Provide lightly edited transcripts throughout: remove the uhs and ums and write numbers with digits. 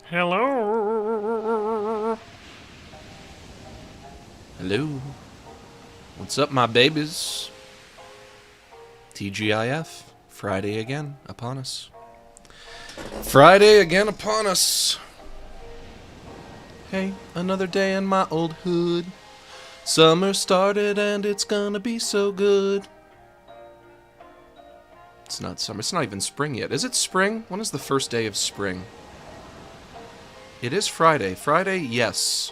Hello. Hello. What's up, my babies? TGIF. Friday again upon us. Friday again upon us. Hey, another day in my old hood. Summer started and it's gonna be so good. It's not summer. It's not even spring yet. Is it spring? When is the first day of spring? It is Friday. Friday, yes.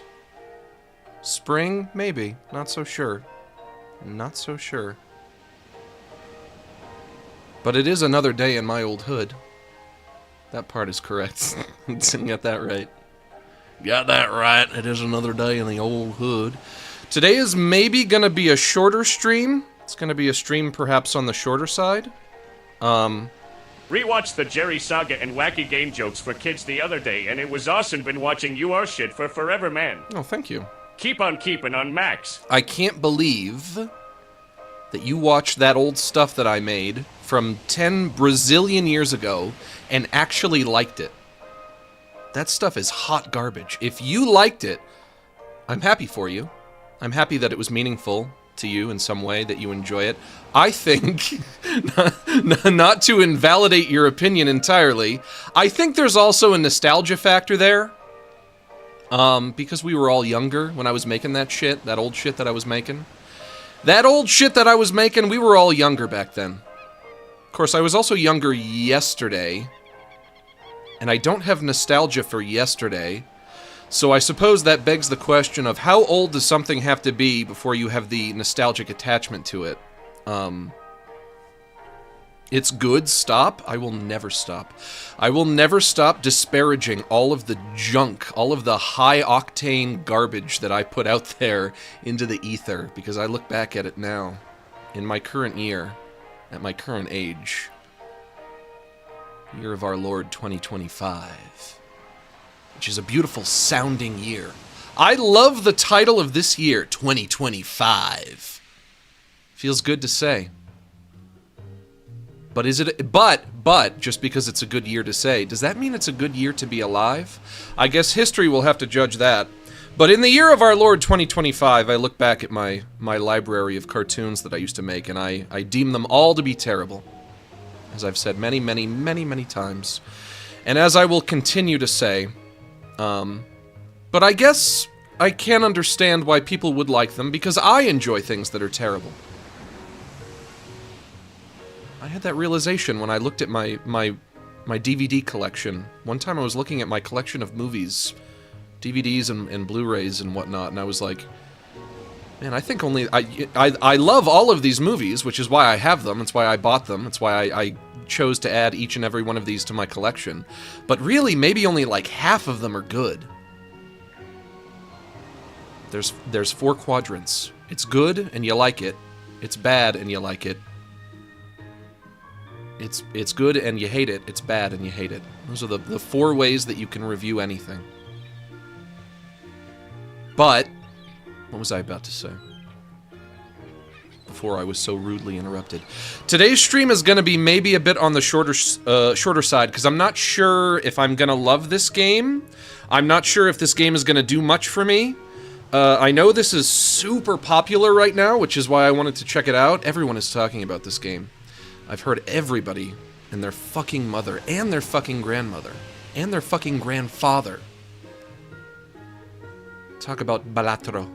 Spring, maybe. Not so sure. Not so sure. But it is another day in my old hood. That part is correct. Got that right. Got that right. It is another day in the old hood. Today is maybe going to be a shorter stream. It's going to be a stream perhaps on the shorter side. Rewatched the Jerry Saga and wacky game jokes for kids the other day, and it was awesome. Been watching your shit for forever, man. Oh, thank you. Keep on keeping on Max. I can't believe that you watched that old stuff that I made from 10 Brazilian years ago and actually liked it. That stuff is hot garbage. If you liked it, I'm happy for you. I'm happy that it was meaningful to you in some way, that you enjoy it. I think, not to invalidate your opinion entirely, I think there's also a nostalgia factor there. Because we were all younger when I was making that shit, that old shit that I was making. That old shit that I was making, we were all younger back then. Of course, I was also younger yesterday, and I don't have nostalgia for yesterday. So I suppose that begs the question of how old does something have to be before you have the nostalgic attachment to it? It's good, stop. I will never stop. I will never stop disparaging all of the junk, all of the high-octane garbage that I put out there into the ether, because I look back at it now, in my current year, at my current age. Year of our Lord 2025. Which is a beautiful sounding year. I love the title of this year, 2025. Feels good to say. But is it, but, just because it's a good year to say, does that mean it's a good year to be alive? I guess history will have to judge that. But in the year of our Lord 2025, I look back at my library of cartoons that I used to make, and I deem them all to be terrible. As I've said many, many, many, many times. And as I will continue to say, but I guess I can understand why people would like them, because I enjoy things that are terrible. I had that realization when I looked at my DVD collection. One time I was looking at my collection of movies, DVDs and Blu-rays and whatnot, and I was like, man, I think only... I love all of these movies, which is why I have them, it's why I bought them, it's why I chose to add each and every one of these to my collection. But really, maybe only like half of them are good. There's 4 quadrants. It's good, and you like it. It's bad, and you like it. It's good, and you hate it. It's bad, and you hate it. Those are the 4 ways that you can review anything. But, what was I about to say? Before I was so rudely interrupted. Today's stream is going to be maybe a bit on the shorter side, because I'm not sure if I'm going to love this game. I'm not sure if this game is going to do much for me. I know this is super popular right now, which is why I wanted to check it out. Everyone is talking about this game. I've heard everybody and their fucking mother, and their fucking grandmother, and their fucking grandfather talk about Balatro.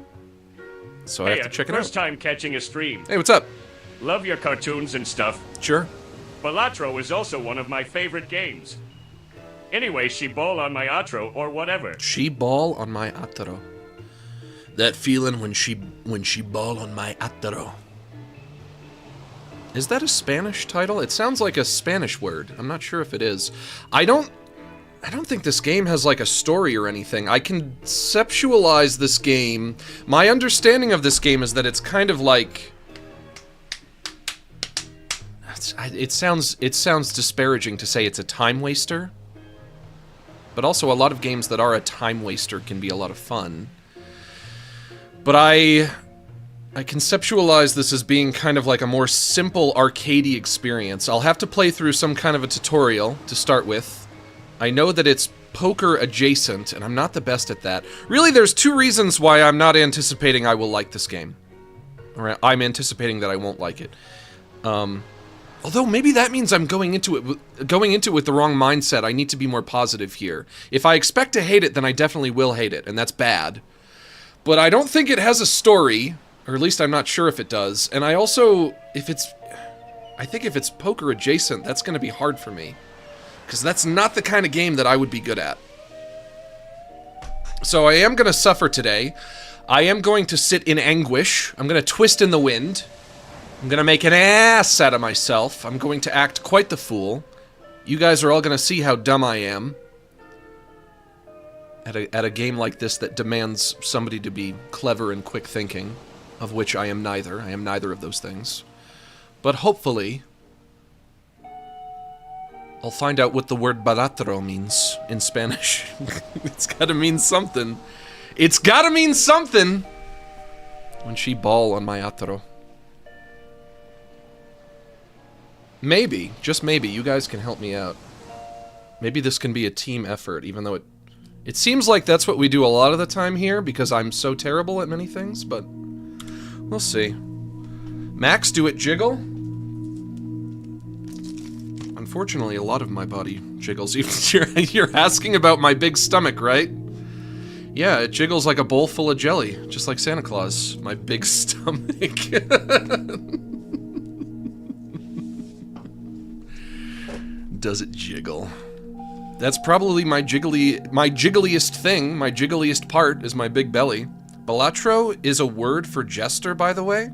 So I have to check it out. First time catching a stream. Hey, what's up? Love your cartoons and stuff. Sure. Balatro is also one of my favorite games. Anyway, she ball on my atro or whatever. She ball on my atro. That feeling when she ball on my atro. Is that a Spanish title? It sounds like a Spanish word. I'm not sure if it is. I don't think this game has like a story or anything. I conceptualize this game. My understanding of this game is that it's kind of like... It sounds disparaging to say it's a time waster. But also a lot of games that are a time waster can be a lot of fun. But I conceptualize this as being kind of like a more simple arcadey experience. I'll have to play through some kind of a tutorial to start with. I know that it's poker adjacent, and I'm not the best at that. Really, there's two reasons why I'm not anticipating I will like this game. Or I'm anticipating that I won't like it. Although maybe that means I'm going into it with the wrong mindset. I need to be more positive here. If I expect to hate it, then I definitely will hate it, and that's bad. But I don't think it has a story, or at least I'm not sure if it does. And I also, I think if it's poker adjacent, that's going to be hard for me. Because that's not the kind of game that I would be good at. So I am going to suffer today. I am going to sit in anguish. I'm going to twist in the wind. I'm going to make an ass out of myself. I'm going to act quite the fool. You guys are all going to see how dumb I am. At a game like this that demands somebody to be clever and quick thinking, of which I am neither. I am neither of those things. But hopefully, I'll find out what the word Balatro means in Spanish. It's gotta mean something. It's gotta mean something! When she ball on my atro. Maybe, just maybe, you guys can help me out. Maybe this can be a team effort, even though it seems like that's what we do a lot of the time here, because I'm so terrible at many things, but we'll see. Max, do it jiggle? Unfortunately, a lot of my body jiggles. You're asking about my big stomach, right? Yeah, it jiggles like a bowl full of jelly, just like Santa Claus. My big stomach. Does it jiggle? That's probably my jiggliest thing, my jiggliest part is my big belly. Balatro is a word for jester, by the way.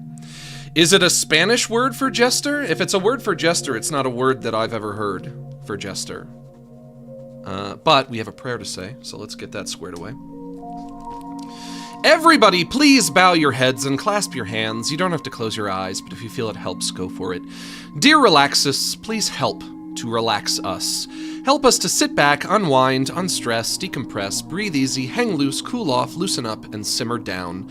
Is it a Spanish word for jester? If it's a word for jester, it's not a word that I've ever heard for jester. But we have a prayer to say, so let's get that squared away. Everybody, please bow your heads and clasp your hands. You don't have to close your eyes, but if you feel it helps, go for it. Dear Relaxus, please help to relax us. Help us to sit back, unwind, unstress, decompress, breathe easy, hang loose, cool off, loosen up, and simmer down.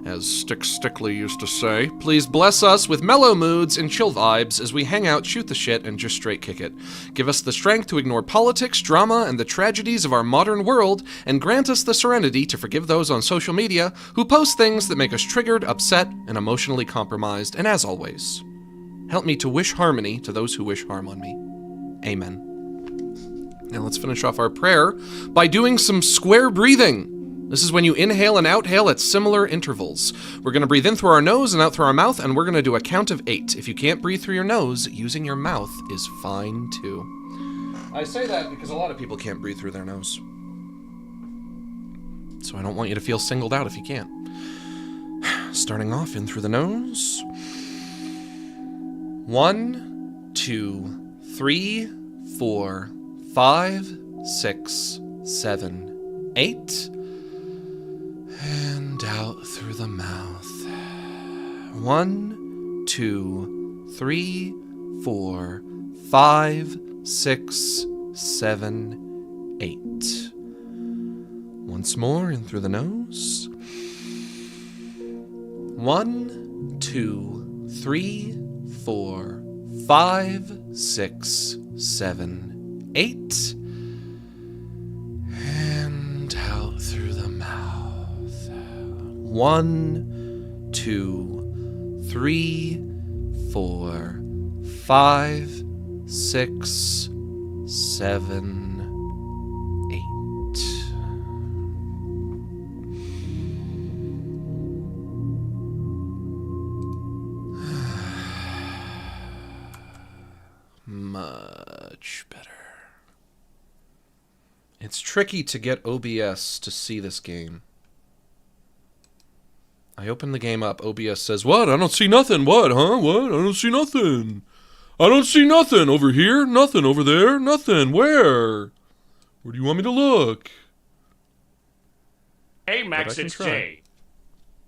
As Stickley used to say, please bless us with mellow moods and chill vibes as we hang out, shoot the shit, and just straight kick it. Give us the strength to ignore politics, drama, and the tragedies of our modern world, and grant us the serenity to forgive those on social media who post things that make us triggered, upset, and emotionally compromised. And as always, help me to wish harmony to those who wish harm on me. Amen. Now let's finish off our prayer by doing some square breathing. This is when you inhale and outhale at similar intervals. We're going to breathe in through our nose and out through our mouth, and we're going to do a count of 8. If you can't breathe through your nose, using your mouth is fine too. I say that because a lot of people can't breathe through their nose. So I don't want you to feel singled out if you can't. Starting off in through the nose. 1, 2, 3, 4, 5, 6, 7, 8. And out through the mouth. 1, 2, 3, 4, 5, 6, 7, 8. Once more in through the nose. 1, 2, 3, 4, 5, 6, 7, 8. And out through the mouth. 1, 2, 3, 4, 5, 6, 7, 8. Much better. It's tricky to get OBS to see this game. I open the game up, OBS says, "What? I don't see nothing. What, huh? What? I don't see nothing. I don't see nothing. Over here? Nothing. Over there? Nothing. Where? Where do you want me to look?" Hey Max, it's Jay.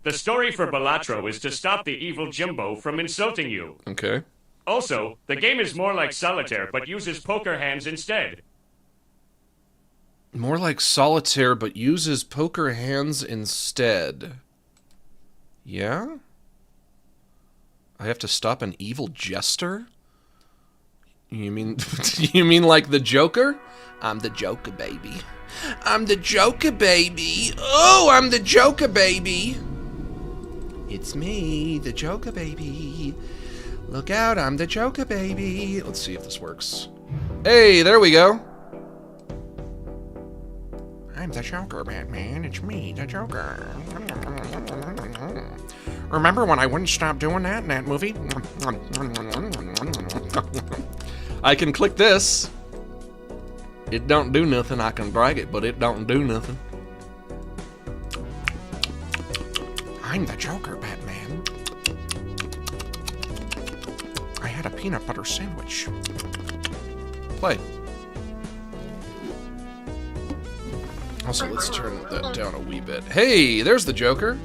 The story for Balatro is to stop the evil Jimbo from insulting you. Okay. Also, the game is more like solitaire, but uses poker hands instead. More like solitaire, but uses poker hands instead. Yeah? I have to stop an evil jester? You mean you mean like the Joker? I'm the Joker, baby. I'm the Joker, baby. Oh, I'm the Joker, baby. It's me, the Joker, baby. Look out, I'm the Joker, baby. Let's see if this works. Hey, there we go. I'm the Joker, Batman. It's me, the Joker. Remember when I wouldn't stop doing that in that movie? I can click this. It don't do nothing. I can drag it, but it don't do nothing. I'm the Joker, Batman. I had a peanut butter sandwich. Play. Also, let's turn that down a wee bit. Hey, there's the Joker.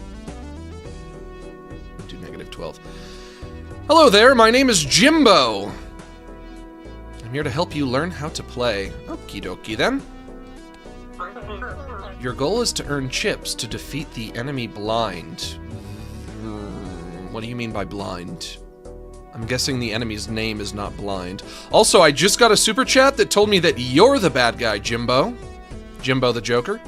Do -12. Hello there, my name is Jimbo. I'm here to help you learn how to play. Okie dokie then. Your goal is to earn chips to defeat the enemy blind. What do you mean by blind? I'm guessing the enemy's name is not blind. Also, I just got a super chat that told me that you're the bad guy, Jimbo. Jimbo the Joker.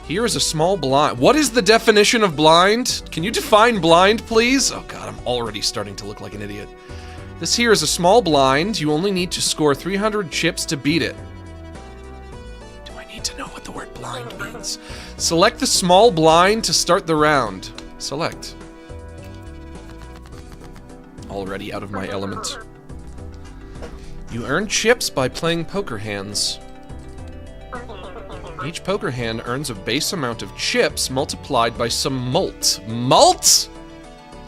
Here is a small blind. What is the definition of blind? Can you define blind, please? Oh god, I'm already starting to look like an idiot. This here is a small blind. You only need to score 300 chips to beat it. Do I need to know what the word blind means? Select the small blind to start the round. Select. Already out of my element. You earn chips by playing poker hands. Each poker hand earns a base amount of chips multiplied by some malt. Malt?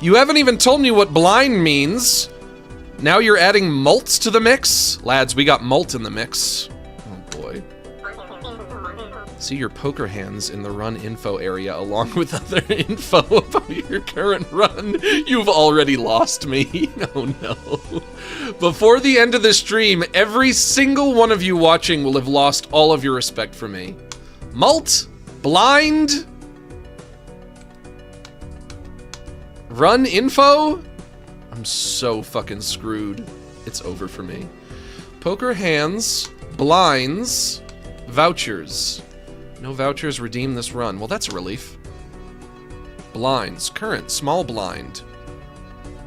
You haven't even told me what blind means. Now you're adding malts to the mix? Lads, we got malt in the mix. Oh boy. See your poker hands in the run info area along with other info about your current run. You've already lost me. Oh no. Before the end of the stream, every single one of you watching will have lost all of your respect for me. Malt? Blind? Run info? I'm so fucking screwed. It's over for me. Poker hands, blinds, vouchers. No vouchers redeem this run. Well, that's a relief. Blinds. Current. Small blind.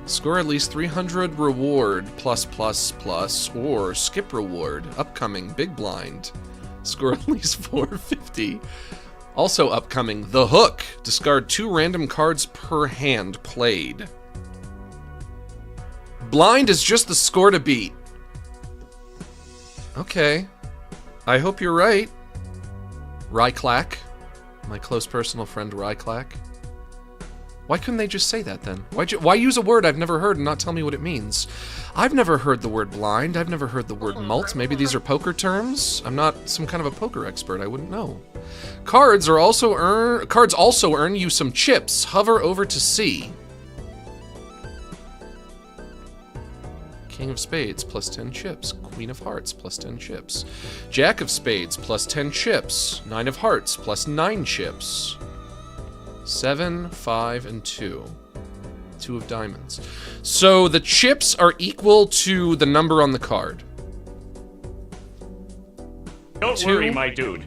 Score at least 300 reward plus or skip reward. Upcoming. Big blind. Score at least 450. Also upcoming. The hook. Discard 2 random cards per hand played. Blind is just the score to beat. Okay. I hope you're right. Ryclack. My close personal friend Ryclack. Why couldn't they just say that then? Why use a word I've never heard and not tell me what it means? I've never heard the word blind. I've never heard the word malt. Maybe these are poker terms? I'm not some kind of a poker expert. I wouldn't know. Cards also earn you some chips. Hover over to see. King of Spades, plus 10 chips. Queen of Hearts, plus 10 chips. Jack of Spades, plus 10 chips. 9 of Hearts, plus 9 chips. 7, 5, and 2. 2 of Diamonds. So the chips are equal to the number on the card. Don't worry, my dude.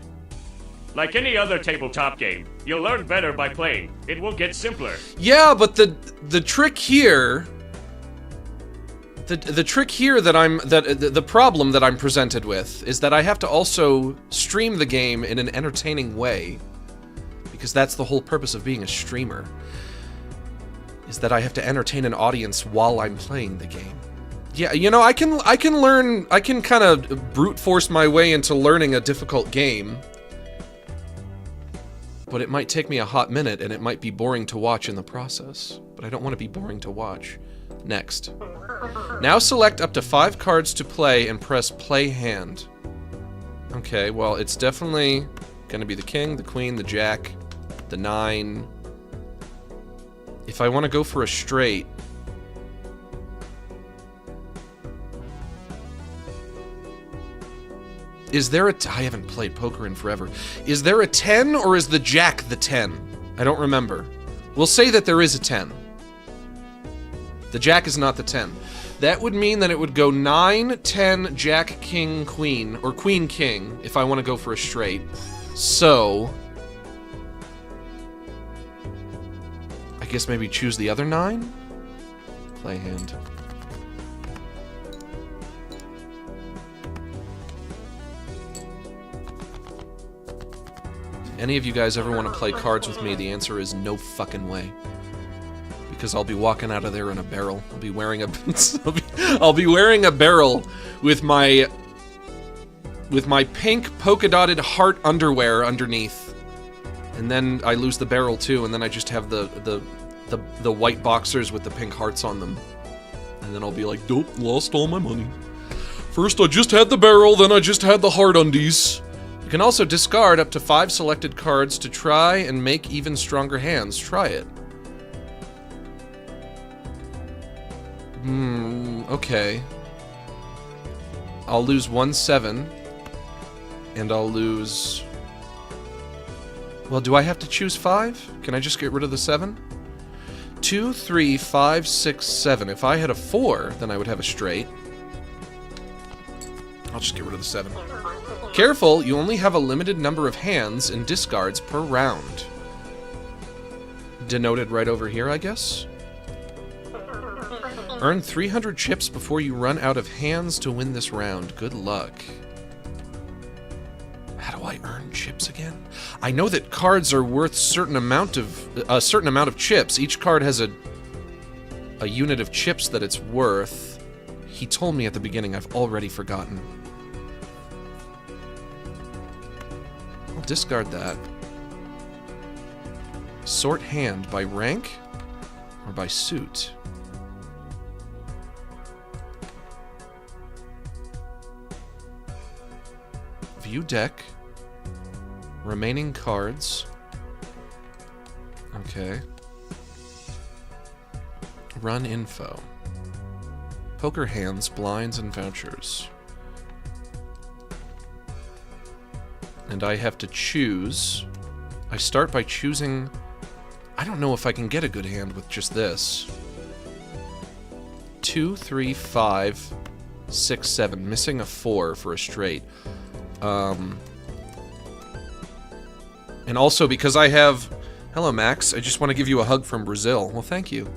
Like any other tabletop game, you'll learn better by playing. It will get simpler. Yeah, but the trick here... The trick here the problem that I'm presented with is that I have to also stream the game in an entertaining way. Because that's the whole purpose of being a streamer. Is that I have to entertain an audience while I'm playing the game. Yeah, you know, I can kind of brute force my way into learning a difficult game. But it might take me a hot minute and it might be boring to watch in the process. But I don't want to be boring to watch. Next. Now select up to 5 cards to play and press play hand. Okay, well, it's definitely gonna be the king, the queen, the jack, the 9. If I want to go for a straight... Is there a... I haven't played poker in forever. Is there a 10 or is the jack the 10? I don't remember. We'll say that there is a 10. The jack is not the 10. That would mean that it would go 9, 10, jack, king, queen, or queen, king, if I want to go for a straight. So, I guess maybe choose the other 9? Play hand. Any of you guys ever want to play cards with me, the answer is no fucking way. Because I'll be walking out of there in a barrel. I'll be wearing a I'll be wearing a barrel with my pink polka dotted heart underwear underneath. And then I lose the barrel too, and then I just have the white boxers with the pink hearts on them. And then I'll be like, dope, lost all my money. First I just had the barrel, then I just had the heart undies. You can also discard up to 5 selected cards to try and make even stronger hands. Try it. Okay. I'll lose 1 7. And I'll lose... Well, do I have to choose 5? Can I just get rid of the 7? 2, 3, 5, 6, 7. If I had a 4, then I would have a straight. I'll just get rid of the 7. Careful, you only have a limited number of hands and discards per round. Denoted right over here, I guess? Earn 300 chips before you run out of hands to win this round. Good luck. How do I earn chips again? I know that cards are worth a certain amount of chips. Each card has a unit of chips that it's worth. He told me at the beginning. I've already forgotten. I'll discard that. Sort hand by rank or by suit. View deck. Remaining cards. Okay. Run info. Poker hands, blinds, and vouchers. And I have to choose. I start by choosing... I don't know if I can get a good hand with just this. 2, 3, 5, 6, 7. Missing a 4 for a straight. And also because I have... Hello, Max. I just want to give you a hug from Brazil. Well, thank you.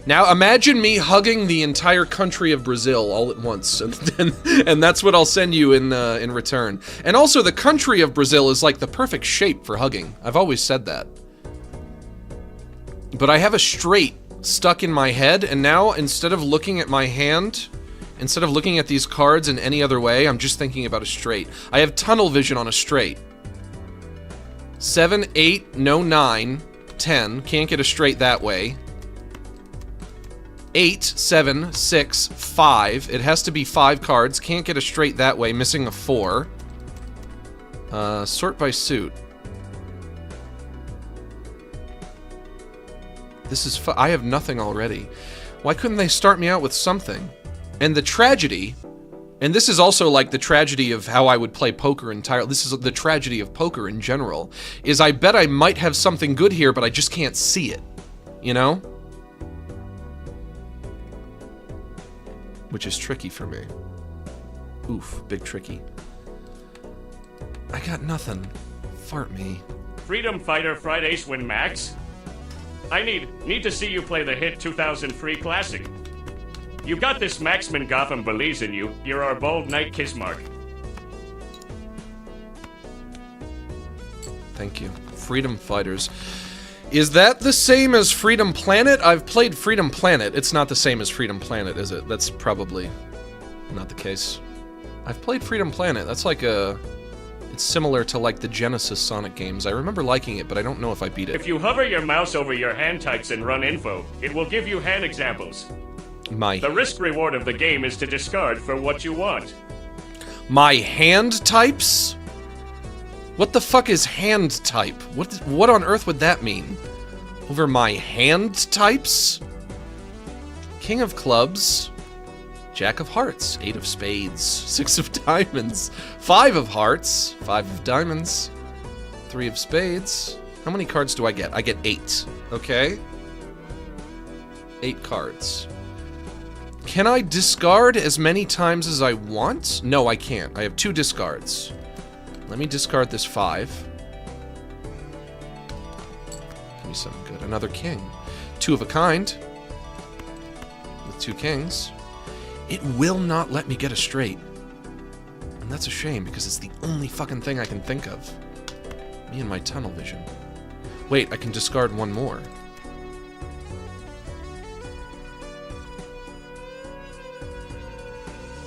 Now, imagine me hugging the entire country of Brazil all at once, and that's what I'll send you in return. And also, the country of Brazil is like the perfect shape for hugging. I've always said that. But I have a straight stuck in my head, and now, instead of looking at my hand... Instead of looking at these cards in any other way, I'm just thinking about a straight. I have tunnel vision on a straight. 7, 8, no 9, 10. Can't get a straight that way. 8, 7, 6, 5. It has to be 5 cards. Can't get a straight that way. Missing a 4. Sort by suit. This is I have nothing already. Why couldn't they start me out with something? And the tragedy, and this is also like the tragedy of how I would play poker entirely, this is the tragedy of poker in general, is I bet I might have something good here, but I just can't see it, you know? Which is tricky for me. Oof, big tricky. I got nothing. Fart me. Freedom Fighter Fridays win, Max. I need to see you play the hit 2003 classic. You got this, Maxman Gotham believes in you. You're our bold knight Kismark. Thank you. Freedom Fighters. Is that the same as Freedom Planet? I've played Freedom Planet. It's not the same as Freedom Planet, is it? That's probably not the case. I've played Freedom Planet. That's like a... It's similar to like the Genesis Sonic games. I remember liking it, but I don't know if I beat it. If you hover your mouse over your hand types and run info, it will give you hand examples. The risk reward of the game is to discard for what you want. My hand types? What the fuck is hand type? What on earth would that mean? Over my hand types? King of clubs. Jack of hearts. 8 of spades. 6 of diamonds. 5 of hearts. 5 of diamonds. 3 of spades. How many cards do I get? I get 8. Okay. 8 cards. Can I discard as many times as I want? No, I can't. I have 2 discards. Let me discard this 5. Give me something good. Another king. 2 of a kind. With 2 kings. It will not let me get a straight. And that's a shame, because it's the only fucking thing I can think of. Me and my tunnel vision. Wait, I can discard 1 more.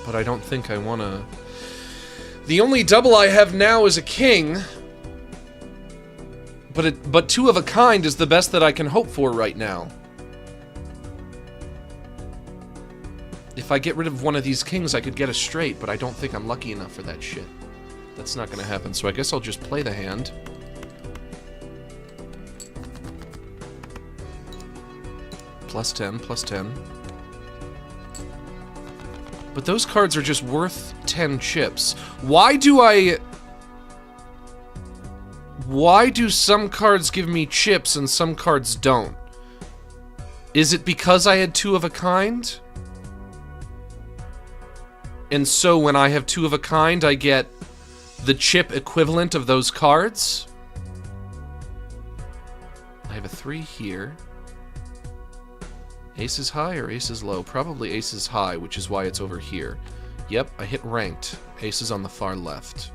But I don't think I want to... The only double I have now is a king. But 2 of a kind is the best that I can hope for right now. If I get rid of one of these kings, I could get a straight, but I don't think I'm lucky enough for that shit. That's not going to happen, so I guess I'll just play the hand. Plus 10, plus 10. But those cards are just worth 10 chips. Why do some cards give me chips and some cards don't? Is it because I had 2 of a kind? And so when I have 2 of a kind, I get the chip equivalent of those cards? I have a 3 here. Ace is high or ace is low? Probably ace is high, which is why it's over here. Yep, I hit ranked. Ace is on the far left.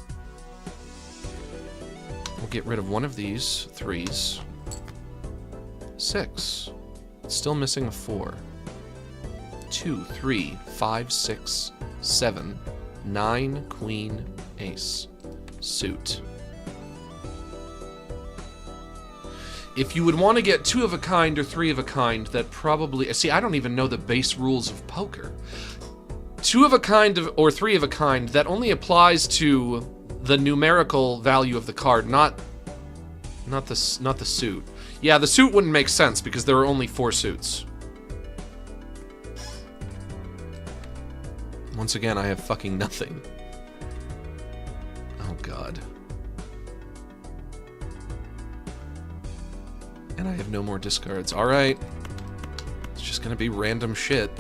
We'll get rid of one of these 3s. 6. It's still missing a 4. 2, 3, 5, 6, 7, 9, queen, ace. Suit. If you would want to get 2 of a kind or 3 of a kind, that probably... See, I don't even know the base rules of poker. 2 of a kind or 3 of a kind, that only applies to the numerical value of the card, not the suit. Yeah, the suit wouldn't make sense because there are only 4 suits. Once again, I have fucking nothing. Oh god. And I have no more discards. Alright. It's just gonna be random shit.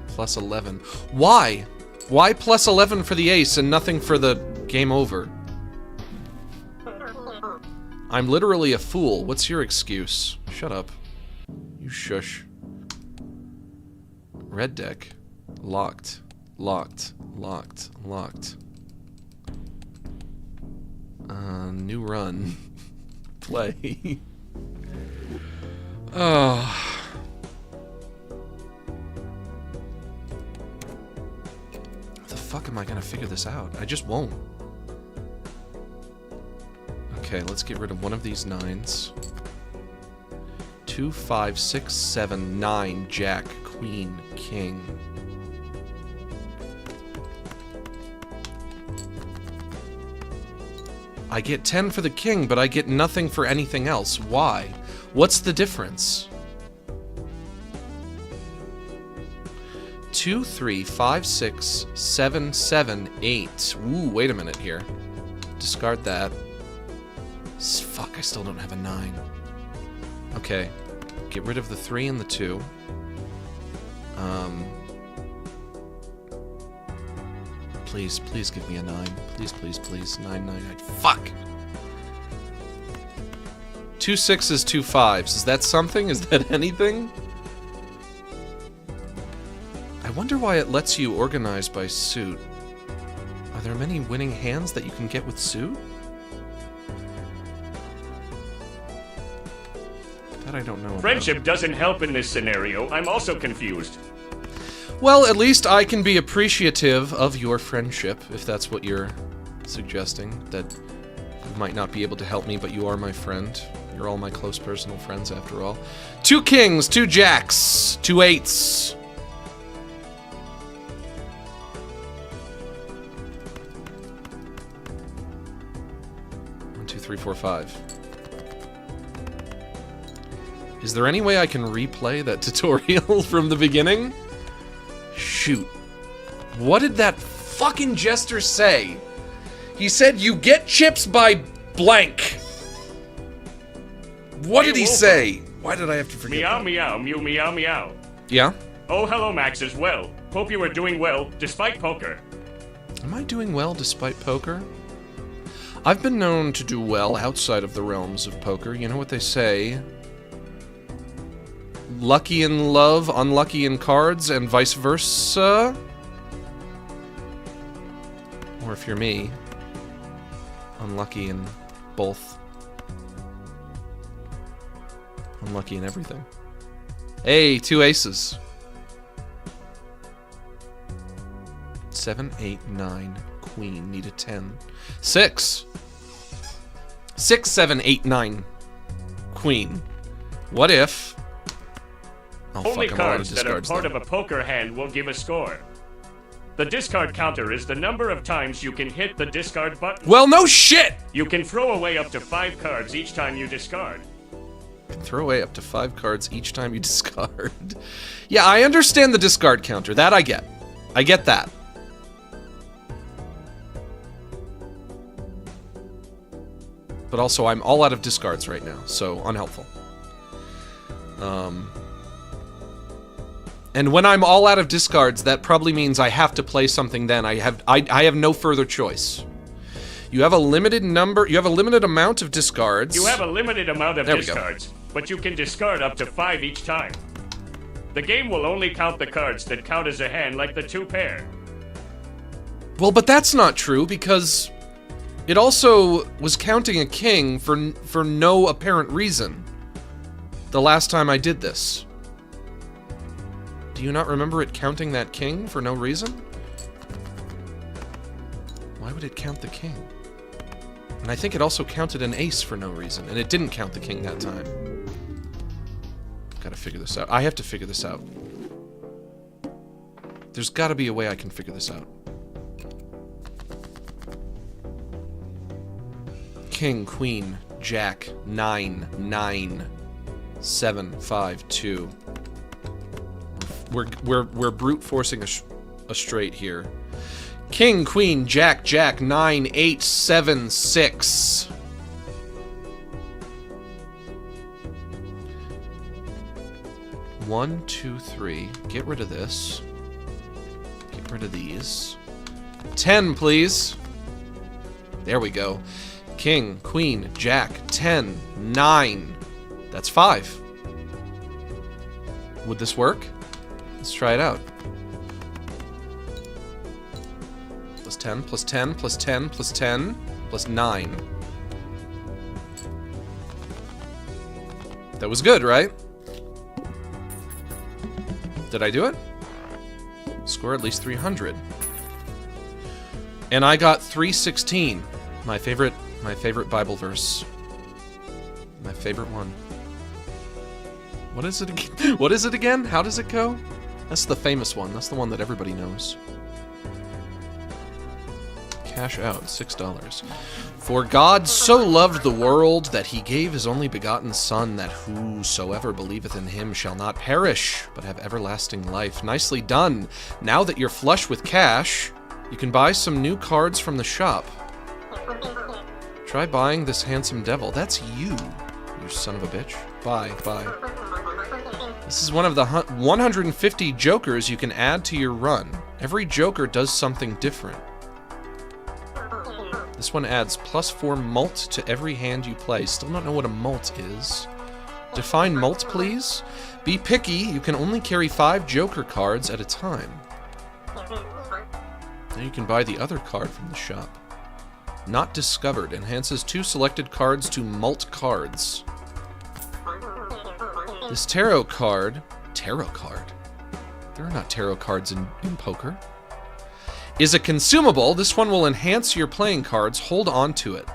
Plus 11. Why? Why plus 11 for the ace and nothing for the game over? I'm literally a fool. What's your excuse? Shut up. You shush. Red deck. Locked. Locked. Locked. Locked. New run. Play. Oh. How the fuck am I gonna figure this out? I just won't. Okay, let's get rid of one of these 9s. 2, 5, 6, 7, 9, jack, queen, king. I get 10 for the king, but I get nothing for anything else. Why? What's the difference? 2, 3, 5, 6, 7, 7, 8. Ooh, wait a minute here. Discard that. Fuck, I still don't have a 9. Okay. Get rid of the 3 and the 2. Please, please give me a 9. Please, please, please. 9, 9, 9. Fuck! 2 6s, 2 5s. Is that something? Is that anything? I wonder why it lets you organize by suit. Are there many winning hands that you can get with suit? That I don't know about. Friendship doesn't help in this scenario. I'm also confused. Well, at least I can be appreciative of your friendship, if that's what you're suggesting. That you might not be able to help me, but you are my friend. You're all my close personal friends, after all. 2 kings, 2 jacks, 2 8s. One, 2, 3, 4, 5. Is there any way I can replay that tutorial from the beginning? Shoot. What did that fucking jester say? He said you get chips by blank. What did he say? Why did I have to forget Meow, that? meow, mew, meow, meow. Yeah? Oh, hello, Max, as well. Hope you are doing well, despite poker. Am I doing well despite poker? I've been known to do well outside of the realms of poker. You know what they say? Lucky in love, unlucky in cards, and vice versa? Or if you're me, unlucky in both. Unlucky in everything. Hey, 2 aces. 7, 8, 9, queen, need a 10. 6! 6, 7, 8, 9, queen. What if... Oh, Only fuck, I'm all out of cards that are discards part then. of a poker hand will give a score. The discard counter is the number of times you can hit the discard button. Well, no shit! You can throw away up to 5 cards each time you discard. Throw away up to 5 cards each time you discard. Yeah, I understand the discard counter. That I get. I get that. But also, I'm all out of discards right now, so unhelpful. And when I'm all out of discards, that probably means I have to play something then. I have no further choice. You have a limited number, you have a limited amount of discards. You have a limited amount of There we go. discards, but you can discard up to 5 each time. The game will only count the cards that count as a hand, like the 2 pair. Well, but that's not true, because it also was counting a king for no apparent reason. The last time I did this. Do you not remember it counting that king for no reason? Why would it count the king? And I think it also counted an ace for no reason, and it didn't count the king that time. Gotta figure this out. I have to figure this out. There's gotta be a way I can figure this out. King, queen, jack, 9, 9, 7, 5, 2. We're brute forcing a straight here. King, queen, jack, jack, 9, 8, 7, 6. One, 2, 3. Get rid of this. Get rid of these. 10, please. There we go. King, queen, jack, 10, 9. That's 5. Would this work? Let's try it out. Plus 10, plus 10, plus 10, plus 10, plus 9. That was good, right? Did I do it? Score at least 300. And I got 316. My favorite Bible verse. My favorite one. What is it again? What is it again? How does it go? That's the famous one. That's the one that everybody knows. Cash out, $6. For God so loved the world that he gave his only begotten Son, that whosoever believeth in him shall not perish, but have everlasting life. Nicely done. Now that you're flush with cash, you can buy some new cards from the shop. Try buying this handsome devil. That's you son of a bitch. Bye, bye. This is one of the 150 jokers you can add to your run. Every joker does something different. This one adds +4 mult to every hand you play. Still don't know what a mult is. Define mult, please. Be picky. You can only carry 5 joker cards at a time. Now you can buy the other card from the shop. Not discovered. Enhances 2 selected cards to mult cards. This tarot card... Tarot card? There are not tarot cards in poker. Is a consumable. This one will enhance your playing cards. Hold on to it.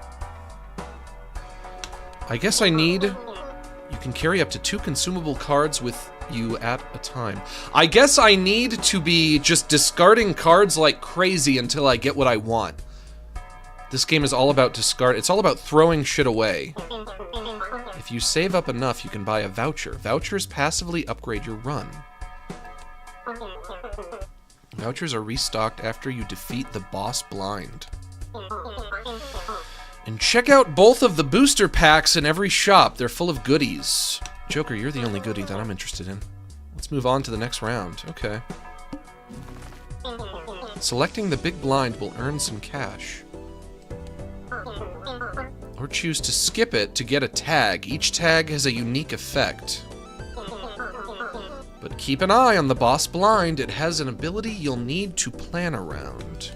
I guess I need... You can carry up to 2 consumable cards with you at a time. I guess I need to be just discarding cards like crazy until I get what I want. This game is all about discard. It's all about throwing shit away. If you save up enough, you can buy a voucher. Vouchers passively upgrade your run. Vouchers are restocked after you defeat the boss blind. And check out both of the booster packs in every shop. They're full of goodies. Joker, you're the only goodie that I'm interested in. Let's move on to the next round. Okay. Selecting the big blind will earn some cash. Or choose to skip it to get a tag. Each tag has a unique effect. But keep an eye on the boss blind. It has an ability you'll need to plan around.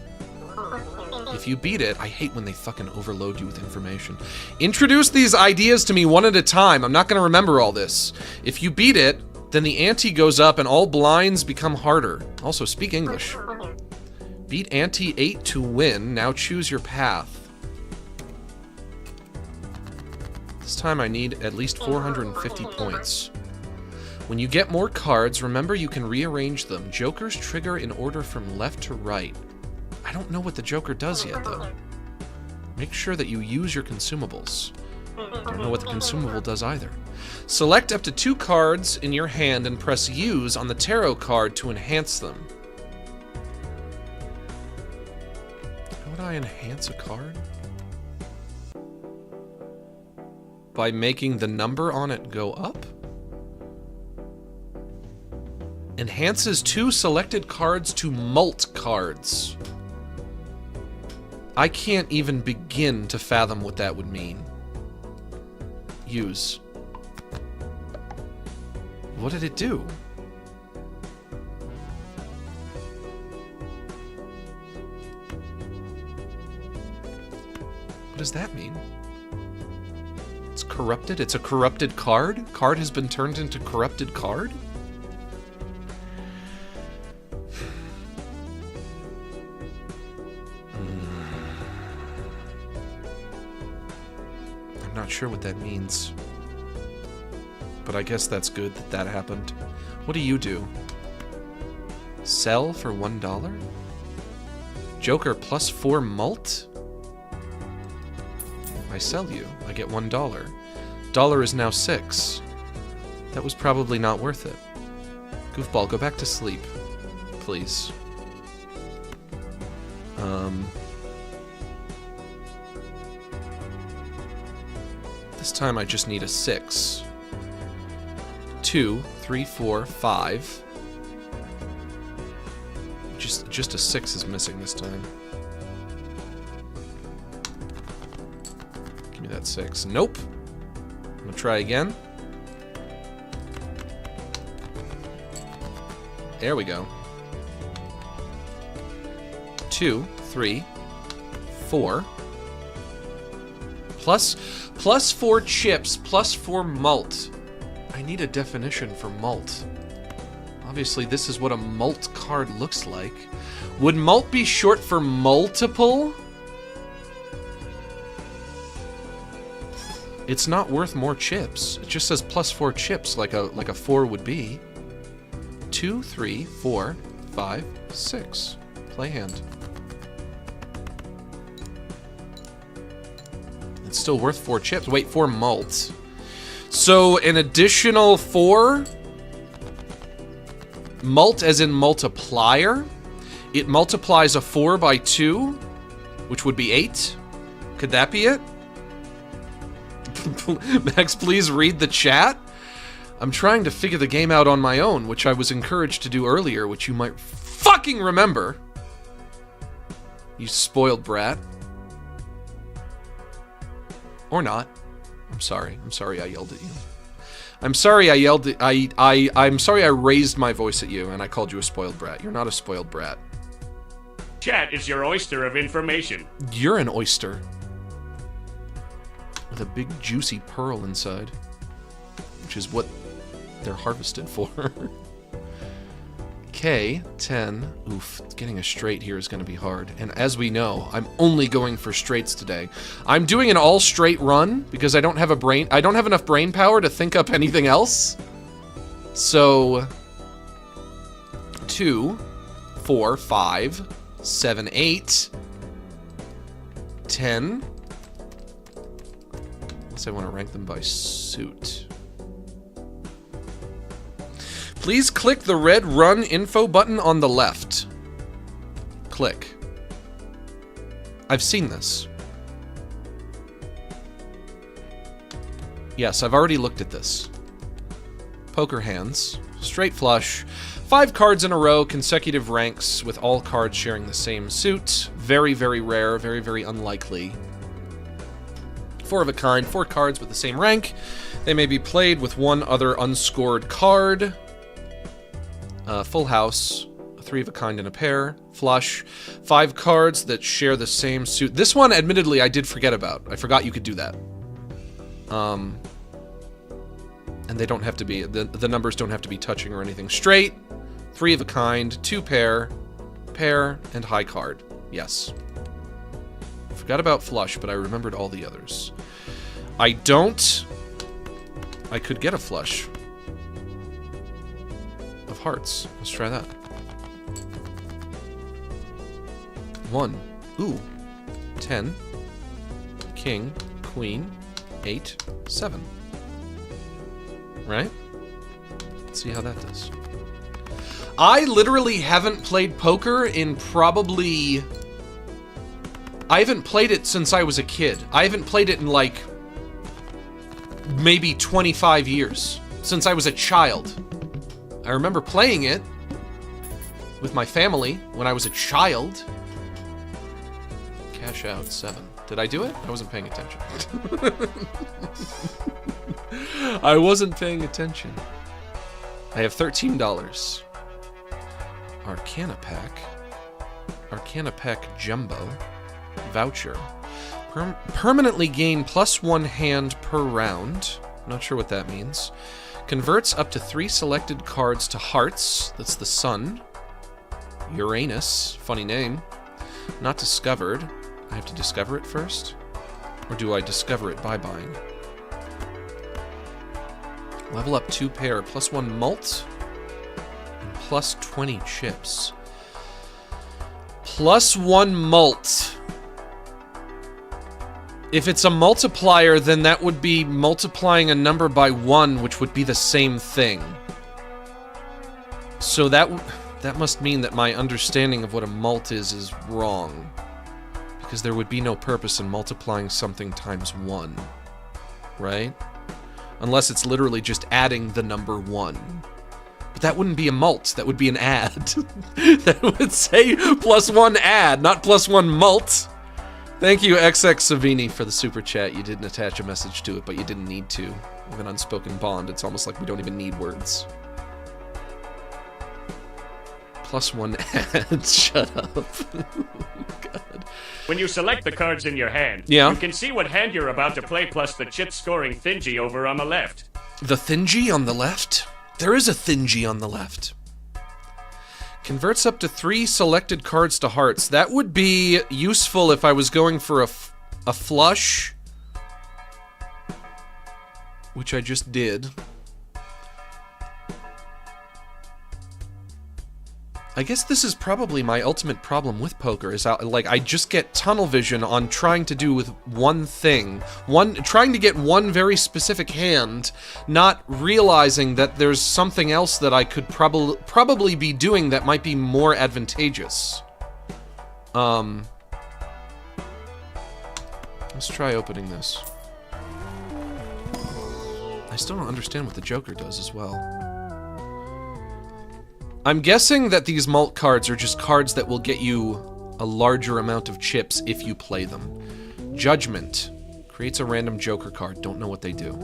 If you beat it, I hate when they fucking overload you with information. Introduce these ideas to me one at a time. I'm not going to remember all this. If you beat it, then the ante goes up and all blinds become harder. Also, speak English. Beat ante 8 to win. Now choose your path. This time I need at least 450 points. When you get more cards, remember you can rearrange them. Jokers trigger in order from left to right. I don't know what the Joker does yet, though. Make sure that you use your consumables. Don't know what the consumable does either. Select up to 2 cards in your hand and press Use on the tarot card to enhance them. How would I enhance a card? By making the number on it go up? Enhances 2 selected cards to mult cards. I can't even begin to fathom what that would mean. Use. What did it do? What does that mean? It's corrupted? It's a corrupted card? Card has been turned into corrupted card? Not sure what that means, but I guess that's good that that happened. What do you do? Sell for $1? Joker plus 4 mult? I sell you. I get $1. Dollar is now 6. That was probably not worth it. Goofball, go back to sleep, please. This time I just need a 6. 2, 3, 4, 5. Just a 6 is missing this time. Give me that 6. Nope. I'm gonna try again. There we go. 2, 3, 4. Plus 4 chips, plus 4 mult. I need a definition for mult. Obviously, this is what a mult card looks like. Would mult be short for multiple? It's not worth more chips. It just says plus 4 chips, like a 4 would be. 2, 3, 4, 5, 6. Play hand. It's still worth 4 chips. Wait, 4 mult. So an additional 4 mult as in multiplier. It multiplies a 4 by 2, which would be 8. Could that be it? Max, please read the chat. I'm trying to figure the game out on my own, which I was encouraged to do earlier, which you might fucking remember. You spoiled brat. Or not. I'm sorry. I'm sorry I yelled at you. I'm sorry I yelled at... I'm sorry I raised my voice at you and I called you a spoiled brat. You're not a spoiled brat. Chat is your oyster of information. You're an oyster. With a big juicy pearl inside. Which is what they're harvested for. K, 10. Oof, getting a straight here is going to be hard. And as we know, I'm only going for straights today. I'm doing an all straight run because I don't have enough brain power to think up anything else. So 2, 4, 5, 7, 8, 10. Unless I want to rank them by suit. Please click the red run info button on the left. Click. I've seen this. Yes, I've already looked at this. poker hands. Straight flush. 5 cards in a row, consecutive ranks, with all cards sharing the same suit. Very, very rare, very, very unlikely. 4 of a kind, 4 cards with the same rank. They may be played with 1 other unscored card. Full house, 3 of a kind and a pair. Flush. 5 cards that share the same suit. This one, admittedly, I did forget about. I forgot you could do that. And they don't have to be, the numbers don't have to be touching or anything. Straight, 3 of a kind, 2 pair, and high card. Yes. Forgot about flush, but I remembered all the others. I could get a flush of hearts. Let's try that. 1. Ooh. 10. King. Queen. 8. 7. Right? Let's see how that does. I literally haven't played poker in probably... I haven't played it since I was a kid. I haven't played it in, like, maybe 25 years. Since I was a child. I remember playing it with my family when I was a child. Cash out, 7. Did I do it? I wasn't paying attention. I wasn't paying attention. I have $13. Arcana Pack. Arcana Pack Jumbo. Voucher. Permanently gain +1 hand per round. Not sure what that means. Converts up to 3 selected cards to hearts. That's the sun. Uranus. Funny name. Not discovered. I have to discover it first? Or do I discover it by buying? Level up 2 pair, +1 mult, and +20 chips. +1 mult. If it's a multiplier, then that would be multiplying a number by 1, which would be the same thing. So that must mean that my understanding of what a mult is wrong. Because there would be no purpose in multiplying something times 1. Right? Unless it's literally just adding the number 1. But that wouldn't be a mult, that would be an add. That would say +1 add, not +1 mult. Thank you, XX Savini, for the super chat. You didn't attach a message to it, but you didn't need to. We have an unspoken bond. It's almost like we don't even need words. +1 add. Shut up. God. When you select the cards in your hand, yeah, you can see what hand you're about to play plus the chip-scoring thingy over on the left. The thingy on the left? There is a thingy on the left. Converts up to 3 selected cards to hearts. That would be useful if I was going for a flush, which I just did. I guess this is probably my ultimate problem with poker, is I just get tunnel vision on trying to do with one thing. Trying to get one very specific hand, not realizing that there's something else that I could probably be doing that might be more advantageous. Let's try opening this. I still don't understand what the Joker does as well. I'm guessing that these mult cards are just cards that will get you a larger amount of chips if you play them. Judgment. Creates a random Joker card. Don't know what they do.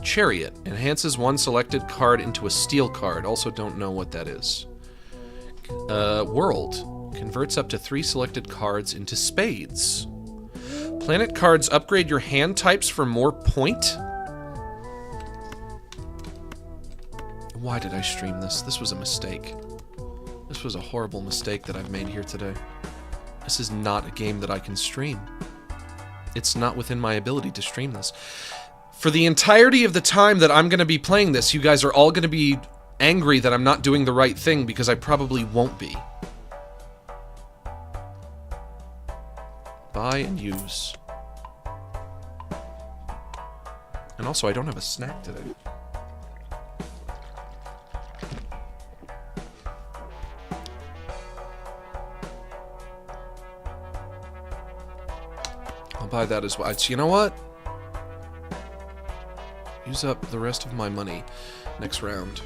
Chariot. Enhances one selected card into a steel card. Also don't know what that is. World. Converts up to 3 selected cards into spades. Planet cards upgrade your hand types for more point. Why did I stream this? This was a mistake. This was a horrible mistake that I've made here today. This is not a game that I can stream. It's not within my ability to stream this. For the entirety of the time that I'm going to be playing this, you guys are all going to be angry that I'm not doing the right thing, because I probably won't be. Buy and use. And also, I don't have a snack today. I'll buy that as well. You know what? use up the rest of my money next round.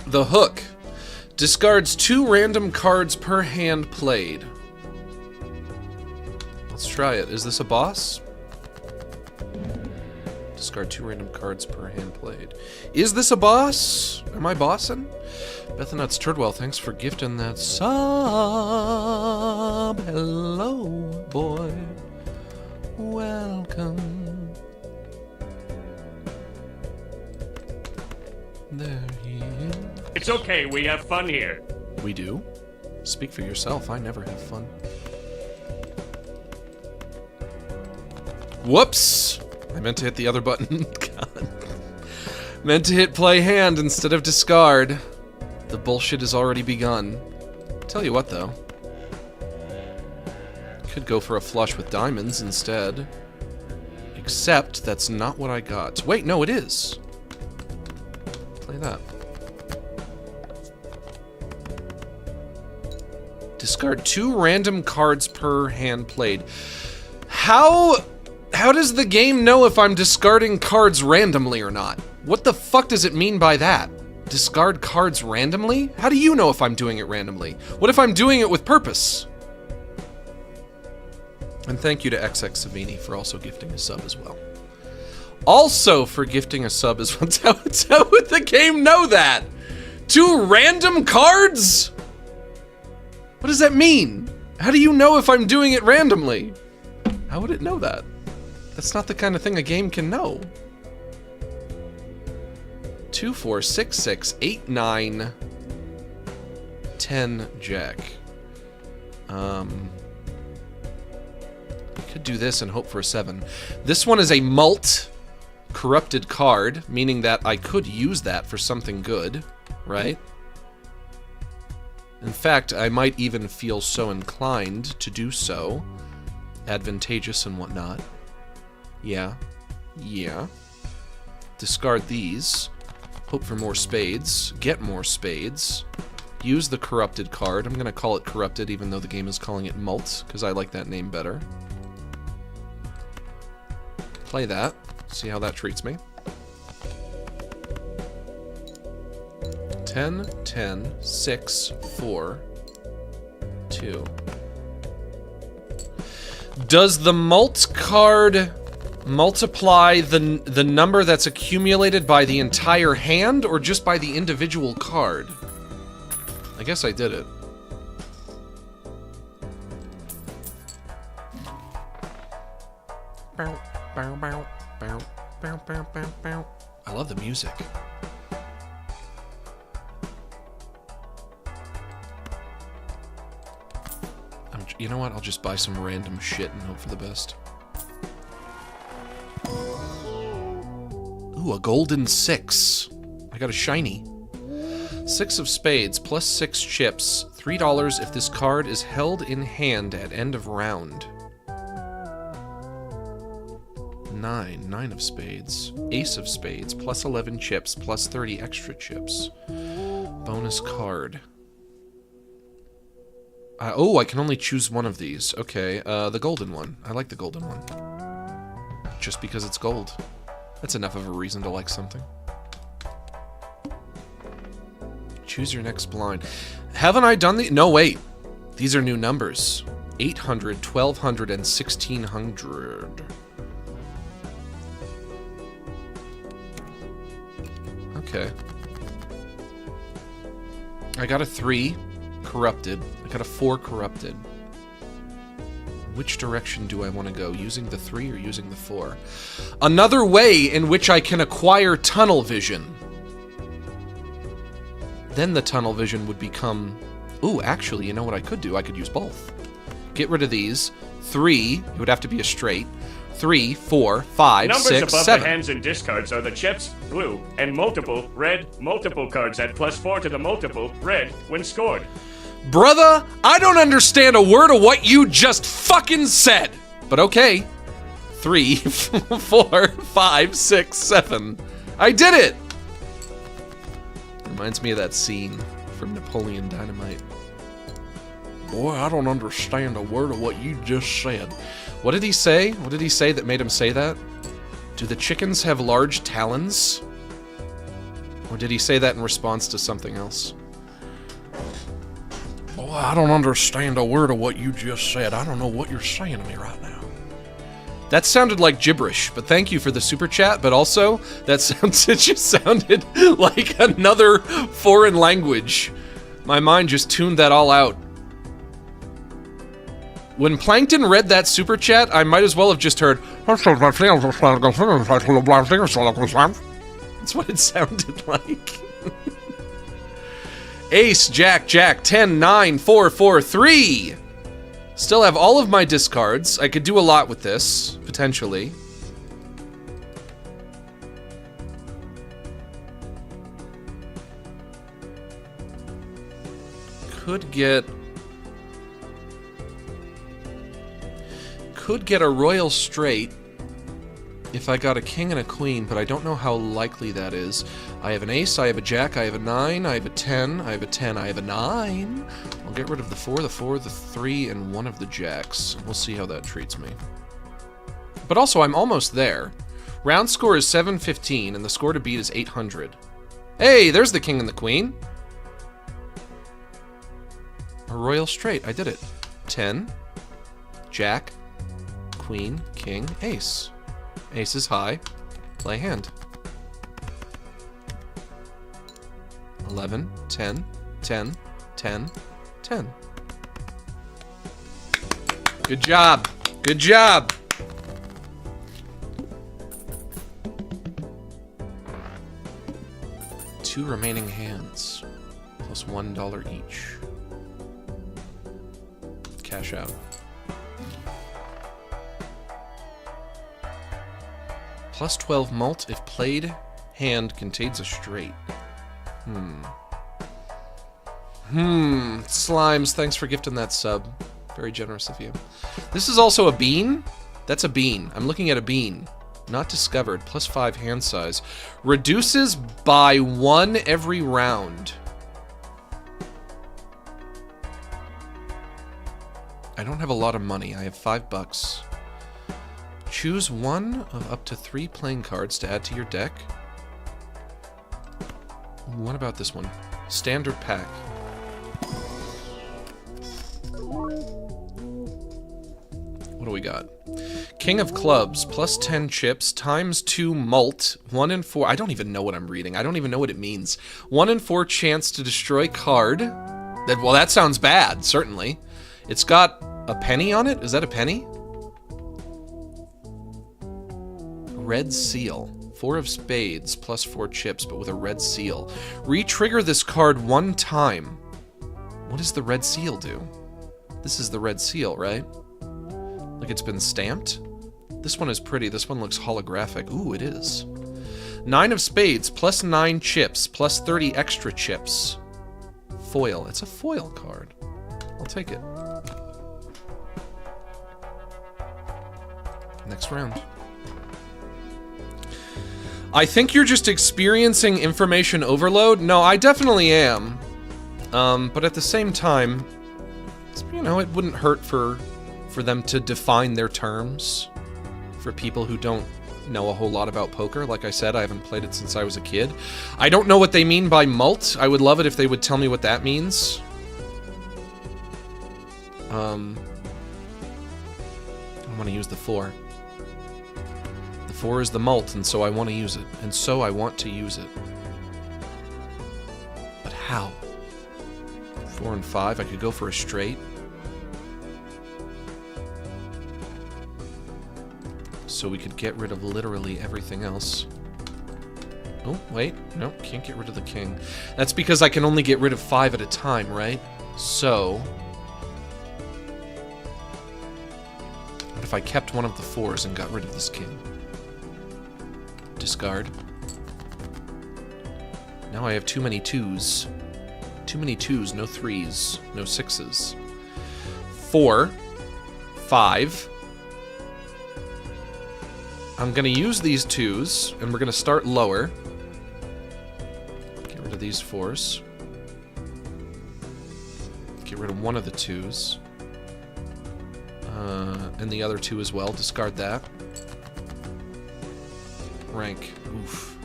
The Hook. Discards 2 random cards per hand played. Let's try it. Is this a boss? Discard 2 random cards per hand played. Is this a boss? Am I bossing? Bethanuts Turdwell, thanks for gifting that sub. Hello, boy. Welcome. There he is. It's okay, we have fun here. We do? Speak for yourself, I never have fun. Whoops! I meant to hit the other button. God. Meant to hit play hand instead of discard. The bullshit has already begun. Tell you what, though. Could go for a flush with diamonds instead. Except that's not what I got. Wait, no, it is. Play that. Discard 2 random cards per hand played. How does the game know if I'm discarding cards randomly or not? What the fuck does it mean by that? Discard cards randomly? How do you know if I'm doing it randomly? What if I'm doing it with purpose? And thank you to XX Savini for also gifting a sub as well. Also for gifting a sub as well. How would the game know that? 2 random cards? What does that mean? How do you know if I'm doing it randomly? How would it know that? That's not the kind of thing a game can know. 2, 4, 6, 6, 8, 9, 10, jack. Could do this and hope for a 7. This one is a mult corrupted card, meaning that I could use that for something good, right? In fact, I might even feel so inclined to do so. Advantageous and whatnot. Yeah. Yeah. Discard these. Hope for more spades. Get more spades. Use the corrupted card. I'm going to call it corrupted even though the game is calling it mult, because I like that name better. Play that. See how that treats me. 10, 10, 6, 4, 2. Does the mult card multiply the number that's accumulated by the entire hand or just by the individual card? I guess I did it. I love the music. You know what? I'll just buy some random shit and hope for the best. Ooh, a golden 6. I got a shiny. 6 of spades, plus 6 chips. $3 if this card is held in hand at end of round. 9. 9 of spades. Ace of spades, plus 11 chips, plus 30 extra chips. Bonus card. Oh, I can only choose one of these. Okay, the golden one. I like the golden one. Just because it's gold. That's enough of a reason to like something. Choose your next blind. Haven't I done the... No, wait. These are new numbers. 800, 1200, and 1600. Okay. I got a 3. Corrupted. I got a 4 corrupted. Which direction do I want to go? Using the 3 or using the 4? Another way in which I can acquire tunnel vision. Then the tunnel vision would become... Ooh, actually, you know what I could do? I could use both. Get rid of these. 3, it would have to be a straight. 3, 4, 5, Numbers 6, above 7. the hands and discards are the chips, blue, and multiple, red, multiple cards at +4 to the multiple, red, when scored. Brother, I don't understand a word of what you just fucking said. But okay. 3, 4, 5, 6, 7. I did it! Reminds me of that scene from Napoleon Dynamite. Boy, I don't understand a word of what you just said. What did he say? What did he say that made him say that? Do the chickens have large talons? Or did he say that in response to something else? Well, I don't understand a word of what you just said. I don't know what you're saying to me right now. That sounded like gibberish, but thank you for the super chat, but also, it just sounded like another foreign language. My mind just tuned that all out. When Plankton read that super chat, I might as well have just heard... That's what it sounded like. Ace, Jack, Jack, 10, 9, 4, 4, 3. Still have all of my discards. I could do a lot with this, potentially. Could get a royal straight if I got a king and a queen, but I don't know how likely that is. I have an ace, I have a jack, I have a 9, I have a 10, I have a 10, I have a 9. I'll get rid of the 4, the 3, and one of the jacks. We'll see how that treats me. But also, I'm almost there. Round score is 715, and the score to beat is 800. Hey, there's the king and the queen. A royal straight, I did it. 10, jack, queen, king, ace. Ace is high. Play hand. 11, 10, 10, 10, 10. Good job. Good job. Two remaining hands. Plus $1 each. Cash out. Plus 12 mult if played hand contains a straight. Slimes, thanks for gifting that sub. Very generous of you. This is also a bean? That's a bean. I'm looking at a bean. Not discovered. Plus 5 hand size. Reduces by 1 every round. I don't have a lot of money. I have $5. Choose one of up to 3 playing cards to add to your deck. What about this one? Standard pack. What do we got? King of Clubs, plus 10 chips, times 2 mult, 1 in 4... I don't even know what I'm reading. I don't even know what it means. 1 in 4 chance to destroy card. Well, that sounds bad, certainly. It's got a penny on it? Is that a penny? Red seal. 4 of spades, plus 4 chips, but with a red seal. Re-trigger this card 1 time. What does the red seal do? This is the red seal, right? Like it's been stamped? This one is pretty. This one looks holographic. Ooh, it is. 9 of spades, plus 9 chips, plus 30 extra chips. Foil. It's a foil card. I'll take it. Next round. I think you're just experiencing information overload. No, I definitely am. But at the same time, you know, it wouldn't hurt for them to define their terms for people who don't know a whole lot about poker. Like I said, I haven't played it since I was a kid. I don't know what they mean by mult. I would love it if they would tell me what that means. I want to use the 4. 4 is the mult, and so I want to use it. And so I want to use it. But how? 4 and 5, I could go for a straight. So we could get rid of literally everything else. Oh, wait. No, can't get rid of the king. That's because I can only get rid of 5 at a time, right? So... what if I kept one of the 4s and got rid of this king? Discard. Now I have too many 2s. Too many 2s, no 3s, no 6s. 4, 5. I'm gonna use these 2s, and we're gonna start lower. Get rid of these 4s. Get rid of one of the 2s. And the other 2 as well, discard that. rank. Oof.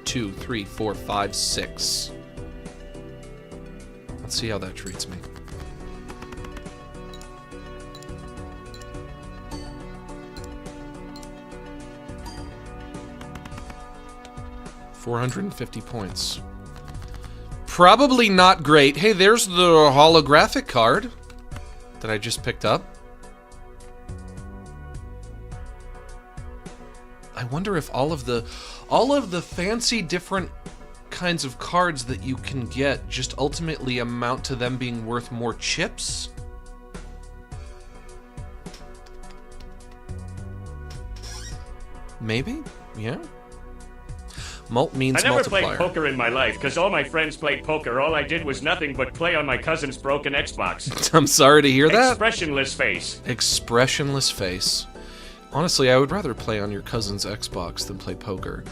2, 3, 4, 5, 6. Let's see how that treats me. $450 points. Probably not great. Hey, there's the holographic card that I just picked up. I wonder if all of the fancy different kinds of cards that you can get just ultimately amount to them being worth more chips. Maybe? Yeah. Mult means I never multiplier. played poker in my life because all my friends played poker. All I did was nothing but play on my cousin's broken Xbox. I'm sorry to hear that. Expressionless face. Expressionless face. Honestly, I would rather play on your cousin's Xbox than play poker.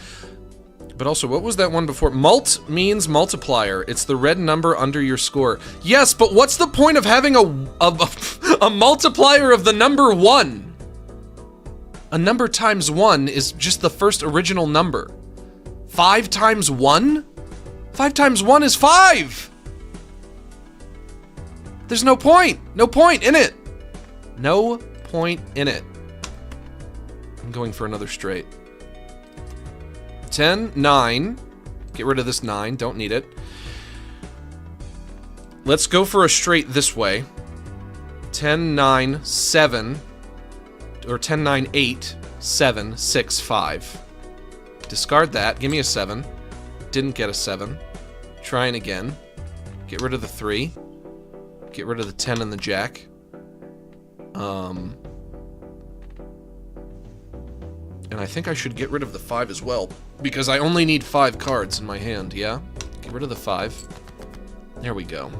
But also, what was that one before? Mult means multiplier. It's the red number under your score. Yes, but what's the point of having a multiplier of the number 1? A number times 1 is just the first original number. 5 times 1? 5 times 1 is 5! There's no point! No point in it! No point in it. I'm going for another straight. 10, 9. Get rid of this 9, don't need it. Let's go for a straight this way. 10, 9, 7. Or 10, 9, 8, 7, 6, 5. Discard that. Give me a 7. Didn't get a 7. Trying again. Get rid of the 3. Get rid of the 10 and the jack. And I think I should get rid of the 5 as well, because I only need 5 cards in my hand, yeah? Get rid of the 5. There we go.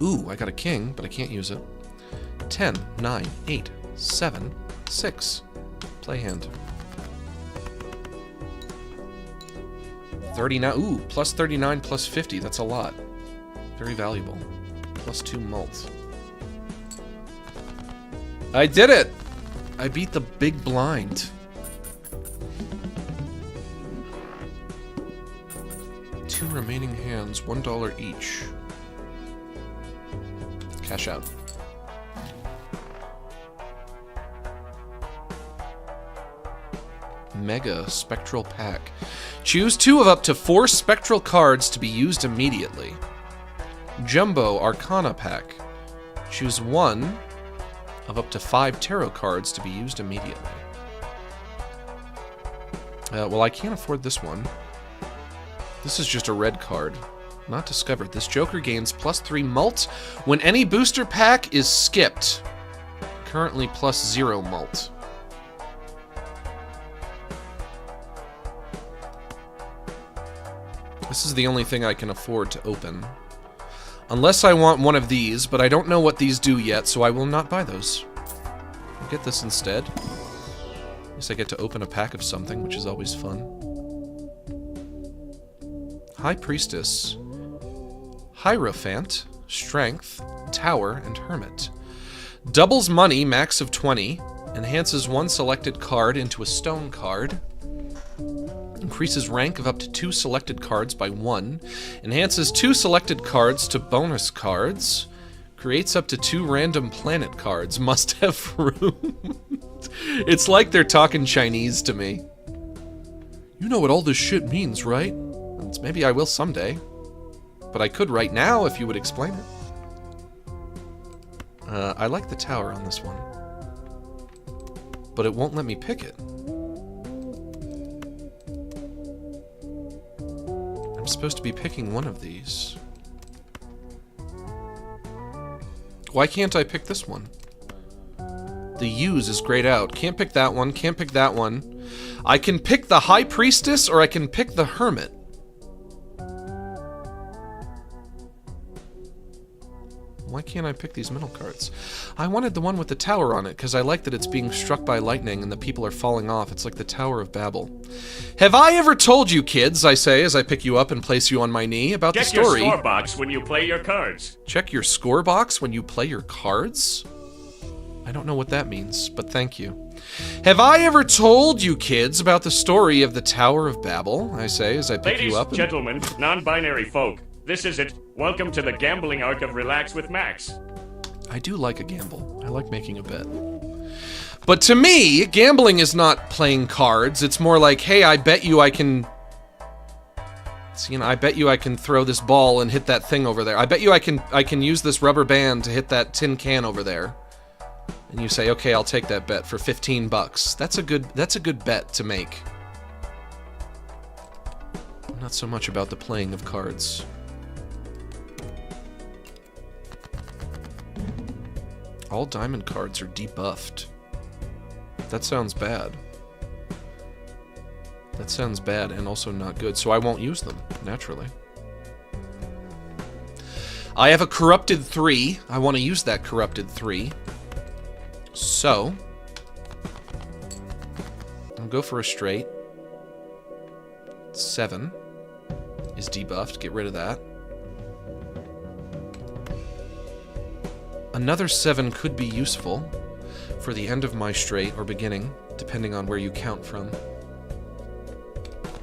Ooh, I got a king, but I can't use it. 10, 9, 8, 7, 6. Play hand. 39. Ooh, plus 39, plus 50. That's a lot. Very valuable. Plus 2 mult. I did it! I beat the big blind. Two remaining hands, $1 each. Cash out. Mega Spectral Pack. Choose 2 of up to 4 spectral cards to be used immediately. Jumbo Arcana Pack. Choose 1 of up to 5 tarot cards to be used immediately. Well, I can't afford this one. This is just a red card. Not discovered. This Joker gains plus 3 mult when any booster pack is skipped. Currently plus 0 mult. This is the only thing I can afford to open. Unless I want one of these, but I don't know what these do yet, so I will not buy those. I'll get this instead. At least I get to open a pack of something, which is always fun. High Priestess. Hierophant, Strength, Tower, and Hermit. Doubles money, max of 20. Enhances one selected card into a stone card. Increases rank of up to 2 selected cards by 1. Enhances 2 selected cards to bonus cards. Creates up to 2 random planet cards. Must have room. It's like they're talking Chinese to me. You know what all this shit means, right? Maybe I will someday. But I could right now if you would explain it. I like the tower on this one. But it won't let me pick it. I'm supposed to be picking one of these. Why can't I pick this one? The use is grayed out. Can't pick that one, can't pick that one. I can pick the High Priestess or I can pick the Hermit. Why can't I pick these middle cards? I wanted the one with the tower on it, because I like that it's being struck by lightning and the people are falling off. It's like the Tower of Babel. Have I ever told you, kids, I say as I pick you up and place you on my knee, about the story? Check your score box when you play your cards. Check your score box when you play your cards? I don't know what that means, but thank you. Have I ever told you kids about the story of the Tower of Babel? I say as I pick you up. Ladies, gentlemen, non-binary folk, this is it. Welcome to the gambling arc of Relax with Max. I do like a gamble. I like making a bet. But to me, gambling is not playing cards. It's more like, hey, I bet you I can... So, I bet you I can throw this ball and hit that thing over there. I bet you I can use this rubber band to hit that tin can over there. And you say, okay, I'll take that bet for 15 bucks. That's a good bet to make. Not so much about the playing of cards. All diamond cards are debuffed. That sounds bad. That sounds bad and also not good, so I won't use them, naturally. I have a corrupted 3. I want to use that corrupted 3. So, I'll go for a straight. 7 is debuffed. Get rid of that. Another 7 could be useful for the end of my straight or beginning, depending on where you count from.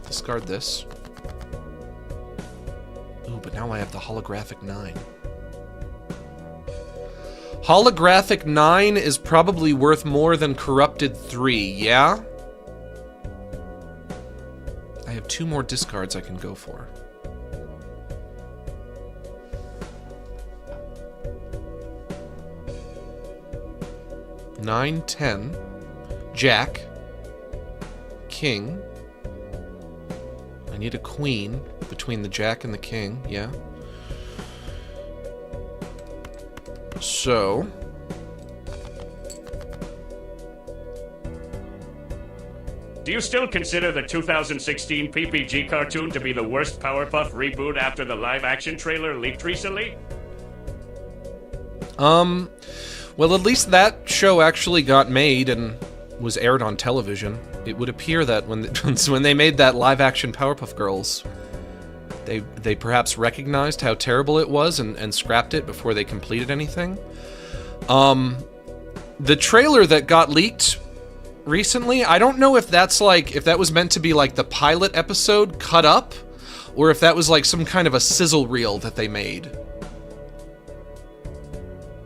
Discard this. Ooh, but now I have the holographic 9. Holographic 9 is probably worth more than corrupted 3, yeah? I have 2 more discards I can go for. Nine, 10, Jack, King. I need a queen between the Jack and the King, yeah. So, do you still consider the 2016 PPG cartoon to be the worst Powerpuff reboot after the live-action trailer leaked recently? Well, at least that show actually got made and was aired on television. It would appear that when they made that live-action Powerpuff Girls, they perhaps recognized how terrible it was and scrapped it before they completed anything. The trailer that got leaked recently, I don't know if that's like, if that was meant to be like the pilot episode cut up, or if that was like some kind of a sizzle reel that they made.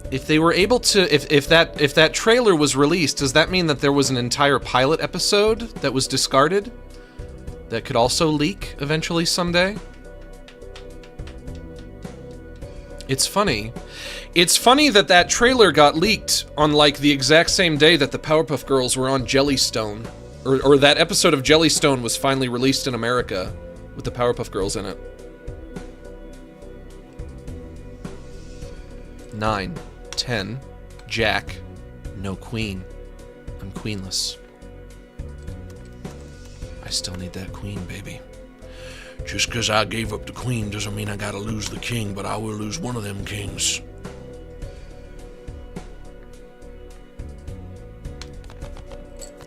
If they were able to, if that trailer was released, does that mean that there was an entire pilot episode that was discarded that could also leak eventually someday? It's funny. It's funny that that trailer got leaked on like the exact same day that the Powerpuff Girls were on Jellystone, or that episode of Jellystone was finally released in America with the Powerpuff Girls in it. 9, 10, Jack, no queen. I'm queenless. I still need that queen, baby. Just because I gave up the queen doesn't mean I gotta lose the king, but I will lose one of them kings.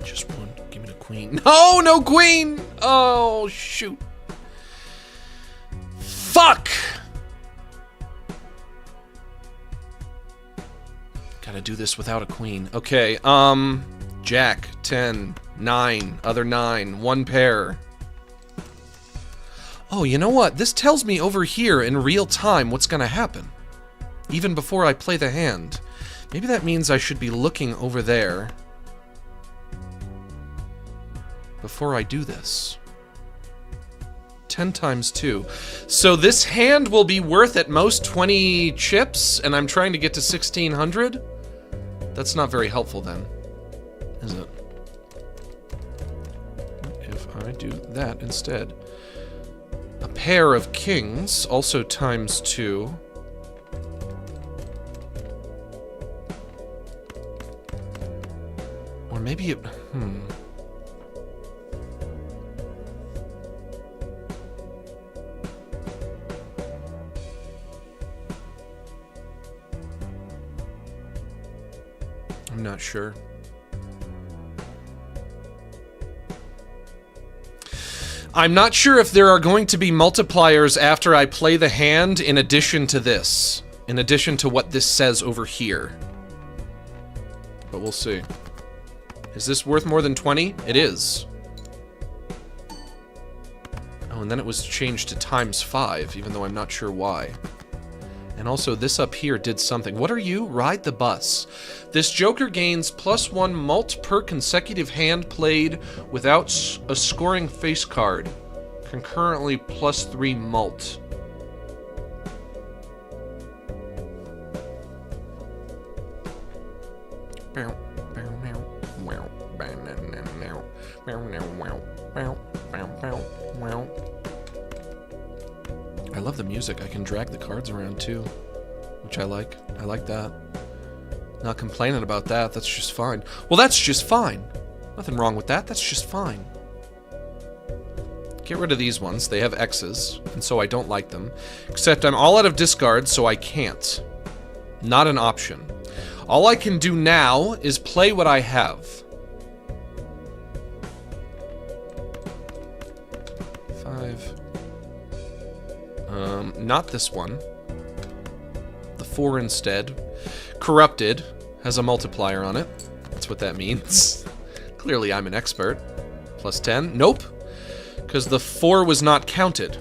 Just one. Give me the queen. No, no queen! Oh, shoot. Fuck! Gotta do this without a queen. Okay, Jack, 10, 9, other 9, 1 pair. Oh, you know what? This tells me over here in real time what's gonna happen. Even before I play the hand. Maybe that means I should be looking over there before I do this. 10 times 2. So this hand will be worth at most 20 chips, and I'm trying to get to 1,600? That's not very helpful then, is it? If I do that instead. A pair of kings, also times 2. Or maybe it... I'm not sure. I'm not sure if there are going to be multipliers after I play the hand in addition to this. In addition to what this says over here. but we'll see. Is this worth more than 20? It is. Oh, and then it was changed to ×5, even though I'm not sure why. And also, this up here did something. What are you? Ride the bus. This joker gains +1 mult per consecutive hand played without a scoring face card. Concurrently +3 mult. I love the music. I can drag the cards around too, which I like. I like that. Not complaining about that. That's just fine. Well, that's just fine. Nothing wrong with that. That's just fine. Get rid of these ones. They have X's, and so I don't like them. Except I'm all out of discards, so I can't. Not an option. All I can do now is play what I have. 5. Not this one. The 4 instead. Corrupted has a multiplier on it. That's what that means. Clearly I'm an expert. +10. Nope. Because the 4 was not counted.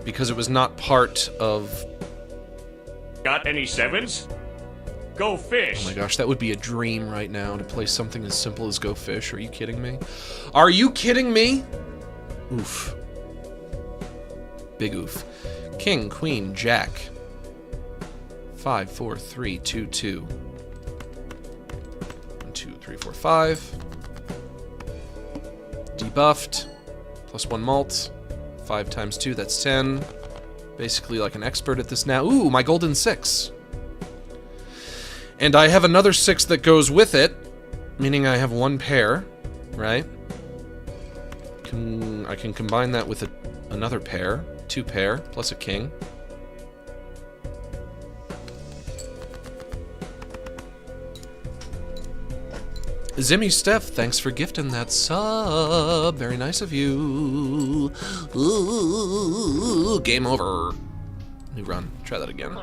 Because it was not part of... Got any 7s? Go fish. Oh my gosh, that would be a dream right now to play something as simple as Go Fish. Are you kidding me? Are you kidding me? Oof. Big oof. King, queen, jack. 5, 4, 3, 2, 2. 1, 2, 3, 4, 5. Debuffed. +1 mult. 5 times 2, that's 10. Basically like an expert at this now. Ooh, my golden 6. And I have another 6 that goes with it, meaning I have 1 pair, right? I can combine that with another pair, 2 pair, plus a king. Zimmy Steph, thanks for gifting that sub. Very nice of you. Ooh, game over. New run. Try that again.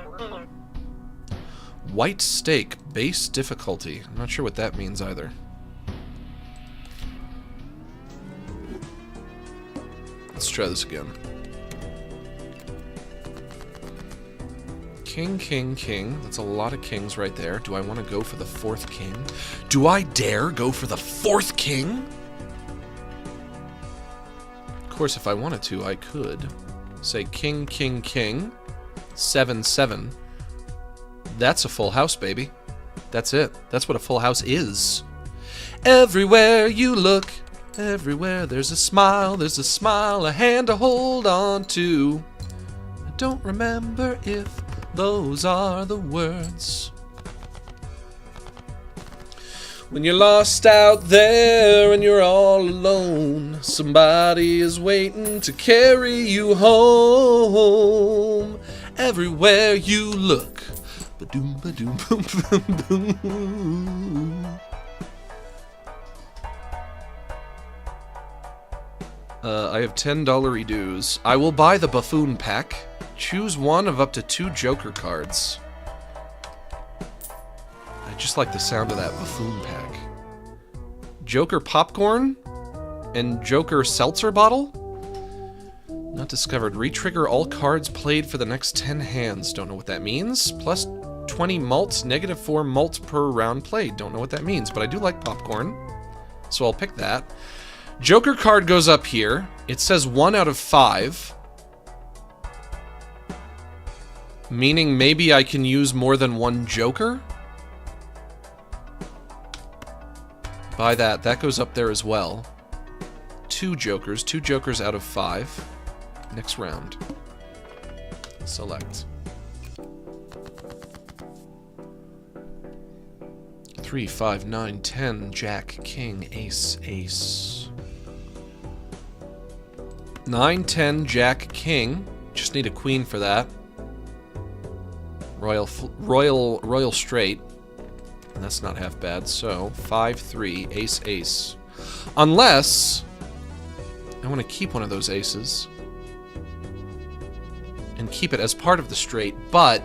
White steak, base difficulty. I'm not sure what that means either. Let's try this again. King, king, king. That's a lot of kings right there. Do I want to go for the 4th king? Do I dare go for the 4th king? Of course, if I wanted to, I could. Say king, king, king. 7, 7. That's a full house, baby. That's it. That's what a full house is. Everywhere you look, everywhere there's a smile, a hand to hold on to. I don't remember if those are the words. When you're lost out there and you're all alone, somebody is waiting to carry you home. Everywhere you look. Ba-doom, ba-doom, boom, boom, boom. I have $10 dues. I will buy the buffoon pack. Choose one of up to 2 joker cards. I just like the sound of that buffoon pack. Joker popcorn and Joker seltzer bottle? Not discovered. Retrigger all cards played for the next 10 hands. Don't know what that means. Plus 20 mult, -4 mult per round played. Don't know what that means, but I do like popcorn. So I'll pick that. Joker card goes up here. It says 1 out of 5. Meaning maybe I can use more than 1 joker? Buy that. That goes up there as well. 2 jokers. 2 jokers out of 5. Next round. Select. 3, 5, 9, 10, jack, king, ace, ace. 9, 10, jack, king. Just need a queen for that. Royal straight. And that's not half bad. So 5, 3, ace, ace. Unless I want to keep one of those aces and keep it as part of the straight, but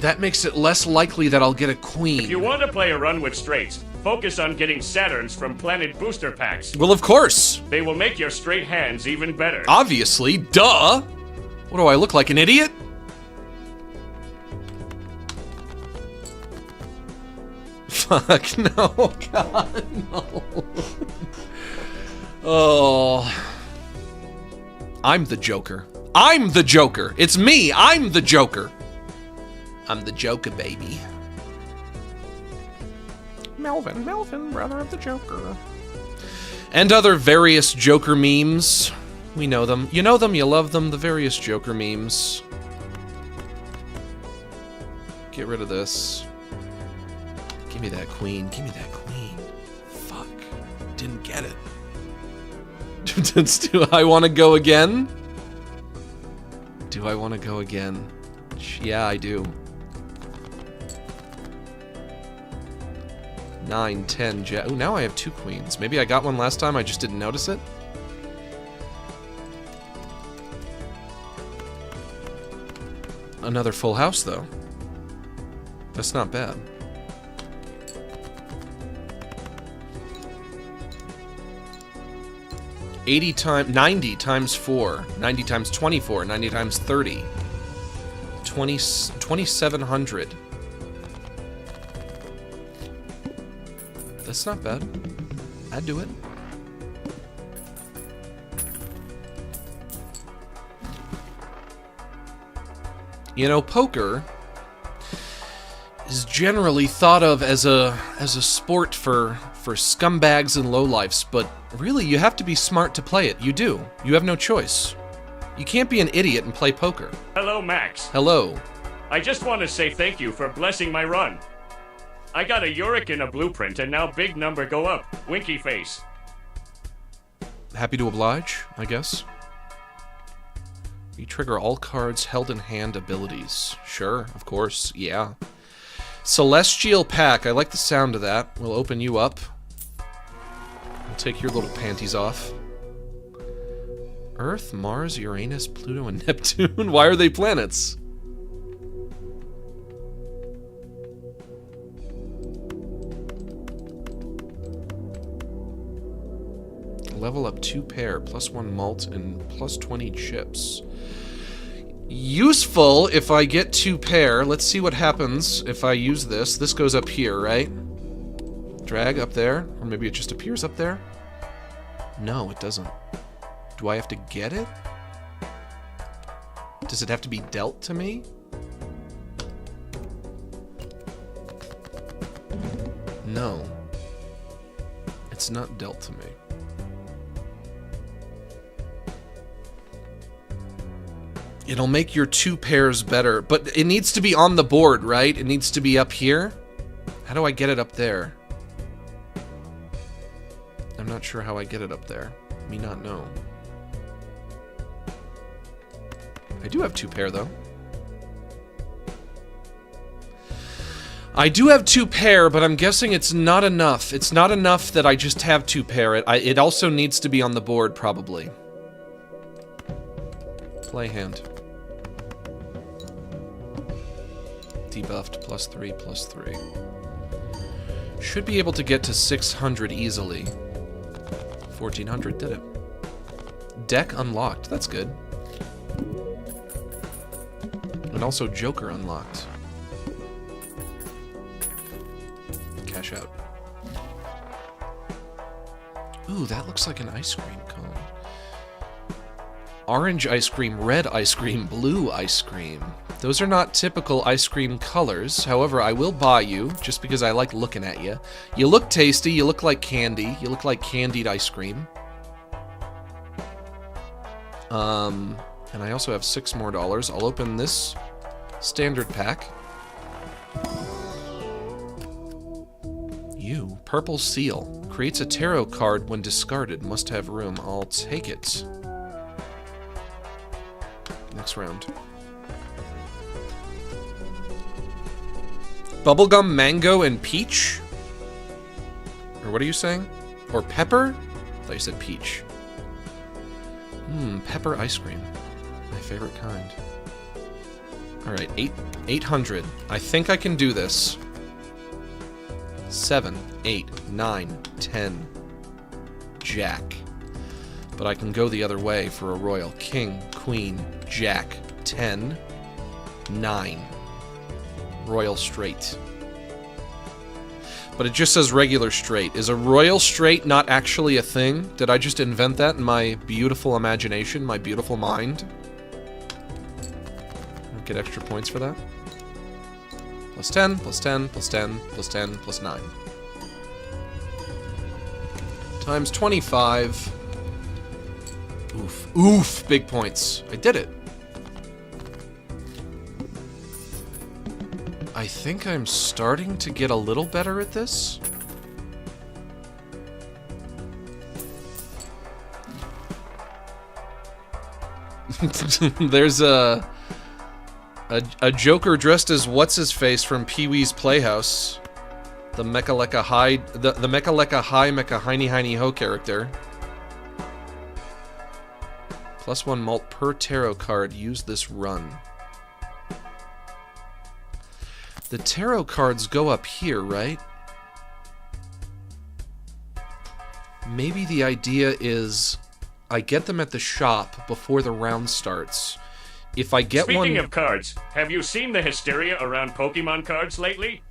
That makes it less likely that I'll get a queen. If you want to play a run with straights, focus on getting Saturns from Planet Booster Packs. Well, of course. They will make your straight hands even better. Obviously, duh. What do I look like, an idiot? Fuck, no, God, no. Oh. I'm the Joker. I'm the Joker. It's me. I'm the Joker. I'm the Joker, baby. Melvin, brother of the Joker. And other various Joker memes. We know them. You know them, you love them, the various Joker memes. Get rid of this. Give me that queen. Give me that queen. Fuck. Didn't get it. Do I want to go again? Do I want to go again? Yeah, I do. 9, 10, jack. Oh, now I have 2 queens. Maybe I got one last time, I just didn't notice it. Another full house, though. That's not bad. $90 times 4, 90 times 24, 90 times 30, 2,700. That's not bad. I'd do it. You know, poker is generally thought of as a sport for scumbags and lowlifes, but really, you have to be smart to play it. You do. You have no choice. You can't be an idiot and play poker. Hello, Max. Hello. I just want to say thank you for blessing my run. I got a Uric in a blueprint, and now big number go up. Winky face. Happy to oblige, I guess. You trigger all cards held in hand abilities. Sure, of course, yeah. Celestial Pack, I like the sound of that. We'll open you up. We'll take your little panties off. Earth, Mars, Uranus, Pluto, and Neptune? Why are they planets? Level up 2 pair, +1 malt, and +20 chips. Useful if I get 2 pair. Let's see what happens if I use this. This goes up here, right? Drag up there, or maybe it just appears up there? No, it doesn't. Do I have to get it? Does it have to be dealt to me? No. It's not dealt to me. It'll make your 2 pairs better, but it needs to be on the board, right? It needs to be up here. How do I get it up there? I'm not sure how I get it up there. Me not know. I do have 2 pair, though. I do have 2 pair, but I'm guessing it's not enough. It's not enough that I just have 2 pair. It also needs to be on the board, probably. Play hand. Debuffed, +3, +3. Should be able to get to 600 easily. 1400 did it. Deck unlocked, that's good. And also Joker unlocked. Cash out. Ooh, that looks like an ice cream cone. Orange ice cream, red ice cream, blue ice cream. Those are not typical ice cream colors. However, I will buy you, just because I like looking at you. You look tasty, you look like candy. You look like candied ice cream. And I also have $6 more. I'll open this standard pack. You, Purple Seal. Creates a tarot card when discarded. Must have room. I'll take it. Next round. Bubblegum, mango, and peach? Or what are you saying? Or pepper? I thought you said peach. Pepper ice cream. My favorite kind. Alright, 800. I think I can do this. 7, 8, 9, 10. Jack. But I can go the other way for a royal. King, queen, jack, 10, 9. Royal straight. But it just says regular straight. Is a royal straight not actually a thing? Did I just invent that in my beautiful imagination, my beautiful mind? Get extra points for that. Plus 10, plus 10, plus 10, plus 10, plus 9. Times 25. Oof. Oof! Big points. I did it. I think I'm starting to get a little better at this. There's a Joker dressed as what's-his-face from Pee-wee's Playhouse. The Mecha-Lecca High... The Mecha-Lecca High Mecha Heiny Heiny Ho character. +1 mult per tarot card. Use this run. The tarot cards go up here, right? Maybe the idea is I get them at the shop before the round starts. If I get one... Speaking of cards, have you seen the hysteria around Pokemon cards lately?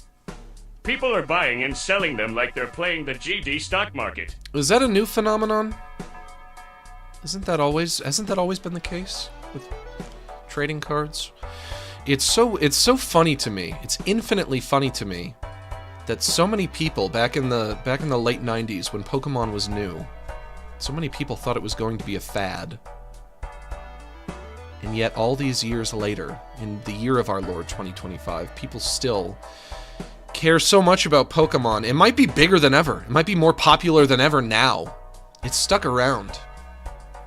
People are buying and selling them like they're playing the GD stock market. Is that a new phenomenon? Hasn't that always been the case with trading cards? It's so funny to me. It's infinitely funny to me that so many people back in the late 90s when Pokemon was new, so many people thought it was going to be a fad. And yet all these years later, in the year of our Lord 2025, people still care so much about Pokemon. It might be bigger than ever. It might be more popular than ever now. It's stuck around.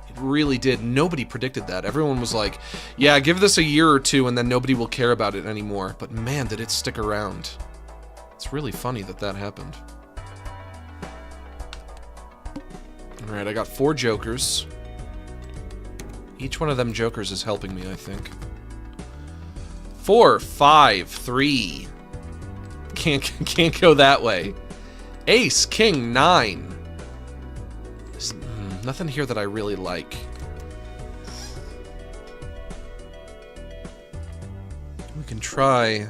It really did. Nobody predicted that. Everyone was like, yeah, give this a year or two and then nobody will care about it anymore. But man, did it stick around. It's really funny that that happened. Alright, I got 4 jokers. Each one of them jokers is helping me, I think. 4, 5, 3. Can't go that way. Ace, king, 9. There's nothing here that I really like. We can try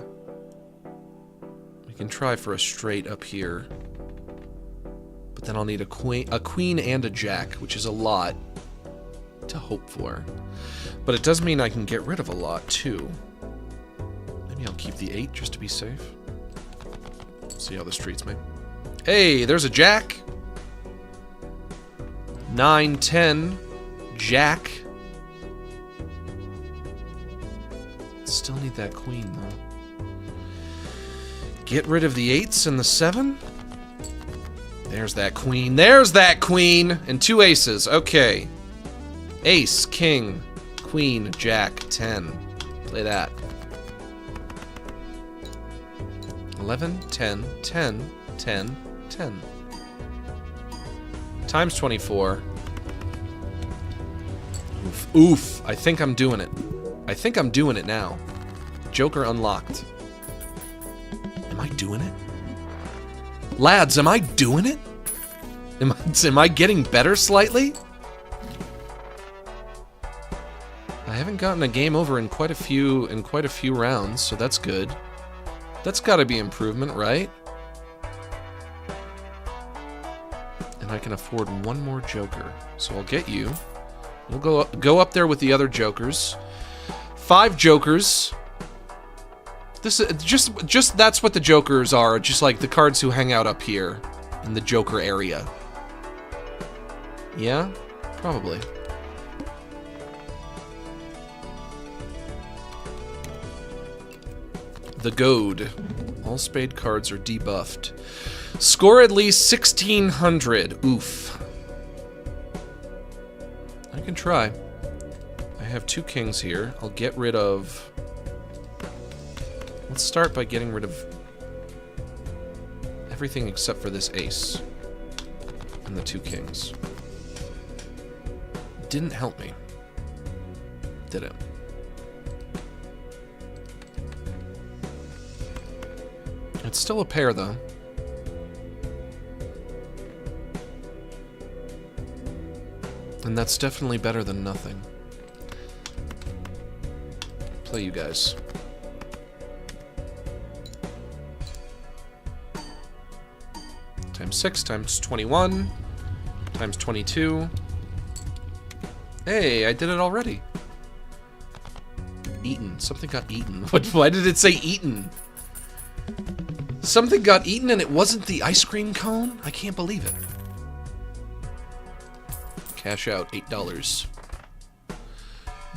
for a straight up here. But then I'll need a queen and a jack, which is a lot to hope for. But it does mean I can get rid of a lot, too. Maybe I'll keep the 8 just to be safe. See how this treats me. Hey, there's a jack. 9, 10. Jack. Still need that queen, though. Get rid of the 8s and the 7. There's that queen. There's that queen! And 2 aces. Okay. Ace, king, queen, jack, 10. Play that. 11, 10, 10, 10, 10. Times 24. Oof. Oof. I think I'm doing it. I think I'm doing it now. Joker unlocked. Am I doing it? Lads, am I doing it? Am I getting better slightly? I haven't gotten a game over in quite a few rounds, so that's good. That's got to be improvement, right? And I can afford 1 more joker, so I'll get you. We'll go up there with the other jokers. 5 jokers. This is just that's what the jokers are, just like the cards who hang out up here in the joker area. Yeah, probably. The Goad. All spade cards are debuffed. Score at least 1600. Oof. I can try. I have 2 kings here. I'll get rid of... Let's start by getting rid of everything except for this ace and the 2 kings. Didn't help me, did it? It's still a pair, though. And that's definitely better than nothing. Play you guys. Times 6 times 21 times 22. Hey, I did it already. Eaten. Something got eaten. Why did it say eaten? Something got eaten and it wasn't the ice cream cone? I can't believe it. Cash out $8.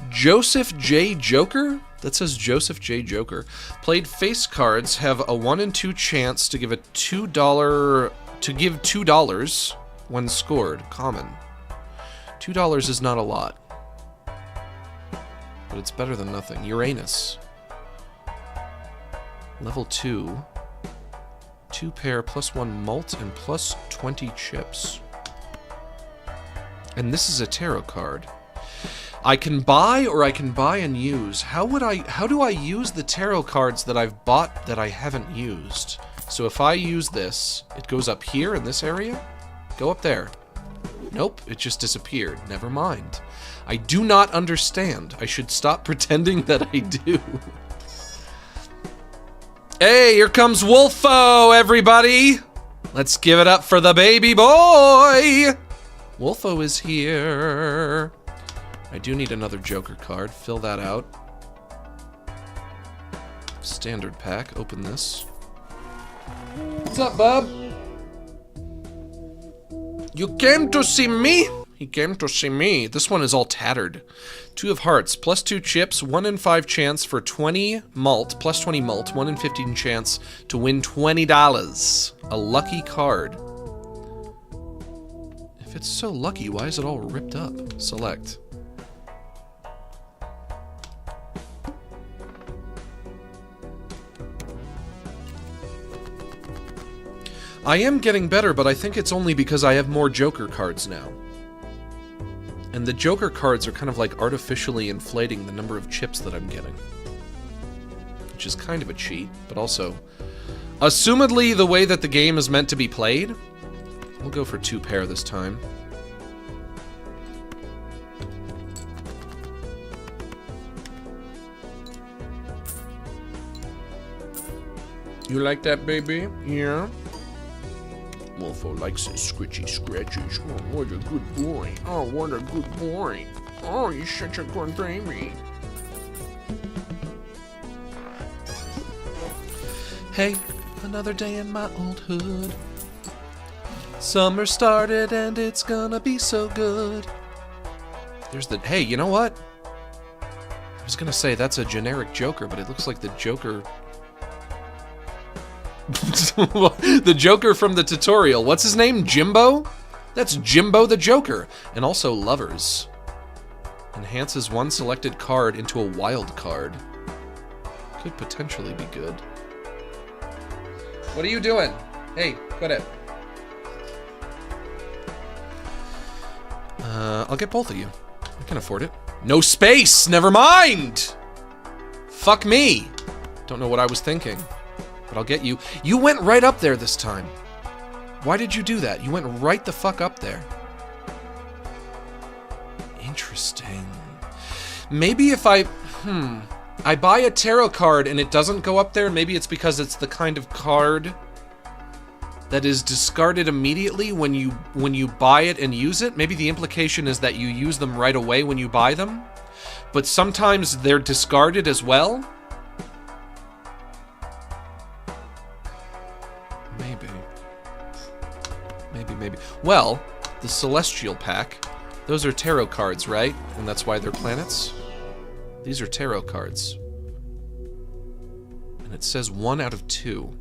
Joseph J. Joker? That says Joseph J. Joker. Played face cards have a 1 in 2 chance to give a $2 when scored. Common. $2 is not a lot. But it's better than nothing. Uranus. Level 2. 2 pair, +1 malt, and +20 chips. And this is a tarot card. I can buy or I can buy and use. How do I use the tarot cards that I've bought that I haven't used? So if I use this, it goes up here in this area? Go up there. Nope, it just disappeared. Never mind. I do not understand. I should stop pretending that I do. Hey, here comes Wolfo, everybody! Let's give it up for the baby boy! Wolfo is here. I do need another Joker card. Fill that out. Standard pack. Open this. What's up, bub? You came to see me? He came to see me. This one is all tattered. 2 of hearts, +2 chips, 1 in 5 chance for 20 malt, +20 malt, 1 in 15 chance to win $20. A lucky card. If it's so lucky, why is it all ripped up? Select. I am getting better, but I think it's only because I have more Joker cards now. And the Joker cards are kind of like artificially inflating the number of chips that I'm getting. Which is kind of a cheat, but also... assumedly, the way that the game is meant to be played, we'll go for 2 pair this time. You like that, baby? Yeah? Wolfo likes his scritchy scratches. Oh, what a good boy. Oh, what a good boy. Oh, you're such a good baby. Hey, another day in my old hood. Summer started and it's gonna be so good. There's the... hey, you know what? I was gonna say that's a generic Joker, but it looks like the Joker... the Joker from the tutorial. What's his name? Jimbo? That's Jimbo the Joker. And also Lovers. Enhances one selected card into a wild card. Could potentially be good. What are you doing? Hey, quit it. I'll get both of you. I can afford it. No space! Never mind! Fuck me! Don't know what I was thinking. But I'll get you. You went right up there this time. Why did you do that? You went right the fuck up there. Interesting. Maybe if I buy a tarot card and it doesn't go up there, maybe it's because it's the kind of card that is discarded immediately when you buy it and use it. Maybe the implication is that you use them right away when you buy them, but sometimes they're discarded as well. Maybe. Well, the Celestial Pack, those are tarot cards, right? And that's why they're planets? These are tarot cards. And it says 1 out of 2,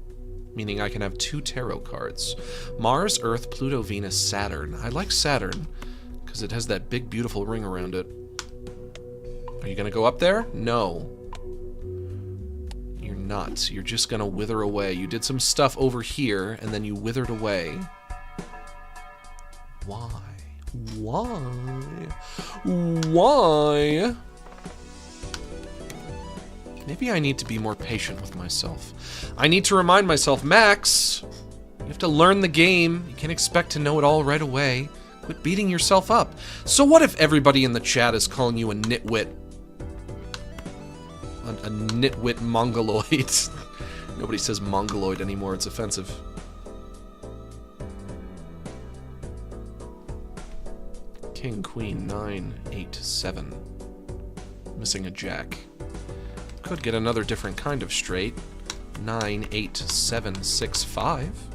meaning I can have 2 tarot cards. Mars, Earth, Pluto, Venus, Saturn. I like Saturn, because it has that big, beautiful ring around it. Are you gonna go up there? No. You're not. You're just gonna wither away. You did some stuff over here, and then you withered away. Why? Why? Why? Maybe I need to be more patient with myself. I need to remind myself, Max, you have to learn the game. You can't expect to know it all right away. Quit beating yourself up. So what if everybody in the chat is calling you a nitwit? A nitwit mongoloid. Nobody says mongoloid anymore, it's offensive. King, queen, 9, 8, 7. Missing a jack. Could get another different kind of straight. 9, 8, 7, 6, 5.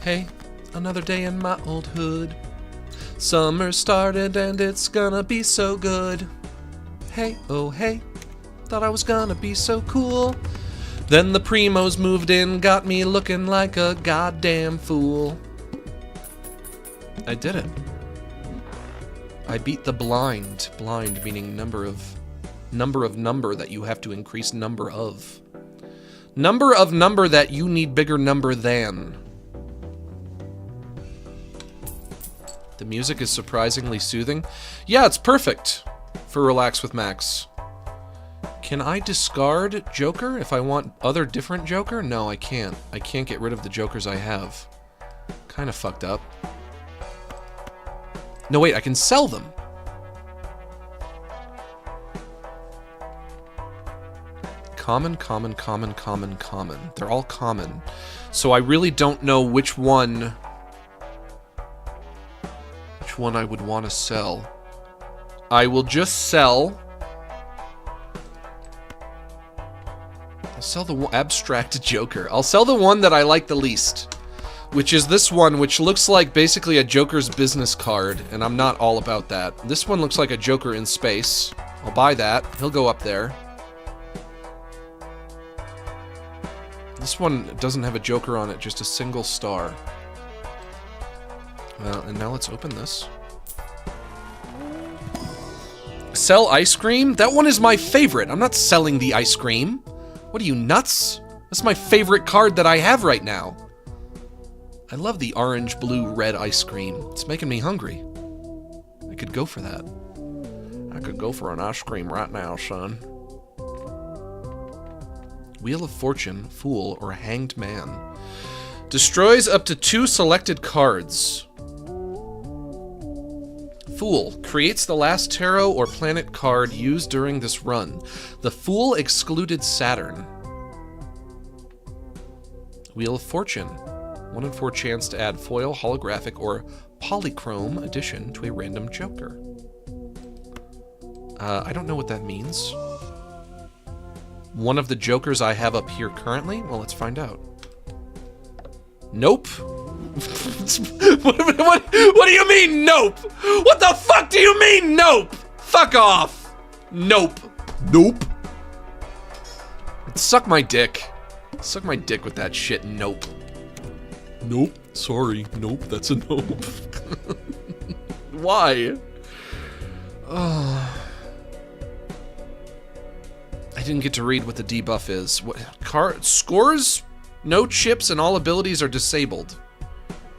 Hey, another day in my old hood. Summer started and it's gonna be so good. Hey, oh hey, thought I was gonna be so cool. Then the primos moved in, got me looking like a goddamn fool. I did it. I beat the blind. Blind meaning number that you have to increase number of. Number that you need bigger number than. The music is surprisingly soothing. Yeah, it's perfect for Relax with Max. Can I discard Joker if I want other different Joker? No, I can't. I can't get rid of the Jokers I have. Kind of fucked up. No, wait, I can sell them. Common, common, common, common, common. They're all common. So I really don't know which one I would want to sell. I will just sell... I'll sell the abstract Joker. I'll sell the one that I like the least, which is this one, which looks like basically a Joker's business card, and I'm not all about that. This one looks like a Joker in space. I'll buy that. He'll go up there. This one doesn't have a Joker on it, just a single star. Well, and now let's open this. Sell ice cream? That one is my favorite. I'm not selling the ice cream. What are you, nuts? That's my favorite card that I have right now. I love the orange, blue, red ice cream. It's making me hungry. I could go for that. I could go for an ice cream right now, son. Wheel of Fortune, Fool, or Hanged Man. Destroys up to 2 selected cards. Fool creates the last tarot or planet card used during this run. The Fool excluded Saturn. Wheel of Fortune. 1 in 4 chance to add foil, holographic, or polychrome addition to a random Joker. I don't know what that means. One of the Jokers I have up here currently? Well, let's find out. Nope. What do you mean, nope? What the fuck do you mean, nope? Fuck off. Nope. Nope. Suck my dick. Suck my dick with that shit, nope. Nope. Sorry. Nope, that's a nope. Why? I didn't get to read what the debuff is. What scores? No chips and all abilities are disabled.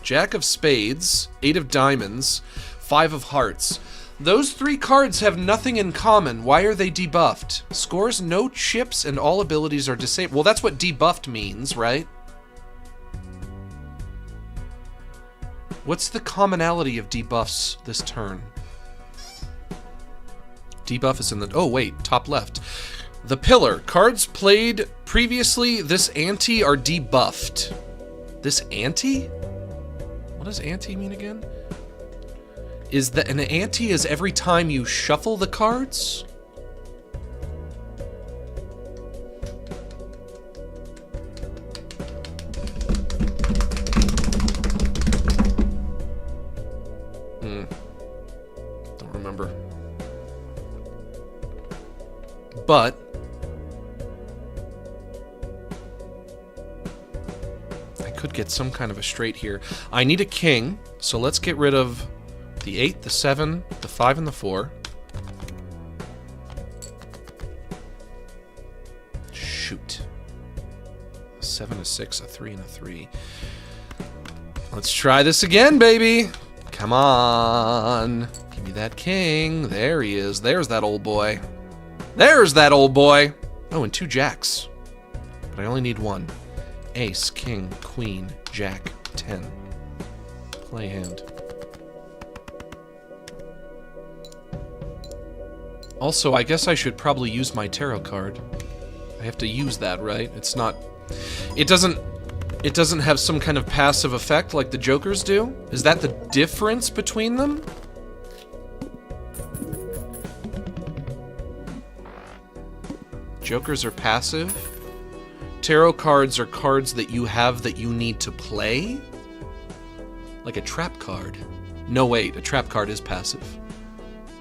Jack of Spades, 8 of Diamonds, 5 of Hearts. Those 3 cards have nothing in common. Why are they debuffed? Scores no chips and all abilities are disabled. Well, that's what debuffed means, right? What's the commonality of debuffs this turn? Debuff is in the... Oh, wait, top left. The Pillar. Cards played previously this ante are debuffed. This ante? What does ante mean again? Is that an ante is every time you shuffle the cards? Don't remember. But I could get some kind of a straight here. I need a king, so let's get rid of the 8, the 7, the 5, and the 4. Shoot. A 7, a 6, a 3, and a 3. Let's try this again, baby! Come on. Give me that king. There he is. There's that old boy. There's that old boy. Oh, and 2 jacks. But I only need 1. Ace, king, queen, jack, 10. Play hand. Also, I guess I should probably use my tarot card. I have to use that, right? It's not... It doesn't have some kind of passive effect like the Jokers do? Is that the difference between them? Jokers are passive. Tarot cards are cards that you have that you need to play? Like a trap card. No, wait, a trap card is passive.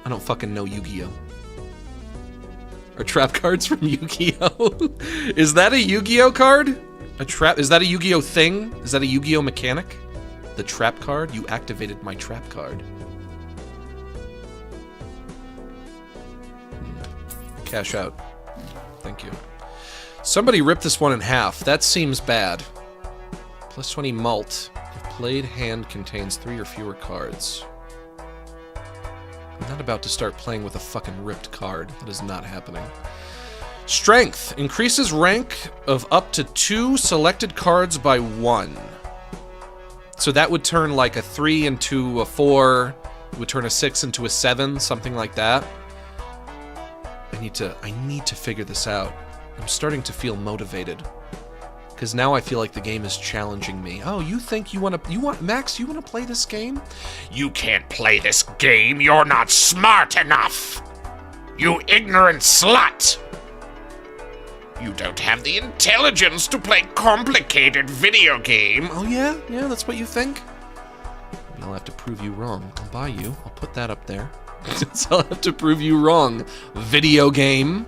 I don't fucking know Yu-Gi-Oh! Are trap cards from Yu-Gi-Oh? Is that a Yu-Gi-Oh card? A trap? Is that a Yu-Gi-Oh thing? Is that a Yu-Gi-Oh mechanic? The trap card? You activated my trap card. Cash out. Thank you. Somebody ripped this one in half. That seems bad. Plus 20 malt. If played hand contains 3 or fewer cards. I'm not about to start playing with a fucking ripped card. That is not happening. Strength. Increases rank of up to 2 selected cards by 1. So that would turn like a 3 into a 4. It would turn a 6 into a 7, something like that. I need to figure this out. I'm starting to feel motivated. Because now I feel like the game is challenging me. Oh, you think Max, you want to play this game? You can't play this game. You're not smart enough. You ignorant slut. You don't have the intelligence to play complicated video game. Oh yeah? Yeah, that's what you think? I'll have to prove you wrong. I'll buy you. I'll put that up there. So I'll have to prove you wrong. Video game.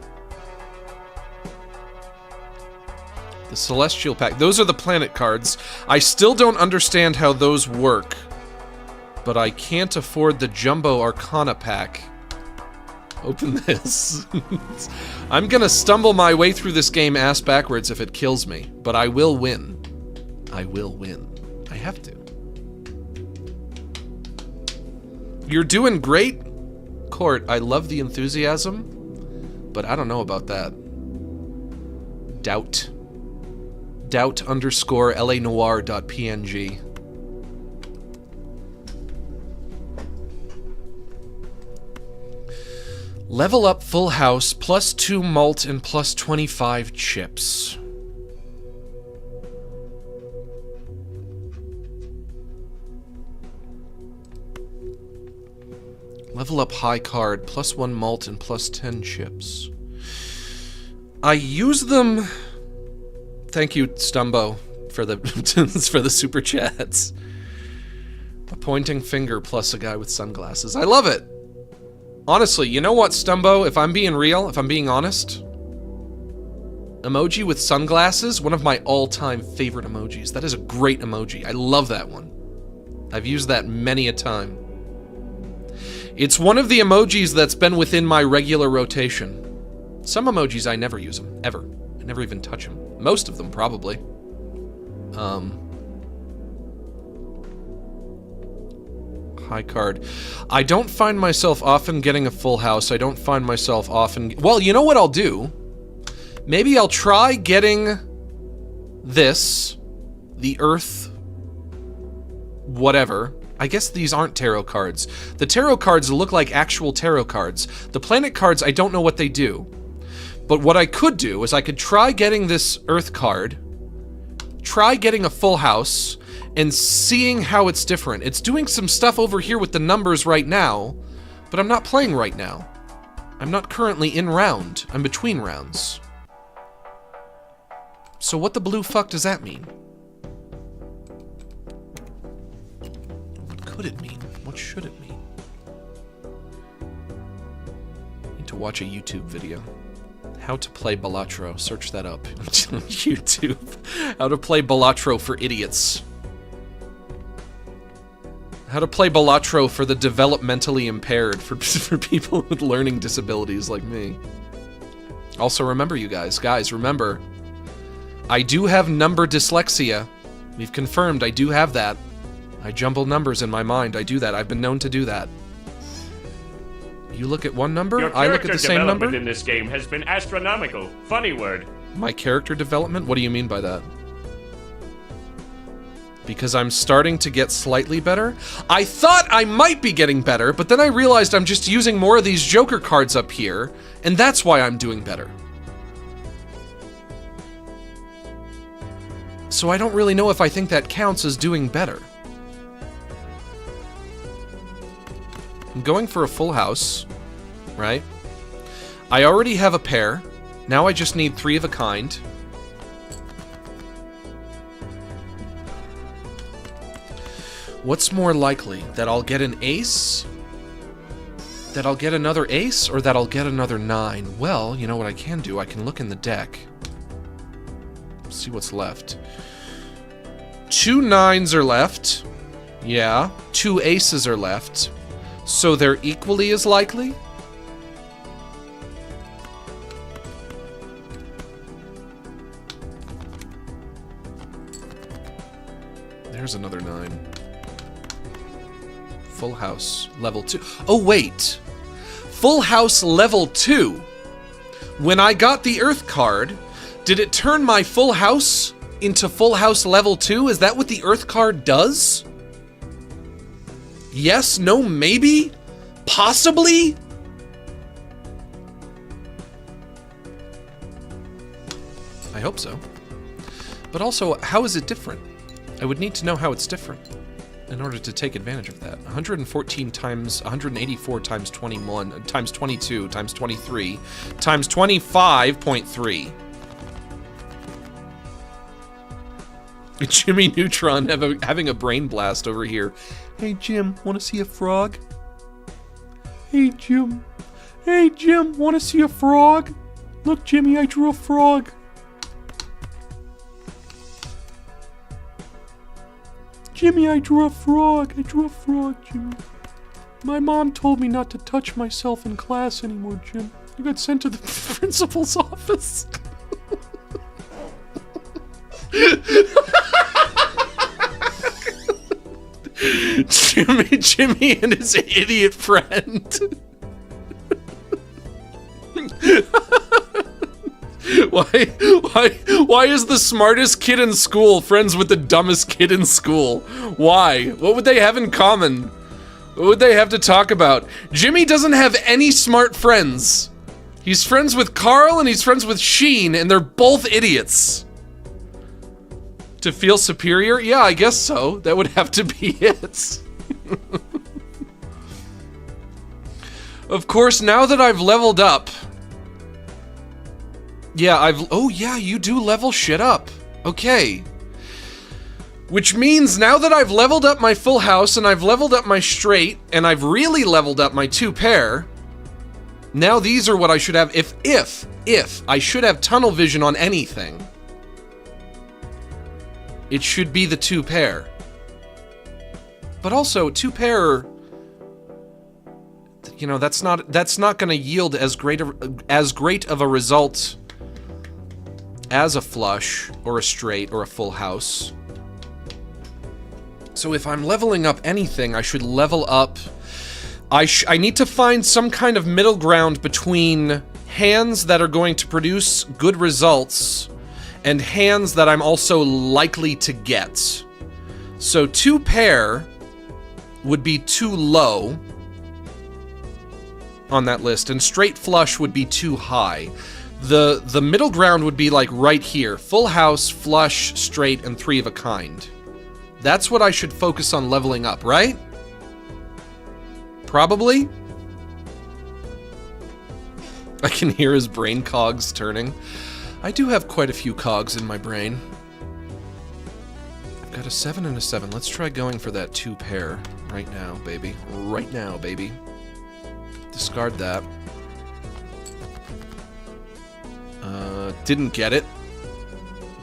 The Celestial Pack. Those are the planet cards. I still don't understand how those work. But I can't afford the Jumbo Arcana Pack. Open this. I'm gonna stumble my way through this game ass backwards if it kills me. But I will win. I will win. I have to. You're doing great, Court. I love the enthusiasm. But I don't know about that. Doubt. Doubt_LAnoir.png. Level up full house, plus 2 malt and plus 25 chips. Level up high card, plus 1 malt and plus 10 chips. I use them... Thank you, Stumbo, for the for the super chats. A pointing finger plus a guy with sunglasses. I love it. Honestly, you know what, Stumbo? If I'm being real, if I'm being honest, emoji with sunglasses, one of my all-time favorite emojis. That is a great emoji. I love that one. I've used that many a time. It's one of the emojis that's been within my regular rotation. Some emojis I never use them, ever. I never even touch them. Most of them, probably. High card. I don't find myself often getting a full house. I don't find myself often... Well, you know what I'll do? Maybe I'll try getting this. The Earth... whatever. I guess these aren't tarot cards. The tarot cards look like actual tarot cards. The planet cards, I don't know what they do. But what I could do is I could try getting this Earth card, try getting a full house, and seeing how it's different. It's doing some stuff over here with the numbers right now, but I'm not playing right now. I'm not currently in round. I'm between rounds. So what the blue fuck does that mean? What could it mean? What should it mean? I need to watch a YouTube video. How to play Balatro. Search that up. YouTube. How to play Balatro for idiots. How to play Balatro for the developmentally impaired, for people with learning disabilities like me. Also, remember, you guys, remember, I do have number dyslexia. We've confirmed I do have that. I jumble numbers in my mind. I do that. I've been known to do that. You look at one number, Your I look at the same number? development in this game has been astronomical. Funny word. My character development? What do you mean by that? Because I'm starting to get slightly better? I thought I might be getting better, but then I realized I'm just using more of these Joker cards up here, and that's why I'm doing better. So I don't really know if I think that counts as doing better. I'm going for a full house, right? I already have a pair. Now I just need 3 of a kind. What's more likely? That I'll get an ace? That I'll get another ace? Or that I'll get another 9? Well, you know what I can do? I can look in the deck. See what's left. 2 9s are left. Yeah. 2 aces are left. So they're equally as likely? There's another 9. Full house, level 2. Oh, wait. Full house level 2. When I got the Earth card, did it turn my full house into full house level 2? Is that what the Earth card does? Yes, no, maybe? Possibly? I hope so. But also, how is it different? I would need to know how it's different in order to take advantage of that. 114 times 184 times 21 times 22 times 23 times 25.3. Jimmy Neutron having a brain blast over here. Hey Jim, want to see a frog? Hey Jim. Hey Jim, want to see a frog? Look Jimmy, I drew a frog. Jimmy, I drew a frog. I drew a frog, Jimmy. My mom told me not to touch myself in class anymore, Jim. I got sent to the principal's office. Jimmy and his idiot friend. Why is the smartest kid in school friends with the dumbest kid in school? Why? What would they have in common? What would they have to talk about? Jimmy doesn't have any smart friends. He's friends with Carl and he's friends with Sheen, and they're both idiots. To feel superior? Yeah, I guess so. That would have to be it. Of course, now that I've leveled up... Yeah, oh yeah, you do level shit up. Okay. Which means now that I've leveled up my full house, and I've leveled up my straight, and I've really leveled up my 2 pair, now these are what I should have if I should have tunnel vision on anything. It should be the 2 pair. But also, 2 pair... You know, that's not gonna yield as great of a result as a flush, or a straight, or a full house. So if I'm leveling up anything, I should level up... I need to find some kind of middle ground between hands that are going to produce good results and hands that I'm also likely to get. So 2 pair would be too low on that list, and straight flush would be too high. The middle ground would be like right here. Full house, flush, straight, and 3 of a kind. That's what I should focus on leveling up, right? Probably? I can hear his brain cogs turning. I do have quite a few cogs in my brain. I've got a 7 and a 7. Let's try going for that 2 pair right now, baby. Right now, baby. Discard that. Didn't get it.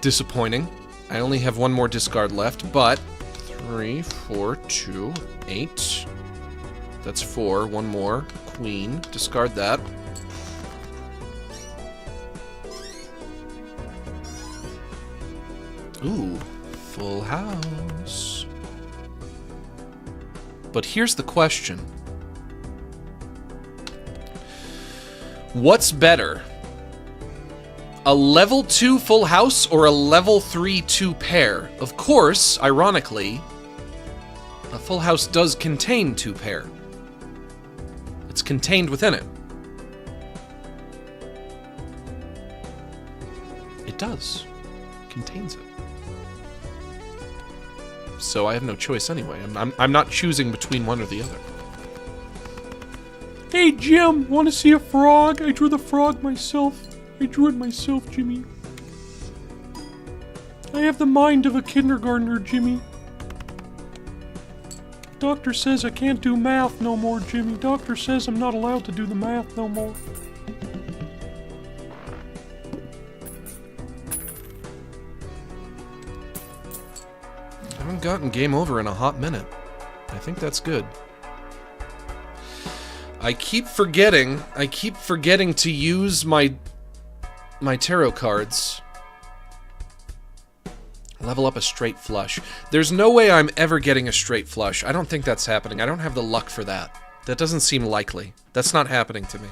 Disappointing. I only have 1 more discard left, but 3, 4, 2, 8. That's 4. 1 more. Queen. Discard that. Ooh. Full house. But here's the question. What's better? A level 2 full house or a level 3 2 pair? Of course, ironically, a full house does contain 2 pair. It's contained within it. It does. Contains it. So I have no choice anyway. I'm not choosing between one or the other. Hey Jim, want to see a frog? I drew the frog myself. I drew it myself, Jimmy. I have the mind of a kindergartner, Jimmy. Doctor says I can't do math no more, Jimmy. Doctor says I'm not allowed to do the math no more. I haven't gotten game over in a hot minute. I think that's good. I keep forgetting to use my tarot cards. Level up a straight flush. There's no way I'm ever getting a straight flush. I don't think that's happening. I don't have the luck for that. That doesn't seem likely. That's not happening to me.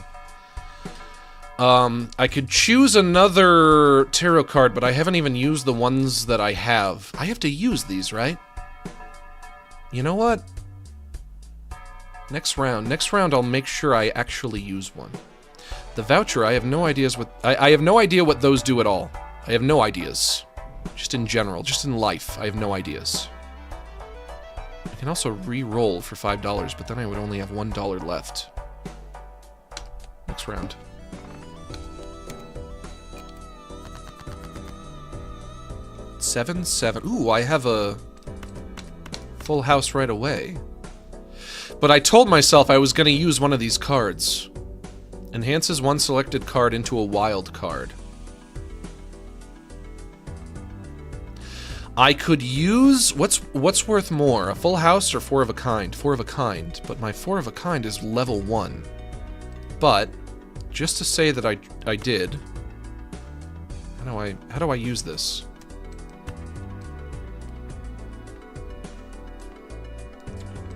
I could choose another tarot card, but I haven't even used the ones that I have. I have to use these, right? You know what? Next round I'll make sure I actually use one. The voucher, I have no ideas what... I have no idea what those do at all. I have no ideas. Just in general, just in life, I have no ideas. I can also re-roll for $5, but then I would only have $1 left. Next round. $7. Ooh, I have a full house right away. But I told myself I was going to use one of these cards. Enhances one selected card into a wild card. I could use... What's worth more? A full house or 4 of a kind? 4 of a kind. But my 4 of a kind is level 1. But, just to say that I did... How do I use this?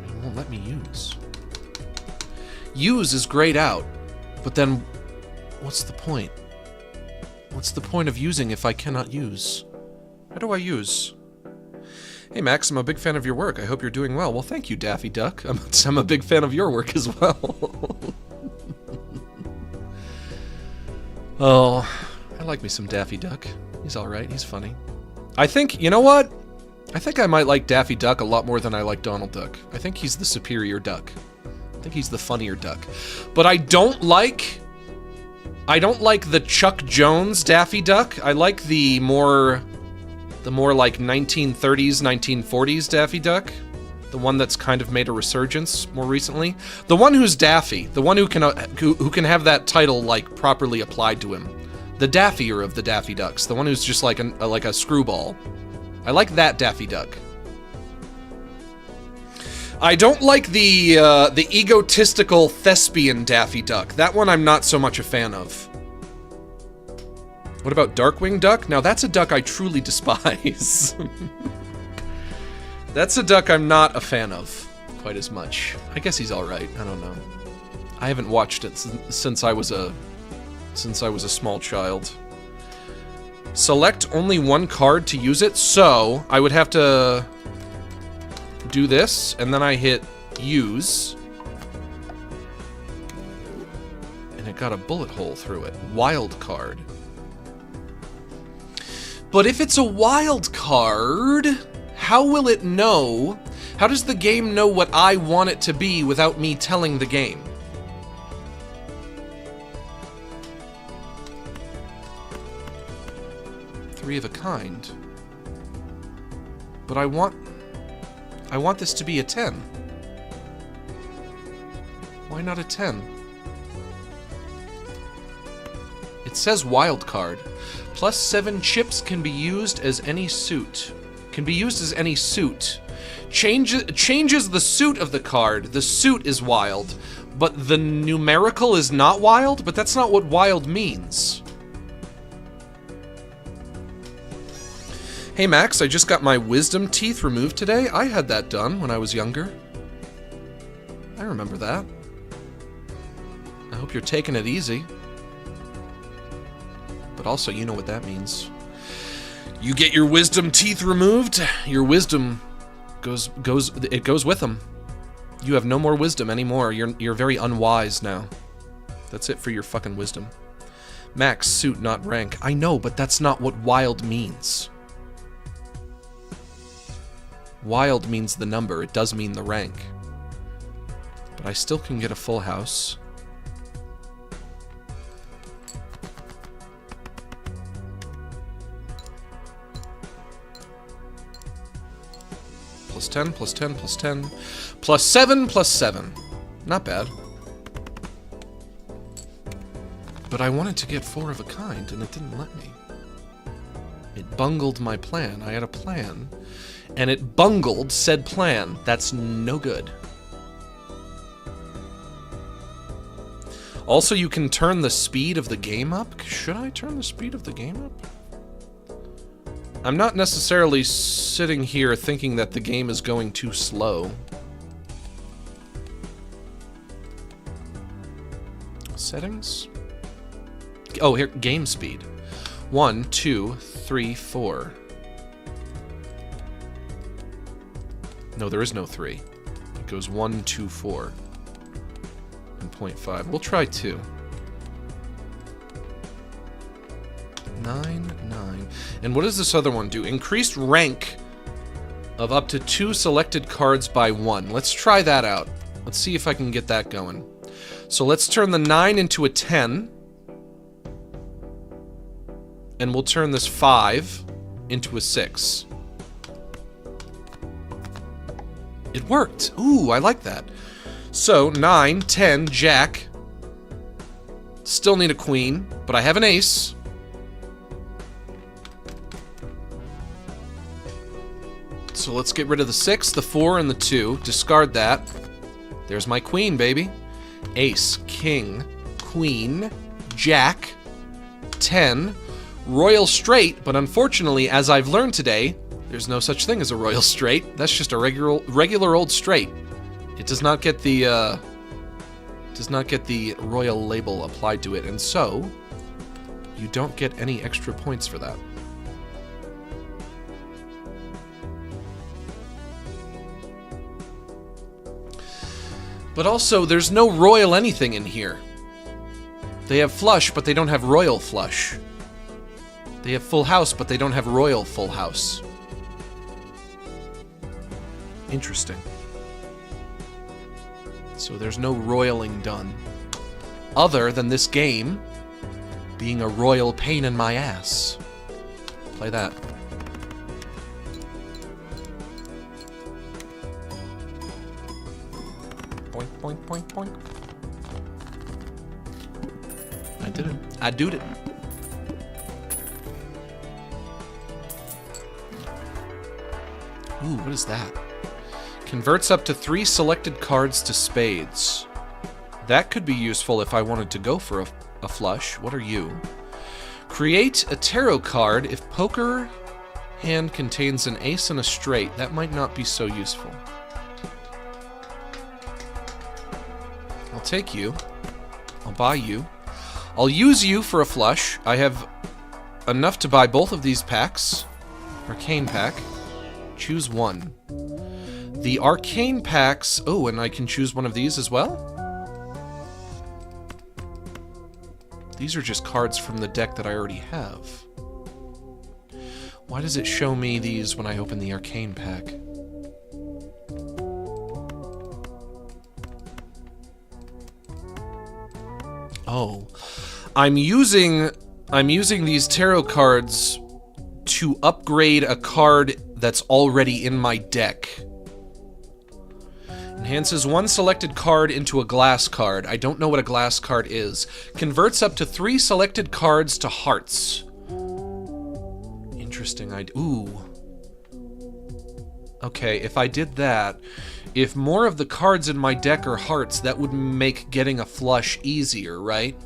It won't let me use. Use is grayed out. But then, what's the point? What's the point of using if I cannot use? How do I use? Hey Max, I'm a big fan of your work. I hope you're doing well. Well, thank you, Daffy Duck. I'm a big fan of your work as well. Oh, I like me some Daffy Duck. He's alright, he's funny. I think, you know what? I think I might like Daffy Duck a lot more than I like Donald Duck. I think he's the superior duck. I think he's the funnier duck. But I don't like the Chuck Jones Daffy Duck. I like the more like 1930s, 1940s Daffy Duck. The one that's kind of made a resurgence more recently. The one who's Daffy. The one who can have that title like properly applied to him. The Daffier of the Daffy Ducks. The one who's just like a screwball. I like that Daffy Duck. I don't like the egotistical thespian Daffy Duck. That one I'm not so much a fan of. What about Darkwing Duck? Now that's a duck I truly despise. That's a duck I'm not a fan of quite as much. I guess he's alright, I don't know. I haven't watched it since I was a small child. Select only one card to use it, so I would have to do this, and then I hit use. And it got a bullet hole through it. Wild card. But if it's a wild card, how will it know? How does the game know what I want it to be without me telling the game? Three of a kind. But I want this to be a 10. Why not a 10? It says wild card. Plus 7 chips can be used as any suit. Can be used as any suit. Changes the suit of the card. The suit is wild. But the numerical is not wild? But that's not what wild means. Hey Max, I just got my wisdom teeth removed today. I had that done when I was younger. remember that. I hope you're taking it easy. But also, you know what that means. You get your wisdom teeth removed, your wisdom goes with them. You have no more wisdom anymore. You're very unwise now. That's it for your fucking wisdom. Max, suit, not rank. I know, but that's not what wild means. Wild means the number. It does mean the rank. But I still can get a full house. Plus 10, plus 10, plus 10. Plus 7, plus 7. Not bad. But I wanted to get 4 of a kind, and it didn't let me. It bungled my plan. I had a plan, and it bungled said plan. That's no good. Also, you can turn the speed of the game up. Should I turn the speed of the game up? I'm not necessarily sitting here thinking that the game is going too slow. Settings? Oh, here, game speed. 1, 2, 3, 4. No, there is no 3. It goes 1, 2, 4. And 0.5. We'll try 2. 9, 9. And what does this other one do? Increased rank of up to 2 selected cards by 1. Let's try that out. Let's see if I can get that going. So let's turn the 9 into a 10. And we'll turn this 5 into a 6. It worked. Ooh, I like that. So, 9, 10, jack. Still need a queen, but I have an ace. So let's get rid of the 6, the 4, and the 2. Discard that. There's my queen, baby. Ace, king, queen, jack, 10, royal straight, but unfortunately, as I've learned today, there's no such thing as a royal straight. That's just a regular old straight. It does not get the royal label applied to it, and so you don't get any extra points for that. But also, there's no royal anything in here. They have flush, but they don't have royal flush. They have full house, but they don't have royal full house. Interesting. So there's no royaling done. Other than this game being a royal pain in my ass. Play that. Boink, boink, boink, boink. I did it. I doed it. Ooh, what is that? Converts up to 3 selected cards to spades. That could be useful if I wanted to go for a flush. What are you? Create a tarot card if poker hand contains an ace and a straight. That might not be so useful. I'll take you. I'll buy you. I'll use you for a flush. I have enough to buy both of these packs. Arcane pack. Choose one. The arcane packs... Oh, and I can choose one of these as well? These are just cards from the deck that I already have. Why does it show me these when I open the arcane pack? Oh. I'm using these tarot cards to upgrade a card that's already in my deck. Enhances one selected card into a glass card. I don't know what a glass card is. Converts up to 3 selected cards to hearts. Interesting. Ooh. Okay, if I did that, if more of the cards in my deck are hearts, that would make getting a flush easier, right?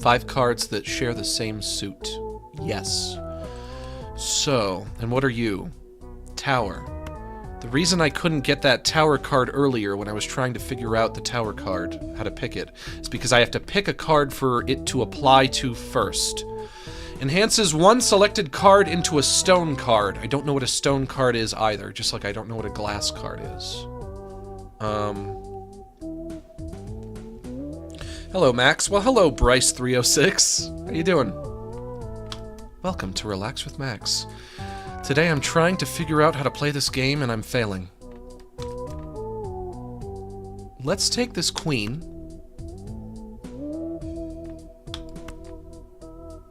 Five cards that share the same suit. Yes. So, and what are you? tower. The reason I couldn't get that tower card earlier when I was trying to figure out the tower card, how to pick it, is because I have to pick a card for it to apply to first. Enhances one selected card into a stone card. I don't know what a stone card is either, just like I don't know what a glass card is. Hello, Max. Well, hello, Bryce306. How you doing? Welcome to Relax with Max. Today I'm trying to figure out how to play this game, and I'm failing. Let's take this queen.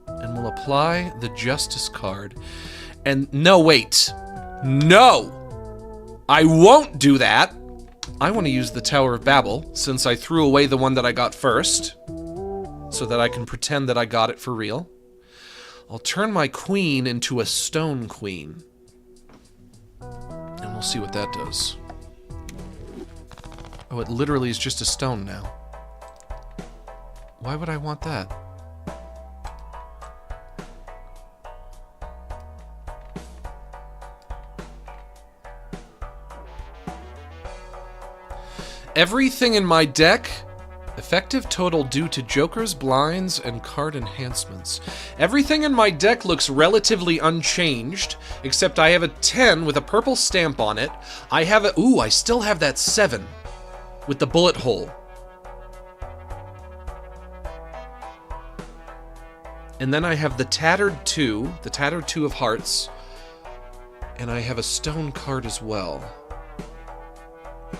And we'll apply the Justice card. And no, wait. No! I won't do that! I want to use the Tower of Babel, since I threw away the one that I got first, so that I can pretend that I got it for real. I'll turn my queen into a stone queen. And we'll see what that does. Oh, it literally is just a stone now. Why would I want that? Everything in my deck, effective total due to jokers, blinds, and card enhancements. Everything in my deck looks relatively unchanged, except I have a 10 with a purple stamp on it. I have a, ooh, I still have that 7 with the bullet hole. And then I have the tattered 2 of hearts, and I have a stone card as well.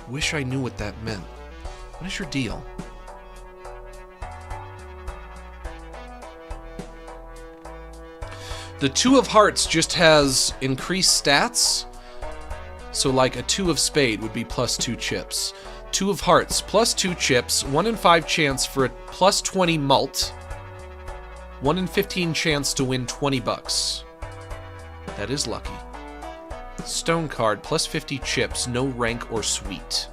Wish I knew what that meant. What is your deal? The 2 of hearts just has increased stats. So like a 2 of spade would be plus 2 chips. 2 of hearts plus 2 chips, 1 in 5 chance for a plus 20 mult. 1 in 15 chance to win 20 bucks. That is lucky. Stone card, plus 50 chips, no rank or suite.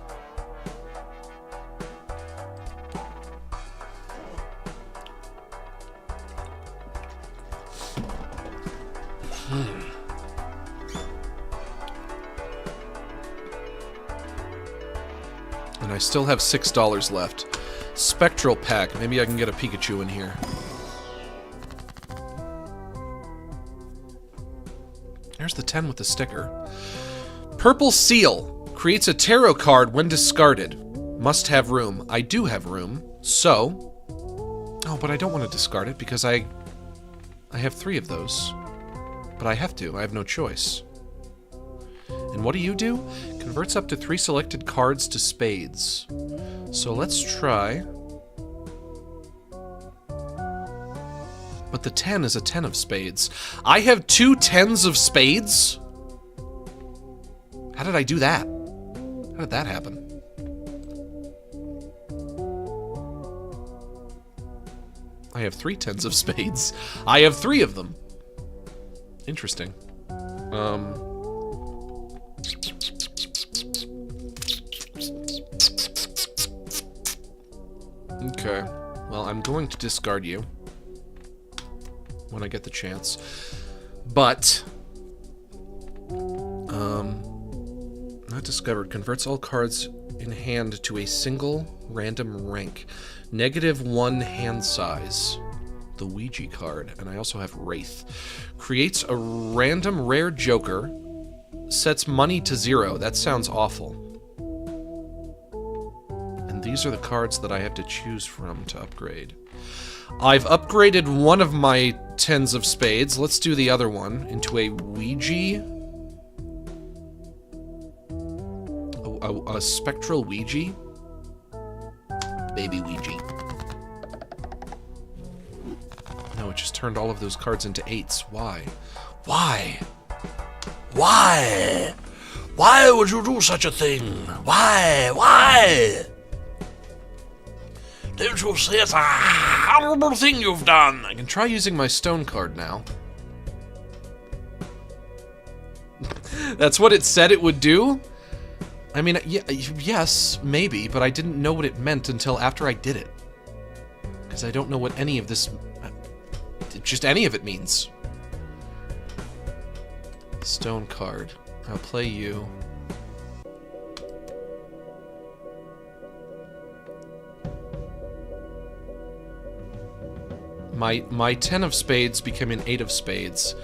And I still have $6 left. Spectral pack, maybe I can get a Pikachu in here. There's the 10 with the sticker. Purple Seal. Creates a tarot card when discarded. Must have room. I do have room, so... Oh, but I don't want to discard it because I have 3 of those. But I have to. I have no choice. And what do you do? Converts up to 3 selected cards to spades. So let's try... But the 10 is a 10 of spades. I have 2 10s of spades? How did I do that? How did that happen? I have 3 10s of spades. I have 3 of them. Interesting. Okay. Well, I'm going to discard you when I get the chance. But, not discovered. Converts all cards in hand to a single random rank. -1 hand size. The Ouija card. And I also have Wraith. Creates a random rare joker. Sets money to 0. That sounds awful. And these are the cards that I have to choose from to upgrade. I've upgraded one of my 10s of spades. Let's do the other one into a Ouija. A spectral Ouija. Baby Ouija. No, it just turned all of those cards into 8s. Why? Why? Why? Why would you do such a thing? Why? Why? Don't you see it's a horrible thing you've done? I can try using my stone card now. That's what it said it would do? I mean, yeah, yes, maybe, but I didn't know what it meant until after I did it. Because I don't know what any of this... just any of it means. Stone card. I'll play you. My 10 of spades became an 8 of spades.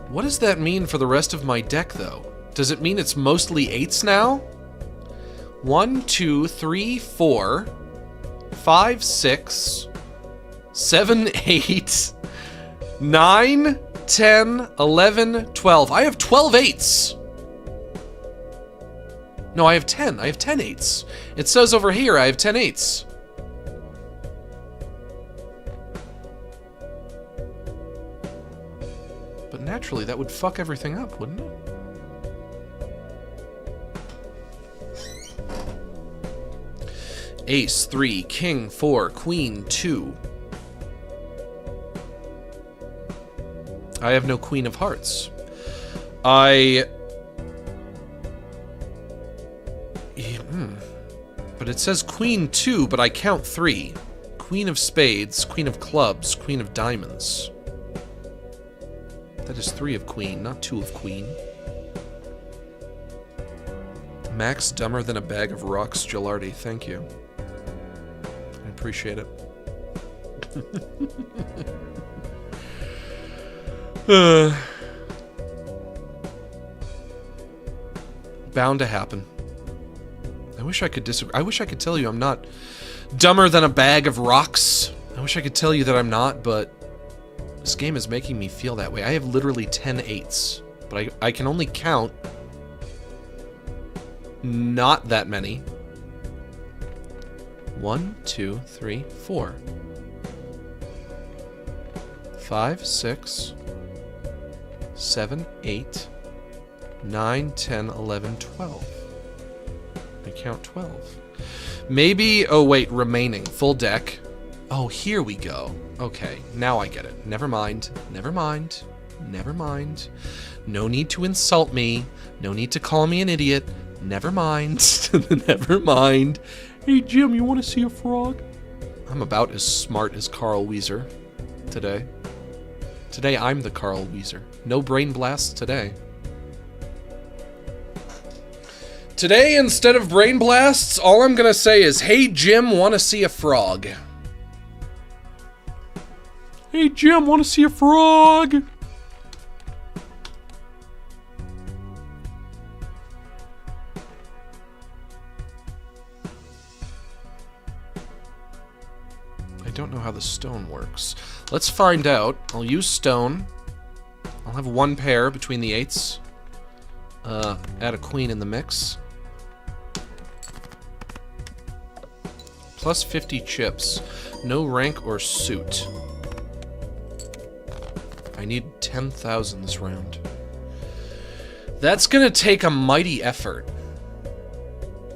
What does that mean for the rest of my deck, though? Does it mean it's mostly 8s now? 1, 2, 3, 4, 5, 6, 7, 8, 9, 10, 11, 12. I have 12 8s. No, I have 10. I have 10 8s. It says over here I have 10 8s. But naturally, that would fuck everything up, wouldn't it? Ace, 3, king, 4, queen, 2. I have no queen of hearts. But it says queen 2, but I count 3. Queen of spades, queen of clubs, queen of diamonds. That is 3 of queen, not 2 of queen. Max dumber than a bag of rocks, Gilardi. Thank you. I appreciate it. Bound to happen. I wish I could disagree. I wish I could tell you I'm not dumber than a bag of rocks. I wish I could tell you that I'm not, but this game is making me feel that way. I have literally 10 8s, but I can only count not that many. 1, 2, 3, 4. 5, 6, 7, 8, 9, 10, 11, 12. I count 12. Maybe, oh wait, remaining. Full deck. Oh, here we go. Okay, now I get it. Never mind. Never mind. Never mind. No need to insult me. No need to call me an idiot. Never mind. Never mind. Hey, Jim, you want to see a frog? I'm about as smart as Carl Wheezer today. Today, I'm the Carl Wheezer. No brain blasts today. Today, instead of brain blasts, all I'm gonna say is, hey, Jim, want to see a frog? Hey, Jim, want to see a frog? I don't know how the stone works. Let's find out. I'll use stone. I'll have one pair between the 8s. Add a queen in the mix. Plus 50 chips. No rank or suit. I need 10,000 this round. That's gonna take a mighty effort.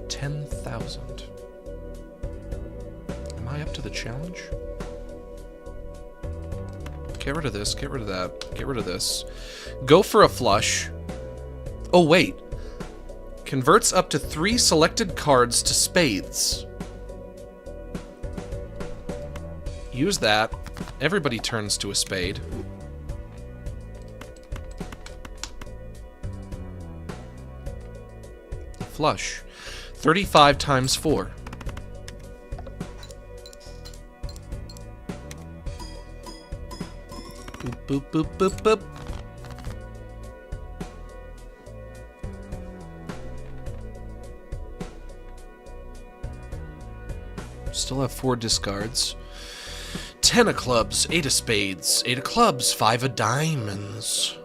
10,000. Am I up to the challenge? Get rid of this, get rid of that, get rid of this. Go for a flush. Oh, wait. Converts up to 3 selected cards to spades. Use that. Everybody turns to a spade. Flush. 35 times 4. Boop, boop, boop, boop, boop. Still have 4 discards. 10 of clubs, 8 of spades, 8 of clubs, 5 of diamonds.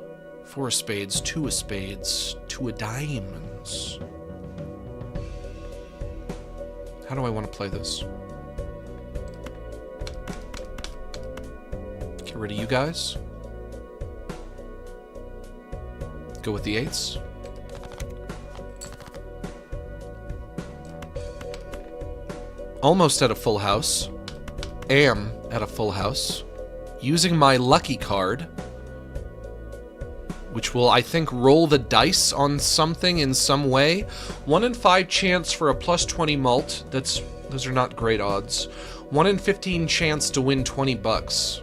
4 of spades, 2 of spades, 2 of diamonds. How do I want to play this? Get rid of you guys. Go with the 8s. Almost at a full house. Am at a full house. Using my lucky card, which will, I think, roll the dice on something in some way. 1 in 5 chance for a plus 20 mult. Those are not great odds. 1 in 15 chance to win 20 bucks.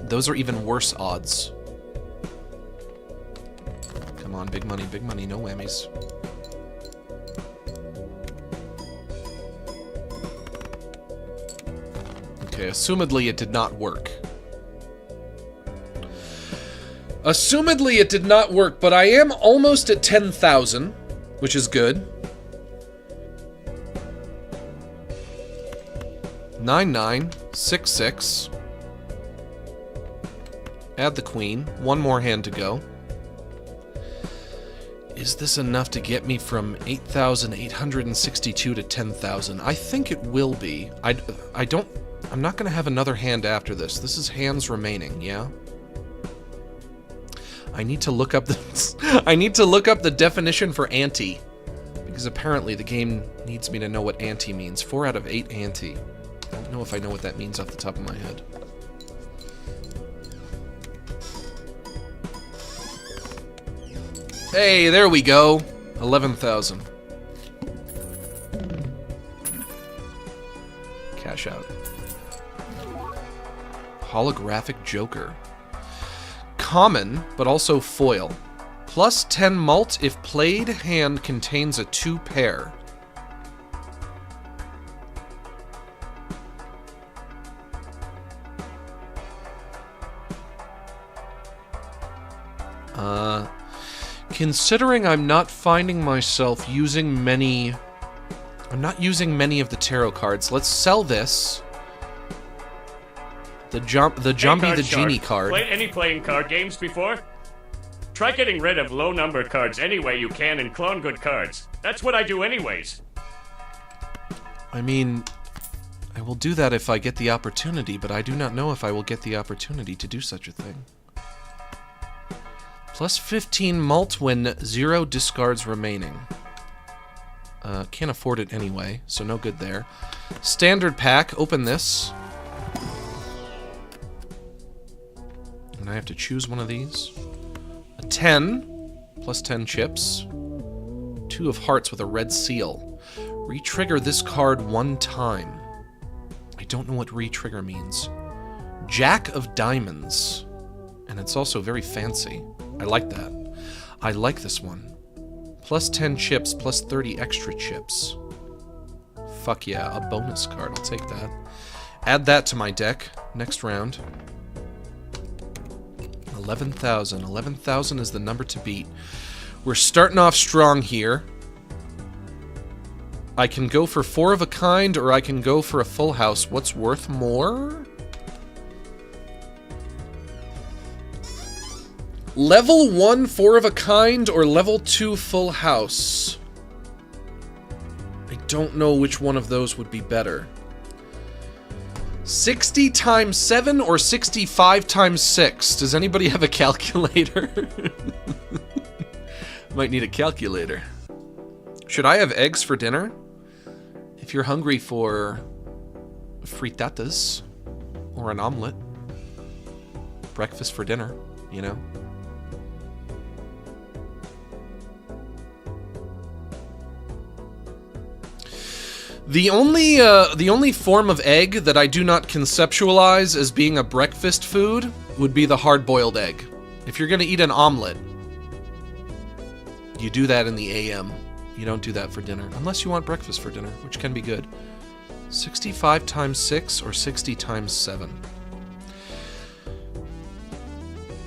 Those are even worse odds. Come on, big money, no whammies. Okay, assumedly it did not work. Assumedly it did not work, but I am almost at 10,000, which is good. 9966. Add the queen. One more hand to go. Is this enough to get me from 8,862 to 10,000? I think it will be. I'm not going to have another hand after this. This is hands remaining, yeah? I need to look up the I need to look up the definition for ante, because apparently the game needs me to know what ante means. 4 out of 8 ante. I don't know if I know what that means off the top of my head. Hey, there we go. 11,000. Cash out. Holographic Joker. Common, but also foil. Plus 10 mult if played hand contains a 2 pair. Considering I'm not finding myself using many... I'm not using many of the tarot cards. Let's sell this. The Jumpy the Genie card. Played any playing card games before? Try getting rid of low number cards any way you can and clone good cards. That's what I do anyways. I mean, I will do that if I get the opportunity, but I do not know if I will get the opportunity to do such a thing. Plus 15 mult when 0 discards remaining. Can't afford it anyway, so no good there. Standard pack, open this. And I have to choose one of these. A 10, plus 10 chips. 2 of hearts with a red seal. Re-trigger this card 1 time. I don't know what re-trigger means. Jack of diamonds. And it's also very fancy. I like that. I like this one. Plus 10 chips, plus 30 extra chips. Fuck yeah, a bonus card. I'll take that. Add that to my deck. Next round. 11,000. 11,000 is the number to beat. We're starting off strong here. I can go for 4 of a kind, or I can go for a full house. What's worth more? Level 1 4 of a kind, or level 2 full house? I don't know which one of those would be better. 60 times 7 or 65 times 6? Does anybody have a calculator? Might need a calculator. Should I have eggs for dinner? If you're hungry for frittatas or an omelet, breakfast for dinner, you know? The only form of egg that I do not conceptualize as being a breakfast food would be the hard-boiled egg. If you're gonna eat an omelet, you do that in the AM. You don't do that for dinner, unless you want breakfast for dinner, which can be good. 65 times 6 or 60 times 7?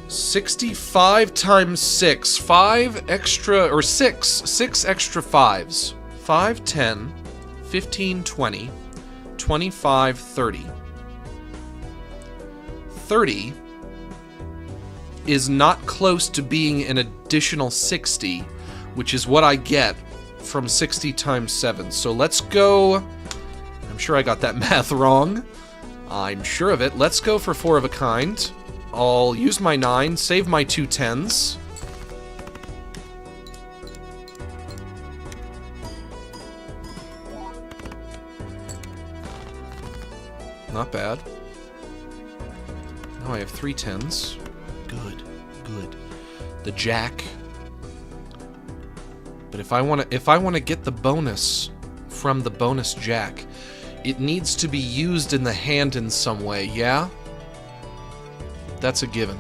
65 times 6. 5 extra, or 6 extra 5s. 5, 10... 15, 20, 25, 30. 30 is not close to being an additional 60, which is what I get from 60 times 7. So let's go... I'm sure I got that math wrong. I'm sure of it. Let's go for 4 of a kind. I'll use my 9, save my 2 10s. Not bad. Now I have 3 10s. Good, good. The jack. But if I want to get the bonus from the bonus jack, it needs to be used in the hand in some way, yeah? That's a given.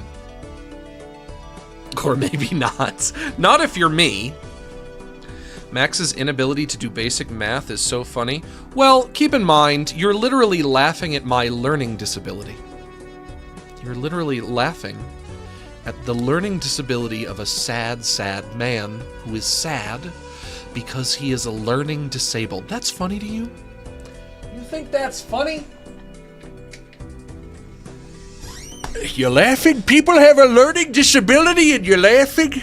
Or maybe not. Not if you're me. Max's inability to do basic math is so funny. Well, keep in mind, you're literally laughing at my learning disability. You're literally laughing at the learning disability of a sad, sad man who is sad because he is a learning disabled. That's funny to you? You think that's funny? You're laughing? People have a learning disability and you're laughing?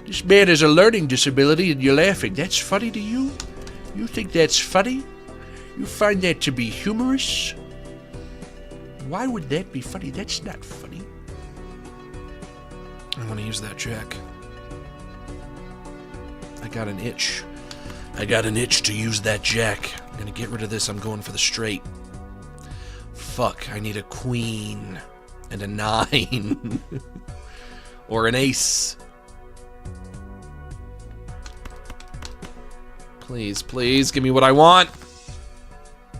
This man has a learning disability and you're laughing. That's funny to you? You think that's funny? You find that to be humorous? Why would that be funny? That's not funny. I want to use that jack. I got an itch. I got an itch to use that jack. I'm gonna get rid of this. I'm going for the straight. Fuck, I need a queen and a 9. Or an ace. Please, please, give me what I want.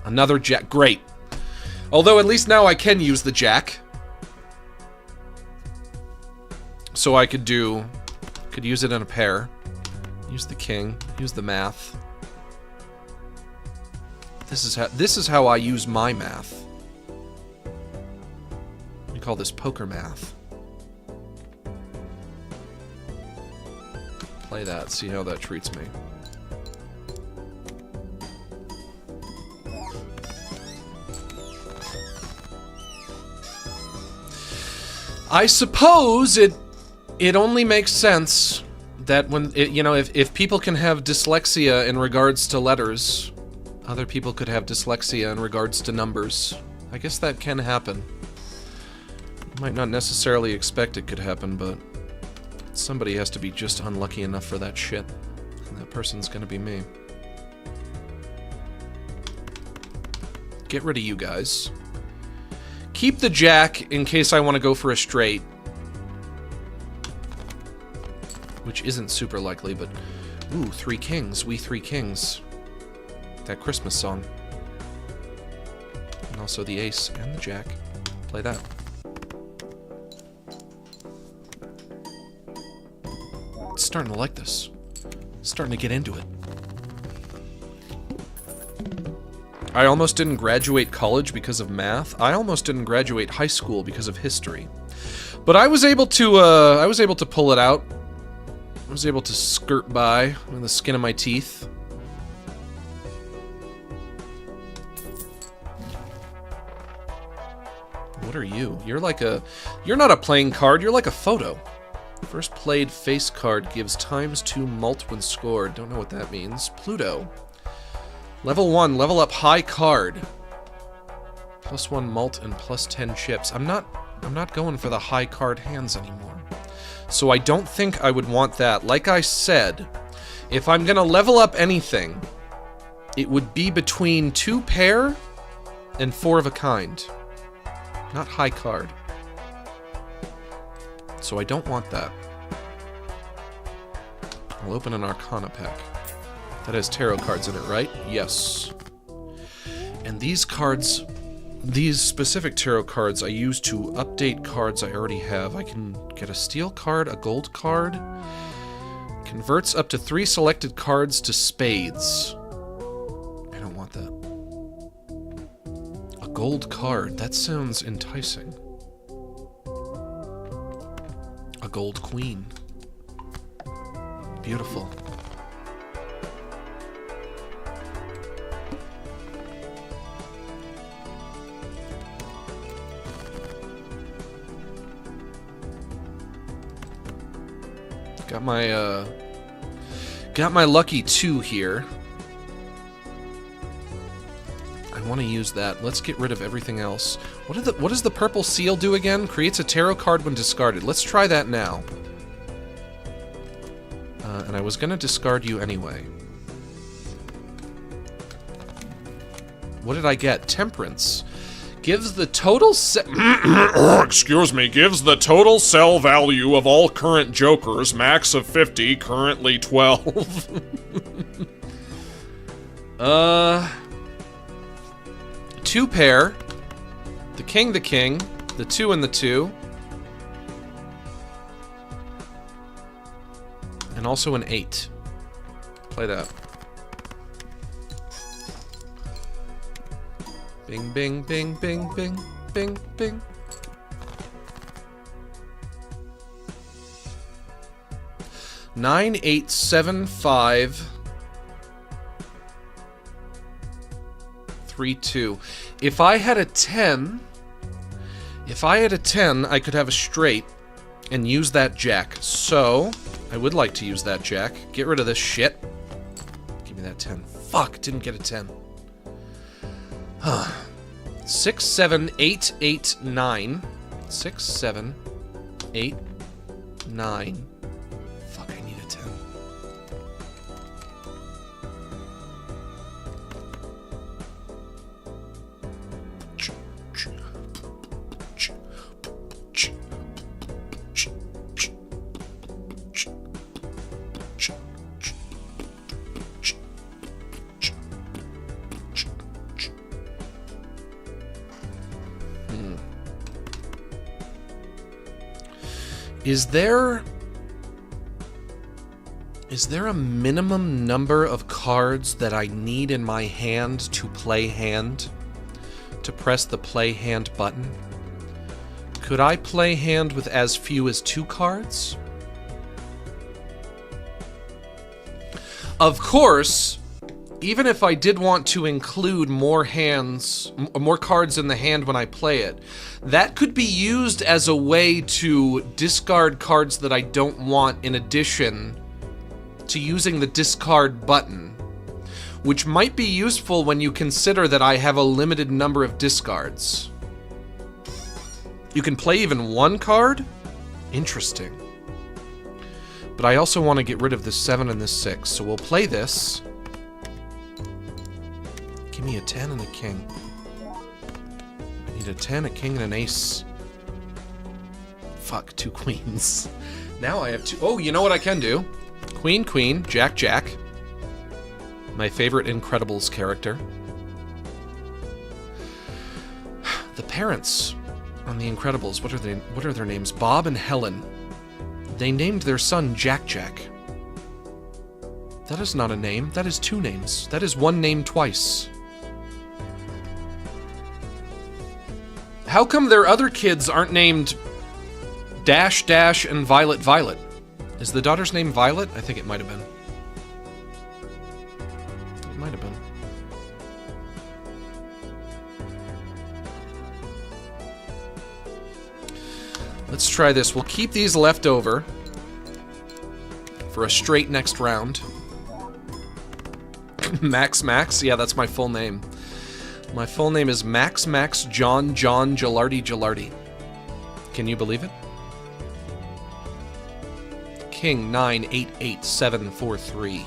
Another jack. Great. Although at least now I can use the jack. So I could use it in a pair. Use the king, use the math. This is how I use my math. We call this poker math. Play that, see how that treats me. I suppose it only makes sense that when if people can have dyslexia in regards to letters, other people could have dyslexia in regards to numbers. I guess that can happen. You might not necessarily expect it could happen, but somebody has to be just unlucky enough for that shit. And that person's gonna be me. Get rid of you guys. Keep the jack in case I want to go for a straight. Which isn't super likely, but... Ooh, 3 kings. We 3 kings. That Christmas song. And also the ace and the jack. Play that. Starting to like this. Starting to get into it. I almost didn't graduate college because of math. I almost didn't graduate high school because of history. But I was able to pull it out. I was able to skirt by with the skin of my teeth. What are you? You're not a playing card, you're like a photo. First played face card gives ×2 mult when scored. Don't know what that means. Pluto. Level 1, level up high card. +1 mult and +10 chips. I'm not going for the high card hands anymore. So I don't think I would want that. Like I said, if I'm gonna level up anything, it would be between 2 pair and 4 of a kind. Not high card. So I don't want that. I'll open an Arcana pack. That has tarot cards in it, right? Yes. And these cards, these specific tarot cards I use to update cards I already have. I can get a steel card, a gold card. Converts up to 3 selected cards to spades. I don't want that. A gold card, that sounds enticing. A gold queen. Beautiful. Got my lucky 2 here. I want to use that. Let's get rid of everything else. What does the purple seal do again? Creates a tarot card when discarded. Let's try that now. And I was gonna discard you anyway. What did I get? Temperance. Gives the total excuse me, gives the total sell value of all current jokers, max of 50, currently 12. 2 pair. The king, the 2 and the 2. And also an 8. Play that. Bing, bing, bing, bing, bing, bing, bing. Nine, 8, 7, 5, 3, 2. If I had a 10, I could have a straight and use that jack. So, I would like to use that jack. Get rid of this shit. Give me that 10. Fuck, didn't get a 10. 6, 7, 8, 8, 9. 6, 7, 8, 9. Fuck, I need a 10. Is there a minimum number of cards that I need in my hand to play hand? To press the play hand button? Could I play hand with as few as 2 cards? Of course, even if I did want to include more cards in the hand when I play it, that could be used as a way to discard cards that I don't want in addition to using the discard button, which might be useful when you consider that I have a limited number of discards. You can play even 1 card? Interesting. But I also want to get rid of this 7 and this 6, so we'll play this. Give me a 10 and a king. I need a 10, a king, and an ace. Fuck, 2 queens. Now I have 2. Oh, you know what I can do? Queen, queen, jack, jack. My favorite Incredibles character. The parents on The Incredibles, what are their names? Bob and Helen. They named their son Jack Jack. That is not a name, that is 2 names. That is 1 name twice. How come their other kids aren't named Dash Dash and Violet Violet? Is the daughter's name Violet? I think it might have been. It might have been. Let's try this. We'll keep these left over for a straight next round. Max Max? Yeah, that's my full name. My full name is Max Max John John Gilardi Gilardi. Can you believe it? King 9 8 8 7 4 3.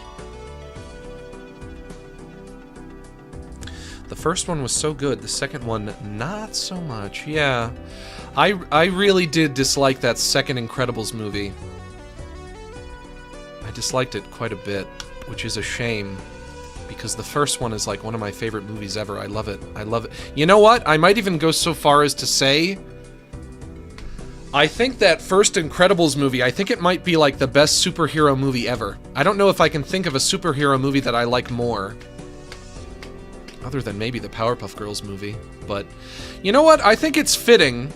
The first one was so good, the second one not so much. Yeah. I really did dislike that second Incredibles movie. I disliked it quite a bit, which is a shame. Because the first one is like one of my favorite movies ever. I love it. I love it. You know what? I might even go so far as to say, I think that first Incredibles movie, I think it might be like the best superhero movie ever. I don't know if I can think of a superhero movie that I like more. Other than maybe the Powerpuff Girls movie. But, you know what? I think it's fitting.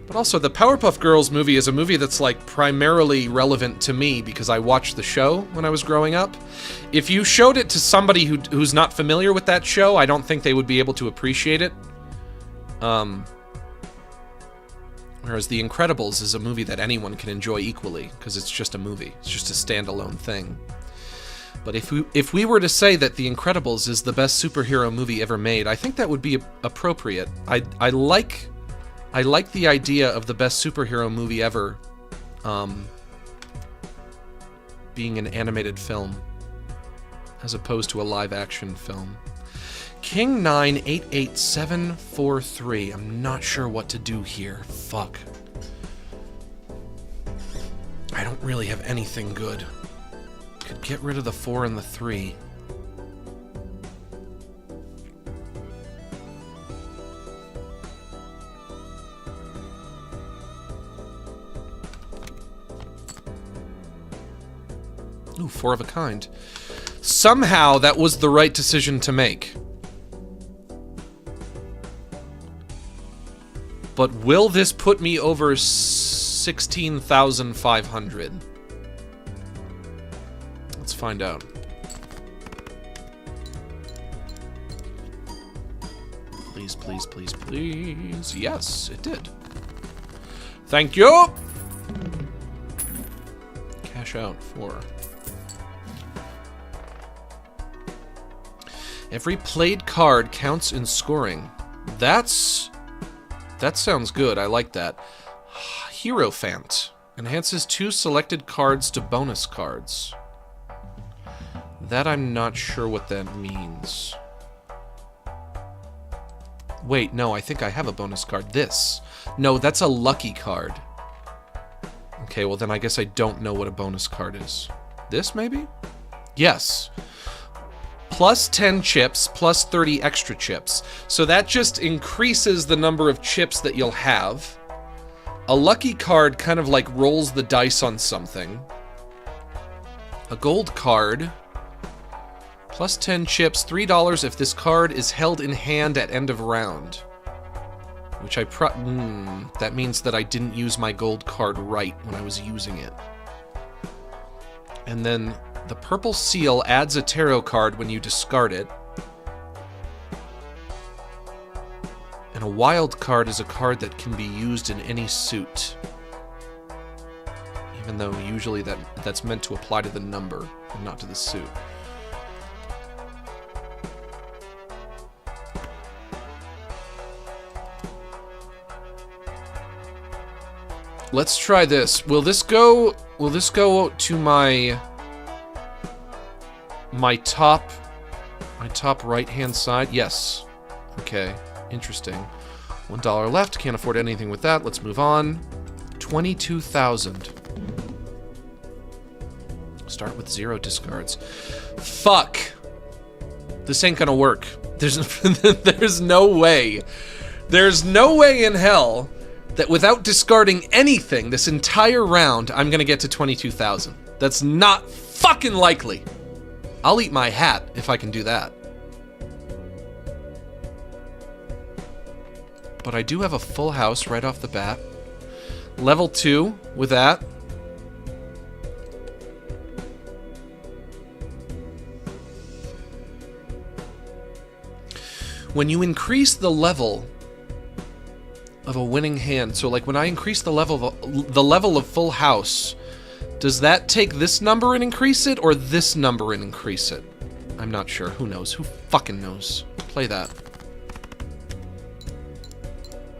But also, the Powerpuff Girls movie is a movie that's, like, primarily relevant to me because I watched the show when I was growing up. If you showed it to somebody who's not familiar with that show, I don't think they would be able to appreciate it. Whereas The Incredibles is a movie that anyone can enjoy equally, because it's just a movie. It's just a standalone thing. But if we were to say that The Incredibles is the best superhero movie ever made, I think that would be appropriate. I like the idea of the best superhero movie ever being an animated film, as opposed to a live-action film. King 9 8 8 7 4 3. I'm not sure what to do here. Fuck. I don't really have anything good. Could get rid of the 4 and the 3. Ooh, 4 of a kind. Somehow that was the right decision to make. But will this put me over 16,500? Let's find out. Please, please, please, please. Yes, it did. Thank you! Cash out for... Every played card counts in scoring. That sounds good. I like that. Hierophant. Enhances 2 selected cards to bonus cards. That I'm not sure what that means. Wait, no, I think I have a bonus card. This. No, that's a lucky card. Okay, well then I guess I don't know what a bonus card is. This, maybe? Yes. Plus 10 chips, plus 30 extra chips. So that just increases the number of chips that you'll have. A lucky card kind of like rolls the dice on something. A gold card, plus 10 chips, $3 if this card is held in hand at end of round. Which that means that I didn't use my gold card right when I was using it. And then the purple seal adds a tarot card when you discard it. And a wild card is a card that can be used in any suit. Even though usually that's meant to apply to the number and not to the suit. Let's try this. Will this go to my top right hand side? Yes. Okay. Interesting. $1 left. Can't afford anything with that. Let's move on. 22,000. Start with 0 discards. Fuck. This ain't gonna work. There's no way. There's no way in hell that without discarding anything this entire round, I'm gonna get to 22,000. That's not fucking likely. I'll eat my hat if I can do that. But I do have a full house right off the bat. Level 2 with that. When you increase the level of a winning hand, so like when I increase the level of full house, does that take this number and increase it, or this number and increase it? I'm not sure. Who knows? Who fucking knows? Play that.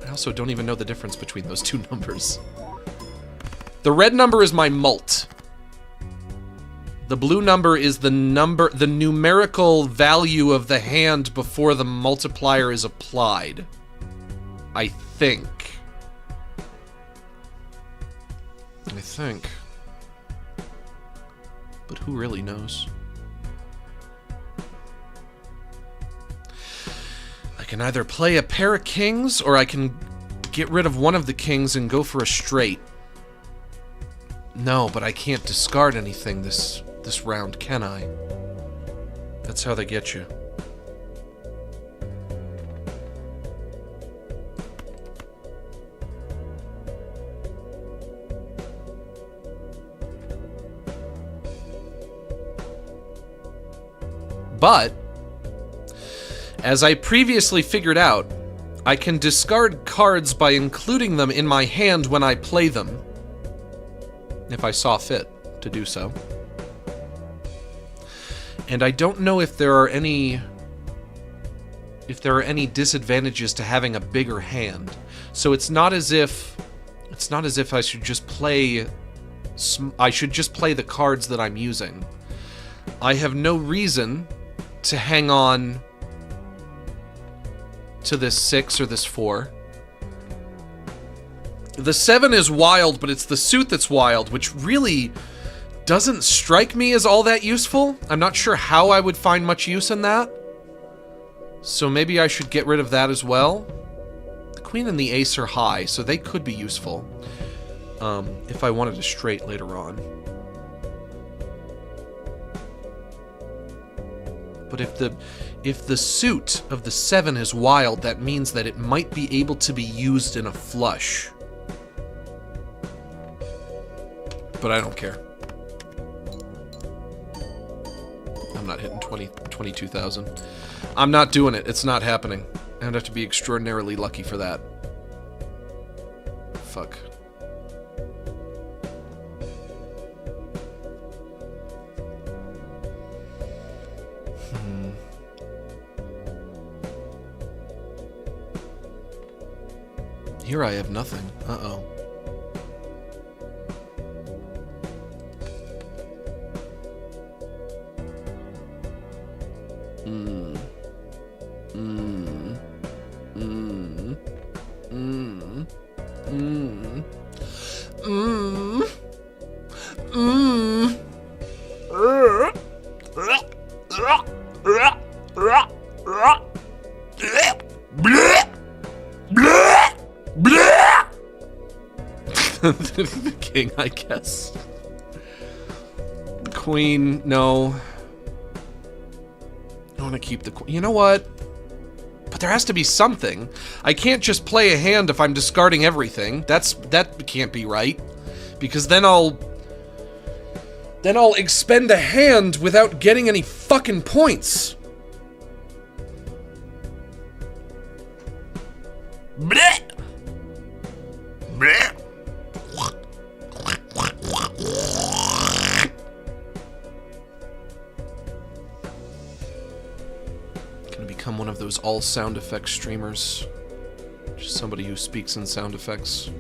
I also don't even know the difference between those two numbers. The red number is my mult. The blue number is the numerical value of the hand before the multiplier is applied. I think. But who really knows? I can either play a pair of kings, or I can get rid of one of the kings and go for a straight. No, but I can't discard anything this round, can I? That's how they get you. But, as I previously figured out, I can discard cards by including them in my hand when I play them, if I saw fit to do so. And I don't know if there are any disadvantages to having a bigger hand. So it's not as if I should just play the cards that I'm using. I have no reason to hang on to this 6 or this 4. The 7 is wild, but it's the suit that's wild, which really doesn't strike me as all that useful. I'm not sure how I would find much use in that. So maybe I should get rid of that as well. The queen and the ace are high, so they could be useful. If I wanted a straight later on. But if the suit of the 7 is wild, that means that it might be able to be used in a flush. But I don't care. I'm not hitting 22,000. I'm not doing it. It's not happening. I'd have to be extraordinarily lucky for that. Fuck. Here I have nothing. Uh-oh. The king, I guess. Queen, no. I want to keep the queen. You know what? But there has to be something. I can't just play a hand if I'm discarding everything. That can't be right. Because then I'll expend a hand without getting any fucking points. Blech! Blech! Gonna become one of those all sound effects streamers. Just somebody who speaks in sound effects.